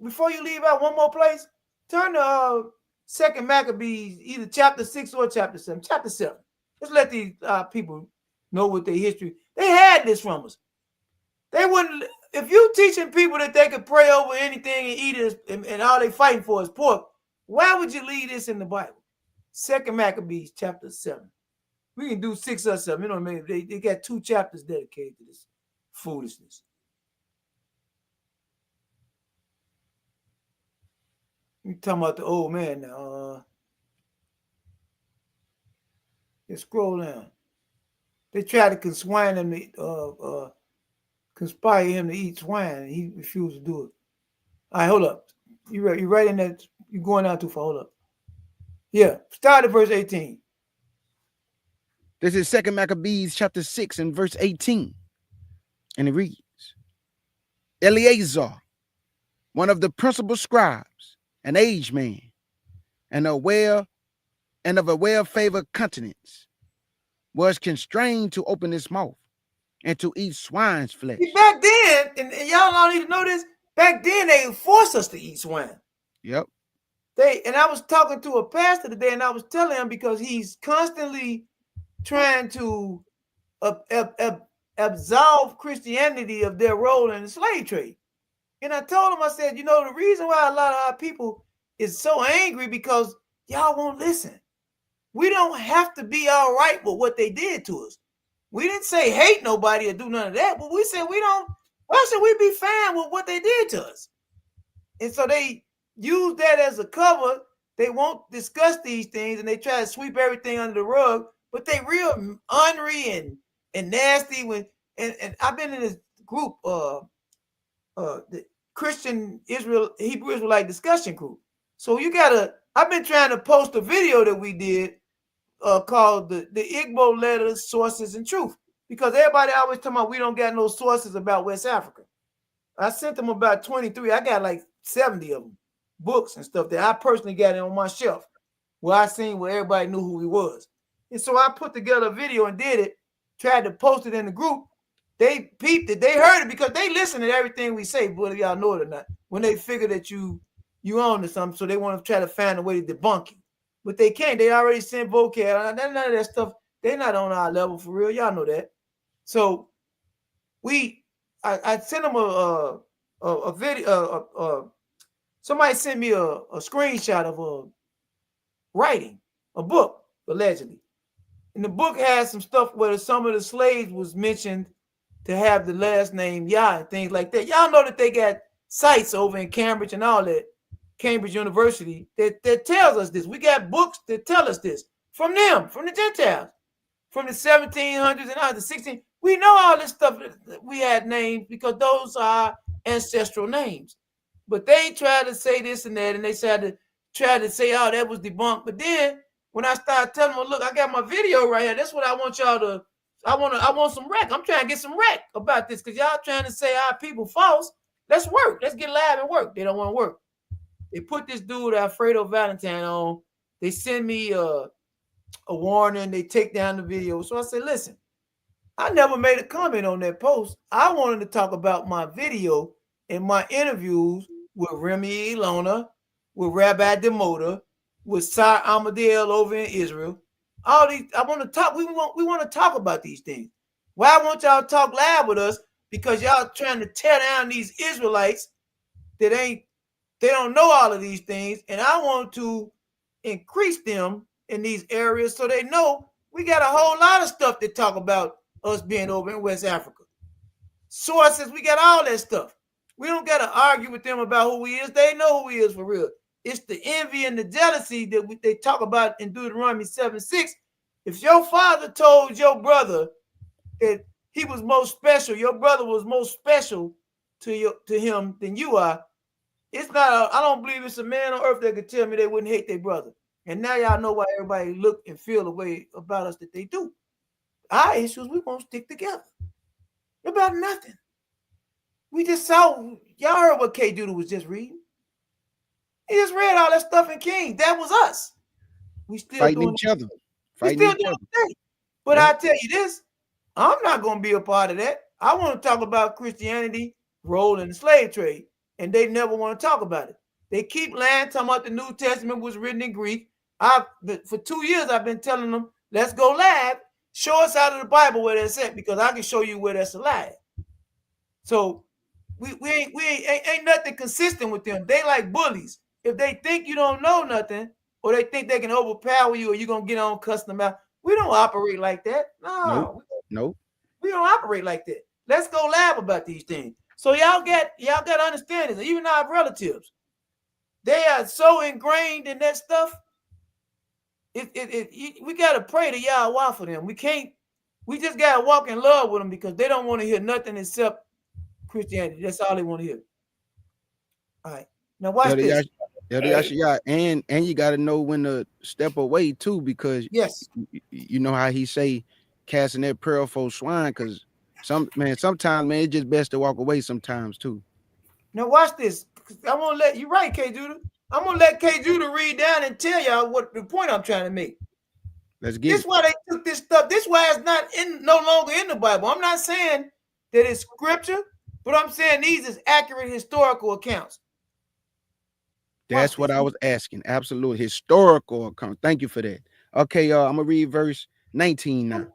before you leave out one more place? Turn to 2 Maccabees, either chapter 6 or chapter 7. Chapter 7. Let's let these people know what their history. They had this from us. They wouldn't. If you teaching people that they could pray over anything and eat it, and all they fighting for is pork, why would you leave this in the Bible? 2 Maccabees, chapter 7. We can do 6 or 7. You know what I mean? They got 2 chapters dedicated to this foolishness. You talking about the old man now. Just scroll down. They tried to conspire him to eat swine, and he refused to do it. All right, hold up. You right in that. You're going out too far. Hold up. Yeah, start at verse 18. This is 2 Maccabees chapter 6 and verse 18. And it reads, Eleazar, one of the principal scribes, an aged man, and of a well-favored countenance, was constrained to open his mouth and to eat swine's flesh. Back then, and y'all don't need to know this, back then they forced us to eat swine. Yep. And I was talking to a pastor today, and I was telling him because he's constantly trying to absolve Christianity of their role in the slave trade. And I told him, I said, the reason why a lot of our people is so angry because y'all won't listen. We don't have to be all right with what they did to us. We didn't say hate nobody or do none of that, but we said why should we be fine with what they did to us? And so they use that as a cover. They won't discuss these things, and they try to sweep everything under the rug, but they real ornery and nasty. And I've been in this group, the Christian Hebrew Israelite discussion group. So I've been trying to post a video that we did called the Igbo Letters, Sources, and Truth, because everybody always talking about we don't got no sources about West Africa. I sent them about 23. I got like 70 of them, books and stuff that I personally got on my shelf where I seen where everybody knew who he was. And so I put together a video and did it, tried to post it in the group. They peeped it. They heard it because they listen to everything we say, whether y'all know it or not, when they figure that you own to something, so they want to try to find a way to debunk you. But they can't. They already sent vocab. None of that stuff. They're not on our level for real. Y'all know that. So I sent them a video. Somebody sent me a screenshot of writing a book, allegedly. And the book has some stuff where some of the slaves was mentioned to have the last name Yah and things like that. Y'all know that they got sites over in Cambridge and all that, Cambridge University, that tells us this. We got books that tell us this from them, from the Gentiles, from the 1700s and out of the 1600s. We know all this stuff. We had names because those are ancestral names. But they tried to say this and that, and they tried to say, oh, that was debunked. But then when I started telling them, look, I got my video right here. That's what I want y'all to. I want some rec. I'm trying to get some rec about this because y'all trying to say our people false. Let's work. Let's get live and work. They don't want to work. They put this dude Alfredo Valentine on. They send me a warning. They take down the video. So I said, listen, I never made a comment on that post. I wanted to talk about my video and my interviews with Remy Ilona, with Rabbi Demoda, with Sar Amadel over in Israel. All these, I want to talk. We want to talk about these things. Why won't y'all talk live with us? Because y'all trying to tear down these Israelites that they don't know all of these things, and I want to increase them in these areas so they know we got a whole lot of stuff to talk about us being over in West Africa. Sources, we got all that stuff. We don't got to argue with them about who he is. They know who he is for real. It's the envy and the jealousy that they talk about in Deuteronomy 7:6. If your father told your brother that he was most special, your brother was most special to him than you are, it's not. I don't believe it's a man on earth that could tell me they wouldn't hate their brother. And now y'all know why everybody look and feel the way about us that they do. Our issues, we won't stick together about nothing. We just saw, y'all heard what K. Doodle was just reading. He just read all that stuff in King. That was us. We still fighting doing each other. We still doing the thing. But I tell you this, I'm not going to be a part of that. I want to talk about Christianity role in the slave trade, and they never want to talk about it. They keep lying, talking about the New Testament was written in Greek. For 2 years, I've been telling them, let's go live. Show us out of the Bible where that's at, because I can show you where that's a lie. So we ain't nothing consistent with them. They like bullies. If they think you don't know nothing, or they think they can overpower you, or you're gonna get on custom out, we don't operate like that. No, nope. We don't operate like that. Let's go live about these things. So y'all got to understand this. Even our relatives, they are so ingrained in that stuff. We gotta pray to Yahweh for them. We just gotta walk in love with them, because they don't want to hear nothing except Christianity. That's all they want to hear. All right. Now watch this. And you gotta know when to step away too, because yes, you know how he say casting that pearl for swine, because sometimes it's just best to walk away sometimes too. Now watch this. I'm gonna let you right, K. Judah. I'm gonna let K. Judah read down and tell y'all what the point I'm trying to make. Let's get this it. Why they took this stuff. This why it's not no longer in the Bible. I'm not saying that it's scripture, but I'm saying these is accurate historical accounts. That's what I was asking. Absolute historical account. Thank you for that. Okay, y'all. I'm gonna read verse 19 now.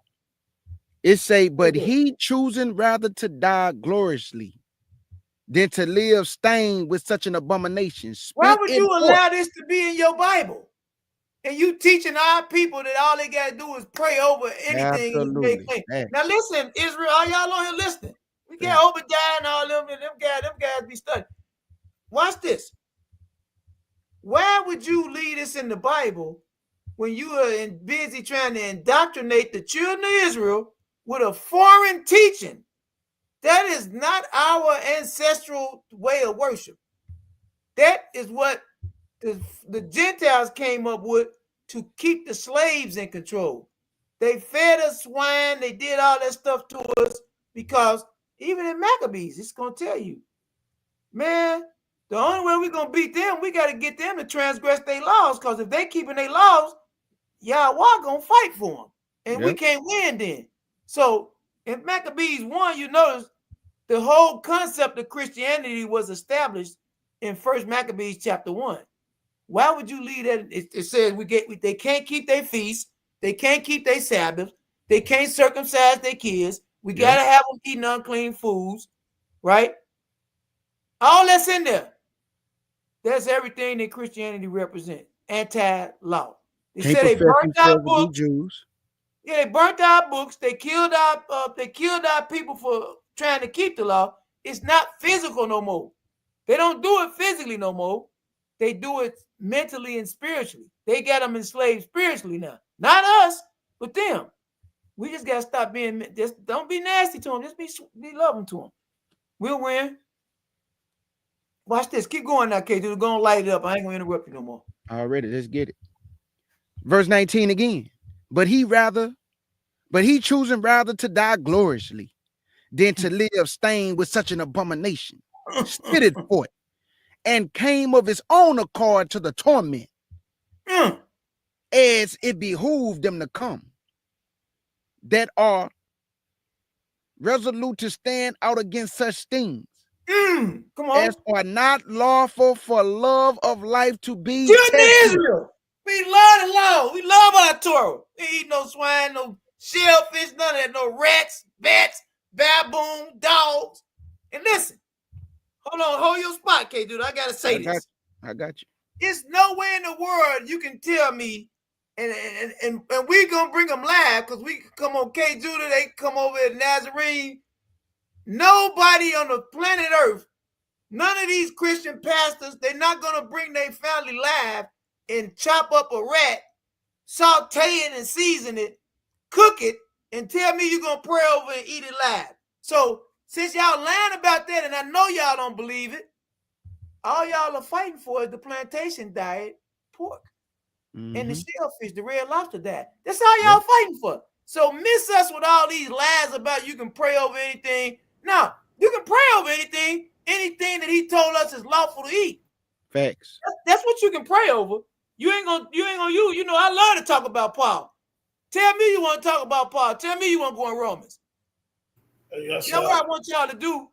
It say, but he choosing rather to die gloriously than to live stained with such an abomination. Why would you allow this to be in your Bible? And you teaching our people that all they gotta do is pray over anything. Absolutely. Now listen, Israel, all y'all on here listening. We got Obadiah and all them guys be studying. Watch this. Why would you leave this in the Bible when you are busy trying to indoctrinate the children of Israel with a foreign teaching? That is not our ancestral way of worship. That is what the Gentiles came up with to keep the slaves in control. They fed us swine. They did all that stuff to us, because even in Maccabees, it's going to tell you, man, the only way we're going to beat them, we got to get them to transgress their laws, because if they keeping their laws, Yahweh going to fight for them, and we can't win then. So in Maccabees 1, you notice the whole concept of Christianity was established in 1 Maccabees chapter 1. Why would you leave that? It says they can't keep their feasts, they can't keep their Sabbaths, they can't circumcise their kids. We got to have them eating unclean foods, right? All that's in there. That's everything that Christianity represents. Anti-law. They say they burnt out books. Jews. Yeah, they burnt our books. They killed our people for trying to keep the law. It's not physical no more. They don't do it physically no more. They do it mentally and spiritually. They got them enslaved spiritually now. Not us, but them. We just gotta stop being. Just don't be nasty to them. Just be loving to them. We'll win. Watch this. Keep going now, K. Dude, go and light it up. I ain't gonna interrupt you no more. Already, let's get it. Verse 19 again. But he choosing rather to die gloriously than to live stained with such an abomination, spitted forth, and came of his own accord to the torment, as it behooved them to come, that are resolute to stand out against such things, Come on. as are not lawful for love of life to be Children of Israel. We love the law. We love our Torah. We eat no swine, no shellfish, none of that, no rats, bats, baboon, dogs. And listen, hold your spot, K dude. I gotta say this. I got you. It's nowhere in the world you can tell me, and we gonna bring them live because we come on K Judah, they come over at Nazarene. Nobody on the planet Earth, none of these Christian pastors, they're not gonna bring their family live and chop up a rat, saute it and season it, cook it, and tell me you're gonna pray over and eat it live. So since y'all lying about that, and I know y'all don't believe it, all y'all are fighting for is the plantation diet, pork, and the shellfish, the red lobster diet. That's all y'all fighting for. So miss us with all these lies about you can pray over anything. No, you can pray over anything that he told us is lawful to eat. Facts. That's what you can pray over. You ain't gonna you know, I love to talk about Paul. Tell me you want to talk about Paul. Tell me you want to go in Romans. Yes, you know what I want y'all to do?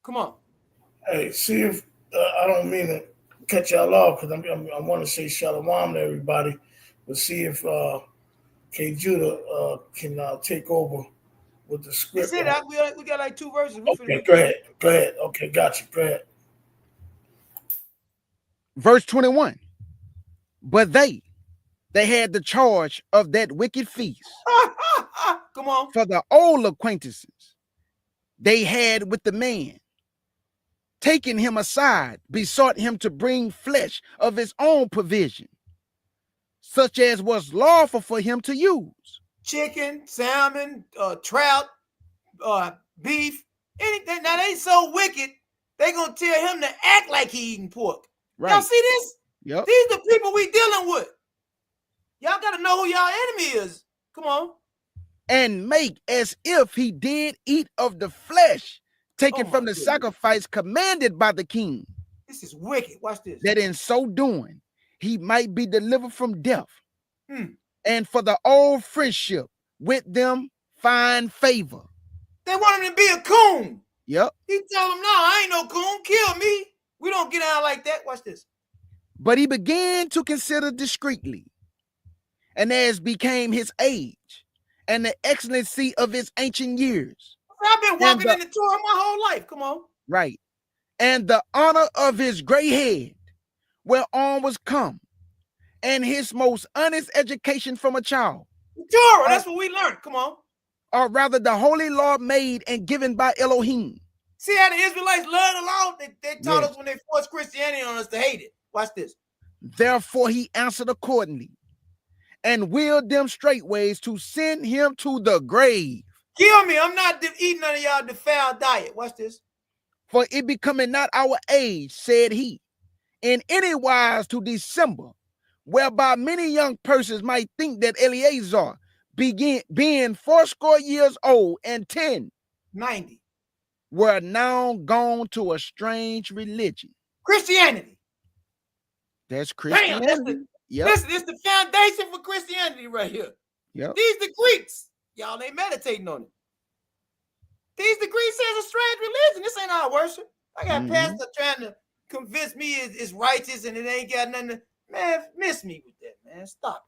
Come on. Hey, see if I don't mean to cut y'all off because I want to say Shalom to everybody, but see if K Judah can take over with the script. That's it. We got like 2 verses. Okay, go ahead. Okay, got you. Go ahead. Verse 21. But they had the charge of that wicked feast. Come on. For the old acquaintances they had with the man, taking him aside, besought him to bring flesh of his own provision, such as was lawful for him to use. Chicken, salmon, trout, beef, anything. Now they so wicked, they gonna tell him to act like he eating pork. Right. Y'all see this? Yep. These are the people we dealing with. Y'all gotta know who y'all enemy is. Come on. And make as if he did eat of the flesh taken from the sacrifice commanded by the king. This is wicked. Watch this. That in so doing, he might be delivered from death. And for the old friendship with them find favor. They want him to be a coon. Yep. He tell them, no, I ain't no coon. Kill me. We don't get out like that. Watch this. But he began to consider discreetly, and as became his age and the excellency of his ancient years. I've been walking in the Torah my whole life. Come on. Right. And the honor of his gray head, whereon was come, and his most honest education from a child. Torah, that's what we learned. Come on. Or rather, the holy law made and given by Elohim. See how the Israelites love the law? They taught us when they forced Christianity on us to hate it. Watch this. Therefore he answered accordingly, and willed them straightways to send him to the grave. Kill me. I'm not eating none of y'all defiled diet. Watch this. For it becoming not our age, said he, in any wise to dissemble, whereby many young persons might think that Eleazar, being 80 years old and 90, were now gone to a strange religion. Christianity. That's Christianity. Listen, it's the foundation for Christianity right here. Yep. These the Greeks. Y'all ain't meditating on it. These the Greeks is a strange religion. This ain't our worship. I got pastor trying to convince me it's righteous and it ain't got nothing to, man, miss me with that, man. Stop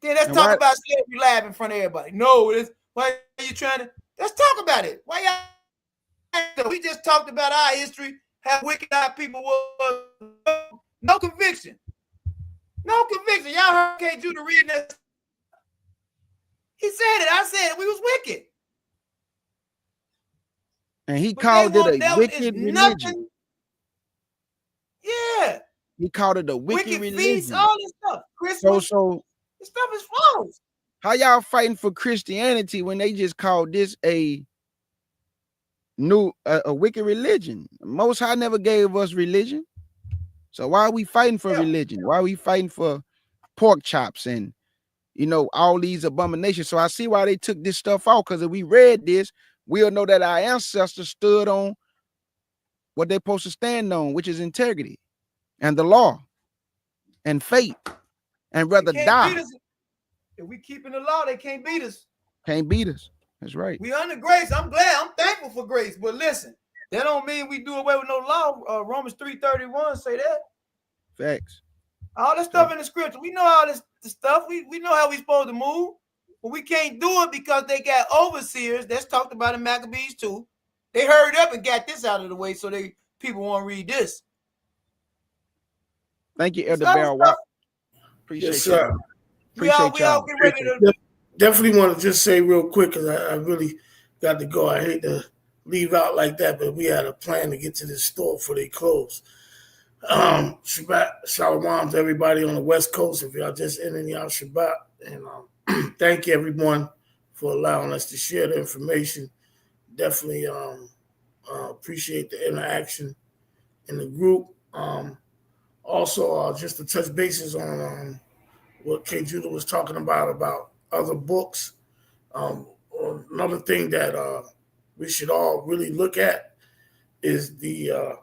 it. Then let's talk about slavery live in front of everybody. No, why are you trying to? Let's talk about it. Why y'all? We just talked about our history, how wicked our people were. No conviction. No conviction. Y'all heard K. Judah reading that. He said it. I said we was wicked. And he But called they it want a that wicked is religion. nothing. Yeah. He called it a wicked Feasts, religion. all this stuff. Christmas. So this stuff is false. how y'all fighting for Christianity when they just called this a wicked religion? Most High never gave us religion. So why are we fighting for religion? Why are we fighting for pork chops and all these abominations? So I see why they took this stuff out, because if we read this, we'll know that our ancestors stood on what they're supposed to stand on, which is integrity and the law and faith, and rather die. If we keeping the law, they can't beat us. Can't beat us. That's right. We under grace. I'm glad. I'm thankful for grace. But listen, that don't mean we do away with no law. Romans 3:31 say that. Facts. All this stuff in the scripture. We know all this stuff. We know how we supposed to move. But we can't do it because they got overseers. That's talked about in Maccabees too. They hurried up and got this out of the way so people won't read this. Thank you, Elder Barrow. Appreciate you. Sir. We all get ready to. Definitely want to just say real quick, because I really got to go. I hate to leave out like that, but we had a plan to get to this store before they close. Shabbat Shalom to everybody on the West Coast. If y'all just ending y'all Shabbat, and thank you everyone for allowing us to share the information. Definitely appreciate the interaction in the group. Also, just to touch bases on what K. Judah was talking about other books. Another thing that we should all really look at is the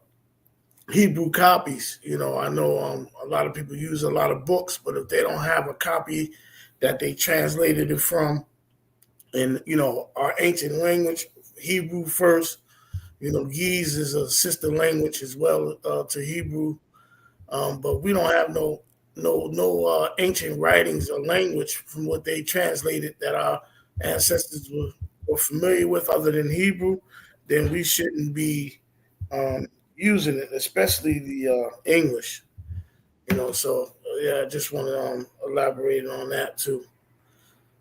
Hebrew copies. I know a lot of people use a lot of books, but if they don't have a copy that they translated it from in, our ancient language, Hebrew first, Ge'ez is a sister language as well to Hebrew. But we don't have no ancient writings or language from what they translated that our ancestors were familiar with other than Hebrew, then we shouldn't be using it, especially the English. So I just want to elaborate on that too.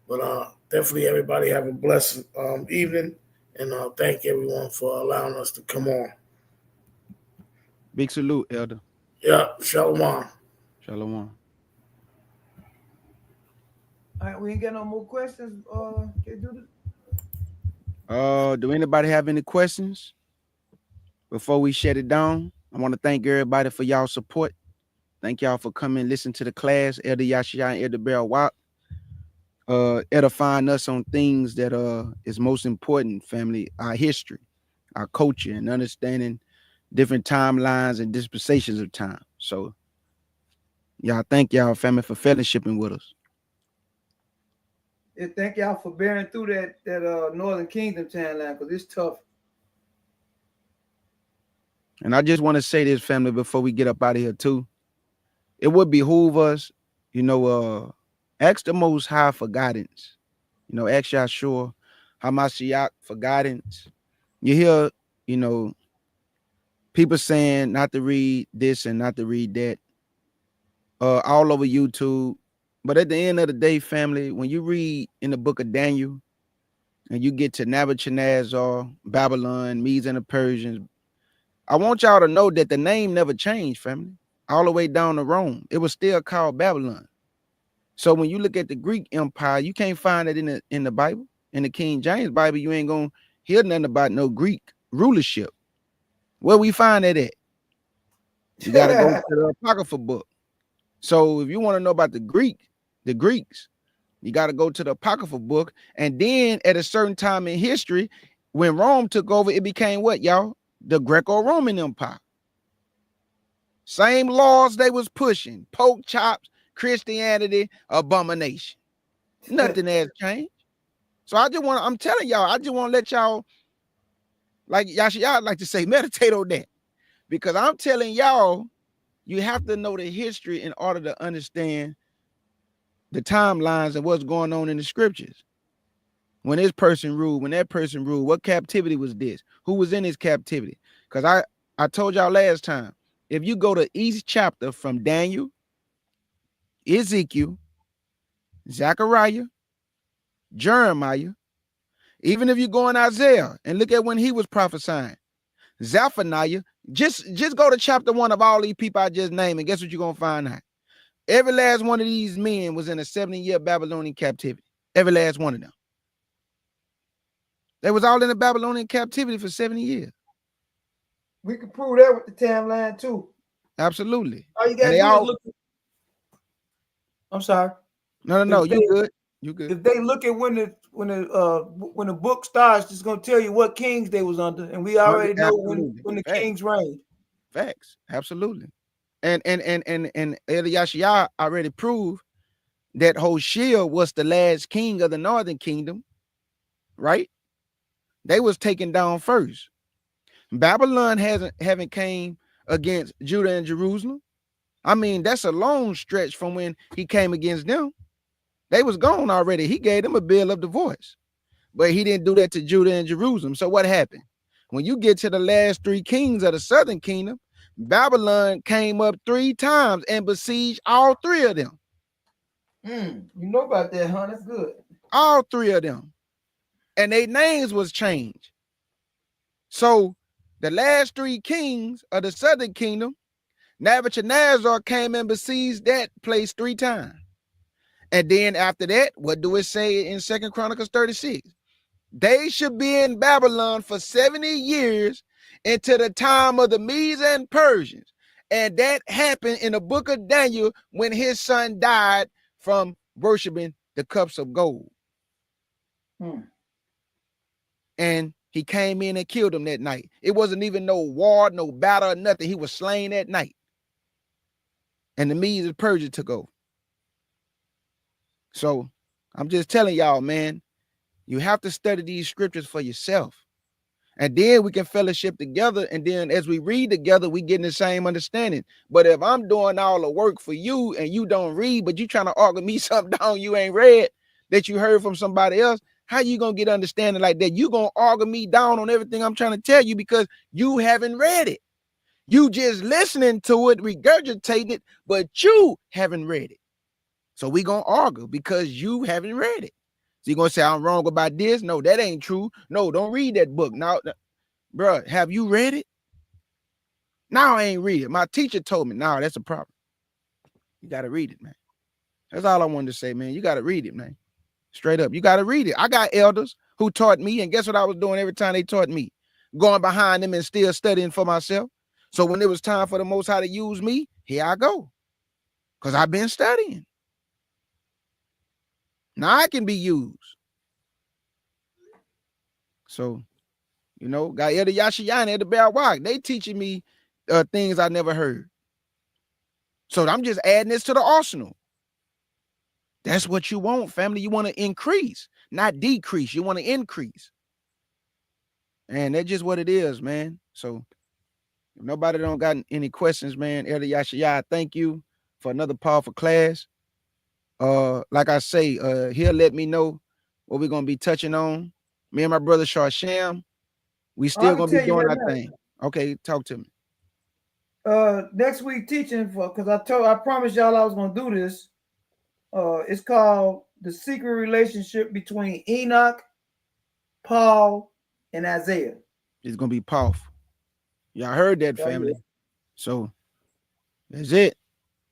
But definitely everybody have a blessed evening, and thank everyone for allowing us to come on. Big salute, Elder. Yeah, Shalom. Shalom. All right, we ain't got no more questions. Do anybody have any questions before we shut it down? I want to thank everybody for y'all support. Thank y'all for coming and listen to the class, Elder Yashia and Elder Barrow, edifying us on things that is most important, family, our history, our culture, and understanding different timelines and dispensations of time. So thank y'all, family, for fellowshipping with us. And thank y'all for bearing through that Northern Kingdom timeline, because it's tough. And I just want to say this, family, before we get up out of here too. It would behoove us, ask the Most High for guidance. Ask Yahshua HaMashiach for guidance. You hear, people saying not to read this and not to read that all over YouTube. But at the end of the day, family, when you read in the book of Daniel and you get to Nebuchadnezzar, Babylon, Medes and the Persians, I want y'all to know that the name never changed, family, all the way down to Rome. It was still called Babylon. So when you look at the Greek Empire, you can't find it in the Bible. In the King James Bible, you ain't going to hear nothing about no Greek rulership. Where we find it at? You got to go to the Apocrypha book. So if you want to know about the Greeks, you got to go to the Apocrypha book. And then at a certain time in history, when Rome took over, it became what, y'all? The Greco-Roman Empire. Same laws they was pushing. Pork chops, Christianity, abomination. Nothing has changed. So I'm telling y'all, I just want to let y'all, like y'all like to say, meditate on that. Because I'm telling y'all, you have to know the history in order to understand the timelines and what's going on in the scriptures. When this person ruled, when that person ruled, what captivity was this? Who was in his captivity? Because I told y'all last time, if you go to each chapter from Daniel, Ezekiel, Zachariah, Jeremiah. Even if you go in Isaiah and look at when he was prophesying, Zephaniah, just go to chapter 1 of all these people I just named, and guess what you're going to find out? Every last one of these men was in a 70-year Babylonian captivity. Every last one of them. They was all in the Babylonian captivity for 70 years. We can prove that with the timeline too. Absolutely. All you gotta do is look. I'm sorry. No, you good. You good. If they look at when the book starts, it's gonna tell you what kings they was under, and we already know when the kings reigned. Facts, absolutely. And Elah already proved that Hoshea was the last king of the northern kingdom, right? They was taken down first. Babylon haven't came against Judah and Jerusalem. I mean, that's a long stretch from when he came against them. They was gone already. He gave them a bill of divorce, but he didn't do that to Judah and Jerusalem. So what happened? When you get to the last 3 kings of the southern kingdom, Babylon came up 3 times and besieged all 3 of them. You know about that, huh? That's good. All 3 of them. And their names was changed. So the last 3 kings of the southern kingdom, Nebuchadnezzar came and besieged that place 3 times. And then after that, what do it say in 2 Chronicles 36? They should be in Babylon for 70 years into the time of the Medes and Persians. And that happened in the book of Daniel when his son died from worshiping the cups of gold. And he came in and killed him that night. It wasn't even no war, no battle, or nothing. He was slain that night. And the Medes and Persians took over. So I'm just telling y'all, man, you have to study these scriptures for yourself. And then we can fellowship together. And then as we read together, we get in the same understanding. But if I'm doing all the work for you and you don't read, but you trying to argue me something down you ain't read that you heard from somebody else, how you going to get understanding like that? You going to argue me down on everything I'm trying to tell you because you haven't read it. You just listening to it, regurgitating it, but you haven't read it. So we going to argue because you haven't read it. So you're going to say, I'm wrong about this? No, that ain't true. No, don't read that book. Now, bro, have you read it? No, I ain't read it. My teacher told me, no, that's a problem. You got to read it, man. That's all I wanted to say, man. You got to read it, man. Straight up. You got to read it. I got elders who taught me, and guess what I was doing every time they taught me? Going behind them and still studying for myself. So when it was time for the Most High to use me, here I go. Because I've been studying. Now I can be used. So, you know, got Elder Yashiyah and Elder Barawak. They teaching me things I never heard. So I'm just adding this to the arsenal. That's what you want, family. You want to increase, not decrease. You want to increase. And that's just what it is, man. So if nobody don't got any questions, man, Elder Yashiyah, thank you for another powerful class. Like I say, he'll let me know what we're gonna be touching on. Me and my brother Sham, we still gonna be doing our thing. Okay, talk to me. Next week teaching because I promised y'all I was gonna do this. It's called The Secret Relationship Between Enoch, Paul, and Isaiah. It's gonna be powerful. Y'all heard that, family. Yeah. So that's it.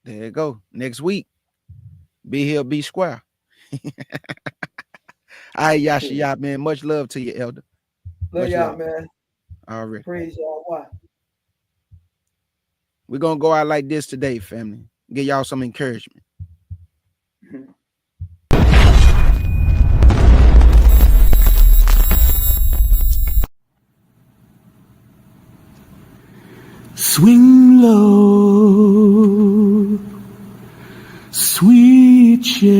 There you go. Next week. Be here, be square. All right, Yashiyah, man. Much love to you, elder. Love y'all, man. All right. Praise y'all. Why? We're going to go out like this today, family. Give y'all some encouragement. Swing low, sweet chariot,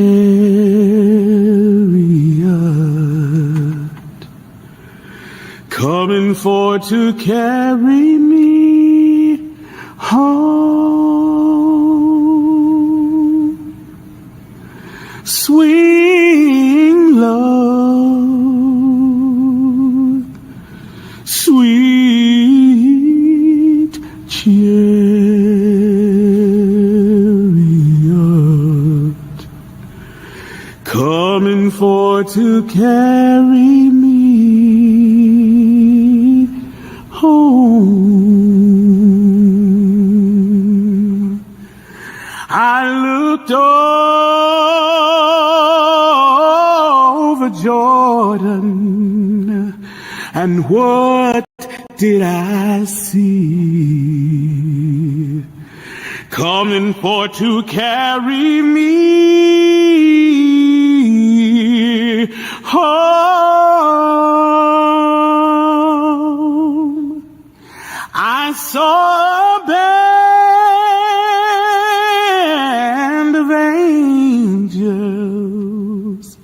coming for to carry me home. Swing low, sweet chariot. to carry me home. I looked over Jordan, and what did I see? Coming for to carry me home. I saw a band of angels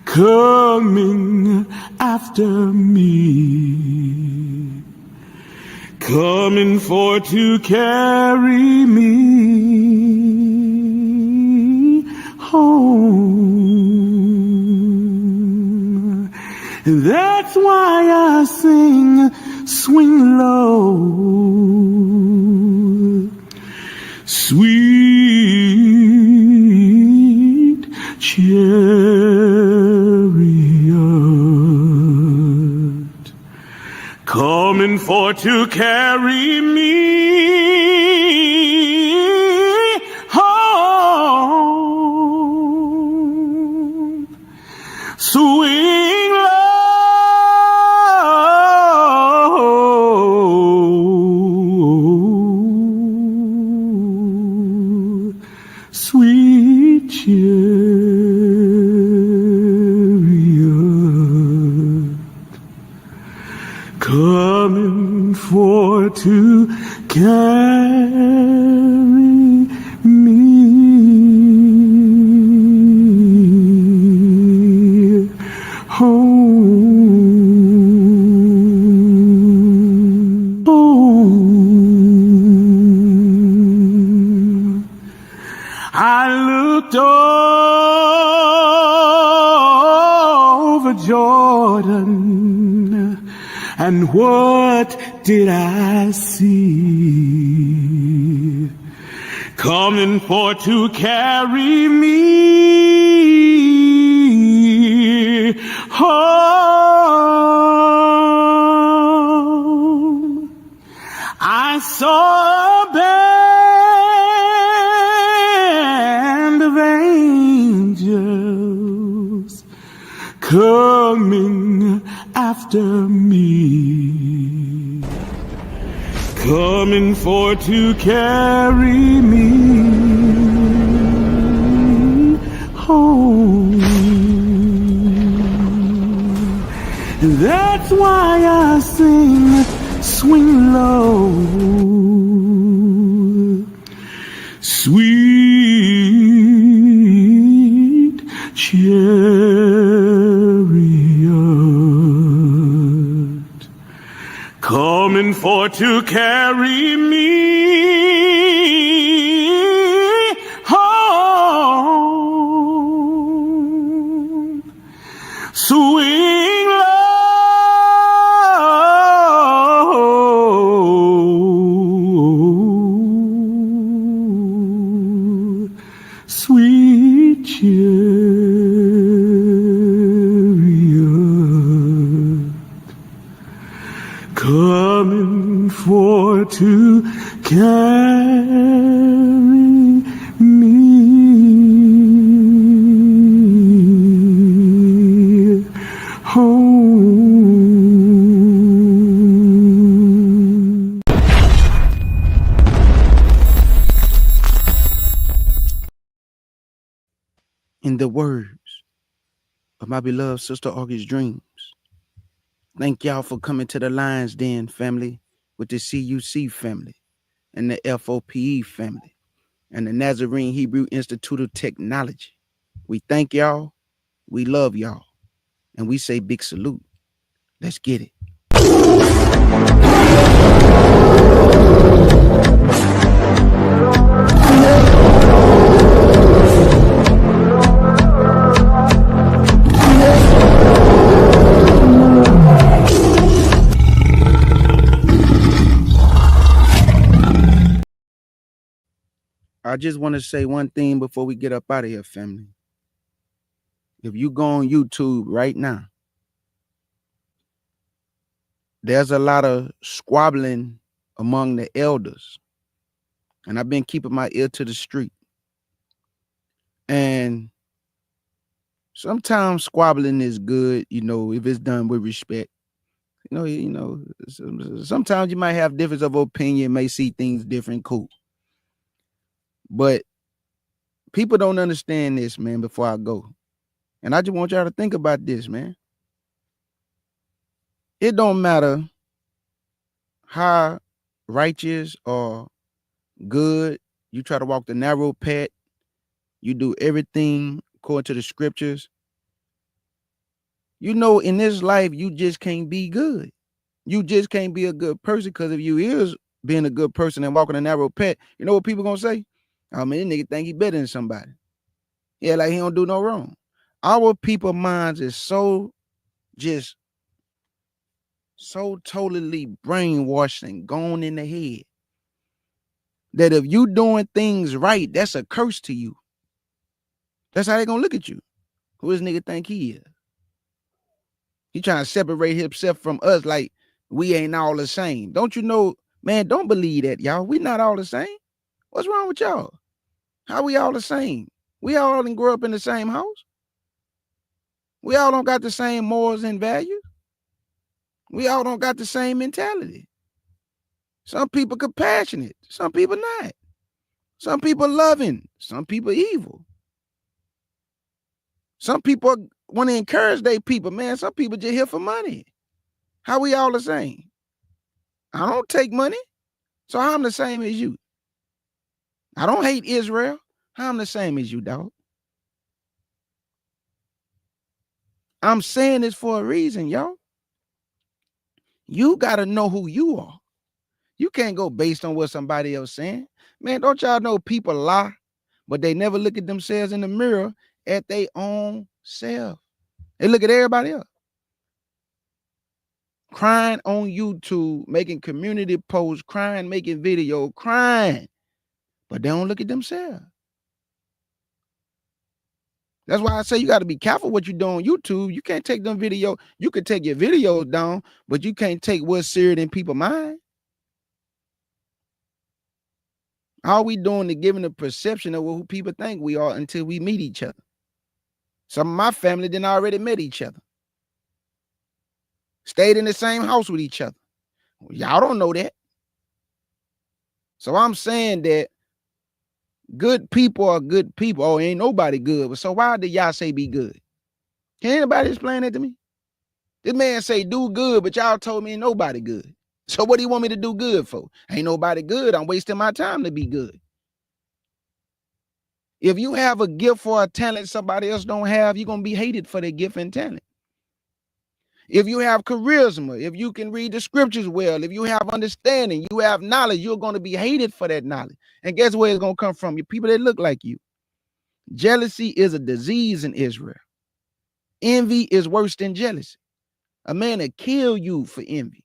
coming after me, coming for to carry me home. That's why I sing, swing low, sweet chariot, coming for to carry me home. Swing low, sweet chariot, coming for to carry me home. Home. I looked over Jordan, and what did I see? Coming for to carry me home. I saw a band of angels coming after me, coming for to carry me home. That's why I sing, swing low, sweet chariot, coming for to carry me home. Swing low, sweet chariot, coming for to carry me home. In the words of my beloved sister August Dreams, thank y'all for coming to the Lions Den family with the CUC family and the FOPE family and the Nazarene Hebrew Institute of Technology. We thank y'all, we love y'all, and we say big salute. Let's get it. I just want to say one thing before we get up out of here, family. if you go on YouTube right now, there's a lot of squabbling among the elders. And I've been keeping my ear to the street. And sometimes squabbling is good, if it's done with respect. Sometimes you might have difference of opinion, may see things different, cool. But people don't understand this, man, before I go. And I just want y'all to think about this, man. It don't matter how righteous or good you try to walk the narrow path, you do everything according to the scriptures. In this life, you just can't be good. You just can't be a good person, because if you is being a good person and walking a narrow path, you know what people gonna say? Oh man, this nigga think he better than somebody. Yeah, like he don't do no wrong. Our people minds is so totally brainwashed and gone in the head that if you doing things right, that's a curse to you. That's how they gonna look at you. Who this nigga think he is? He trying to separate himself from us like we ain't all the same. Don't you know, man, don't believe that, y'all. We not all the same. What's wrong with y'all? How we all the same? We all didn't grow up in the same house. We all don't got the same morals and values. We all don't got the same mentality. Some people compassionate, some people not. Some people loving, some people evil. Some people want to encourage their people, man. Some people just here for money. How we all the same? I don't take money, so I'm the same as you. I don't hate Israel. I'm the same as you, dog. I'm saying this for a reason, y'all. You got to know who you are. You can't go based on what somebody else saying. Man, don't y'all know people lie, but they never look at themselves in the mirror at their own self. They look at everybody else. Crying on YouTube, making community posts, crying, making video, crying, but they don't look at themselves. That's why I say you got to be careful what you do on YouTube. You can't take them videos. You can take your videos down, but you can't take what's serious in people's mind. All we doing is giving a perception of who people think we are until we meet each other. Some of my family didn't already met each other. Stayed in the same house with each other. Y'all don't know that. So I'm saying that good people are good people. Oh, ain't nobody good. So why did y'all say be good? Can anybody explain that to me? This man say do good, but y'all told me ain't nobody good. So what do you want me to do good for? Ain't nobody good. I'm wasting my time to be good. If you have a gift or a talent somebody else don't have, you're going to be hated for their gift and talent. If you have charisma, if you can read the scriptures well, if you have understanding, you have knowledge, you're going to be hated for that knowledge. And guess where it's going to come from? Your people that look like you. Jealousy is a disease in Israel. Envy is worse than jealousy. A man will kill you for envy.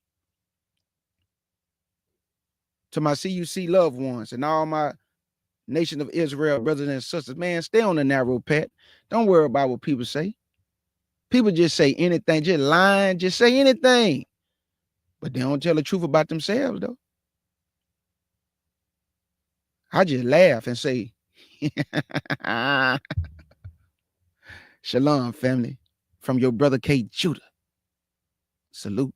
To my CUC loved ones and all my nation of Israel brothers and sisters, man, stay on the narrow path. Don't worry about what people say. People just say anything, just lying, just say anything. But they don't tell the truth about themselves, though. I just laugh and say, Shalom, family, from your brother K. Judah. Salute.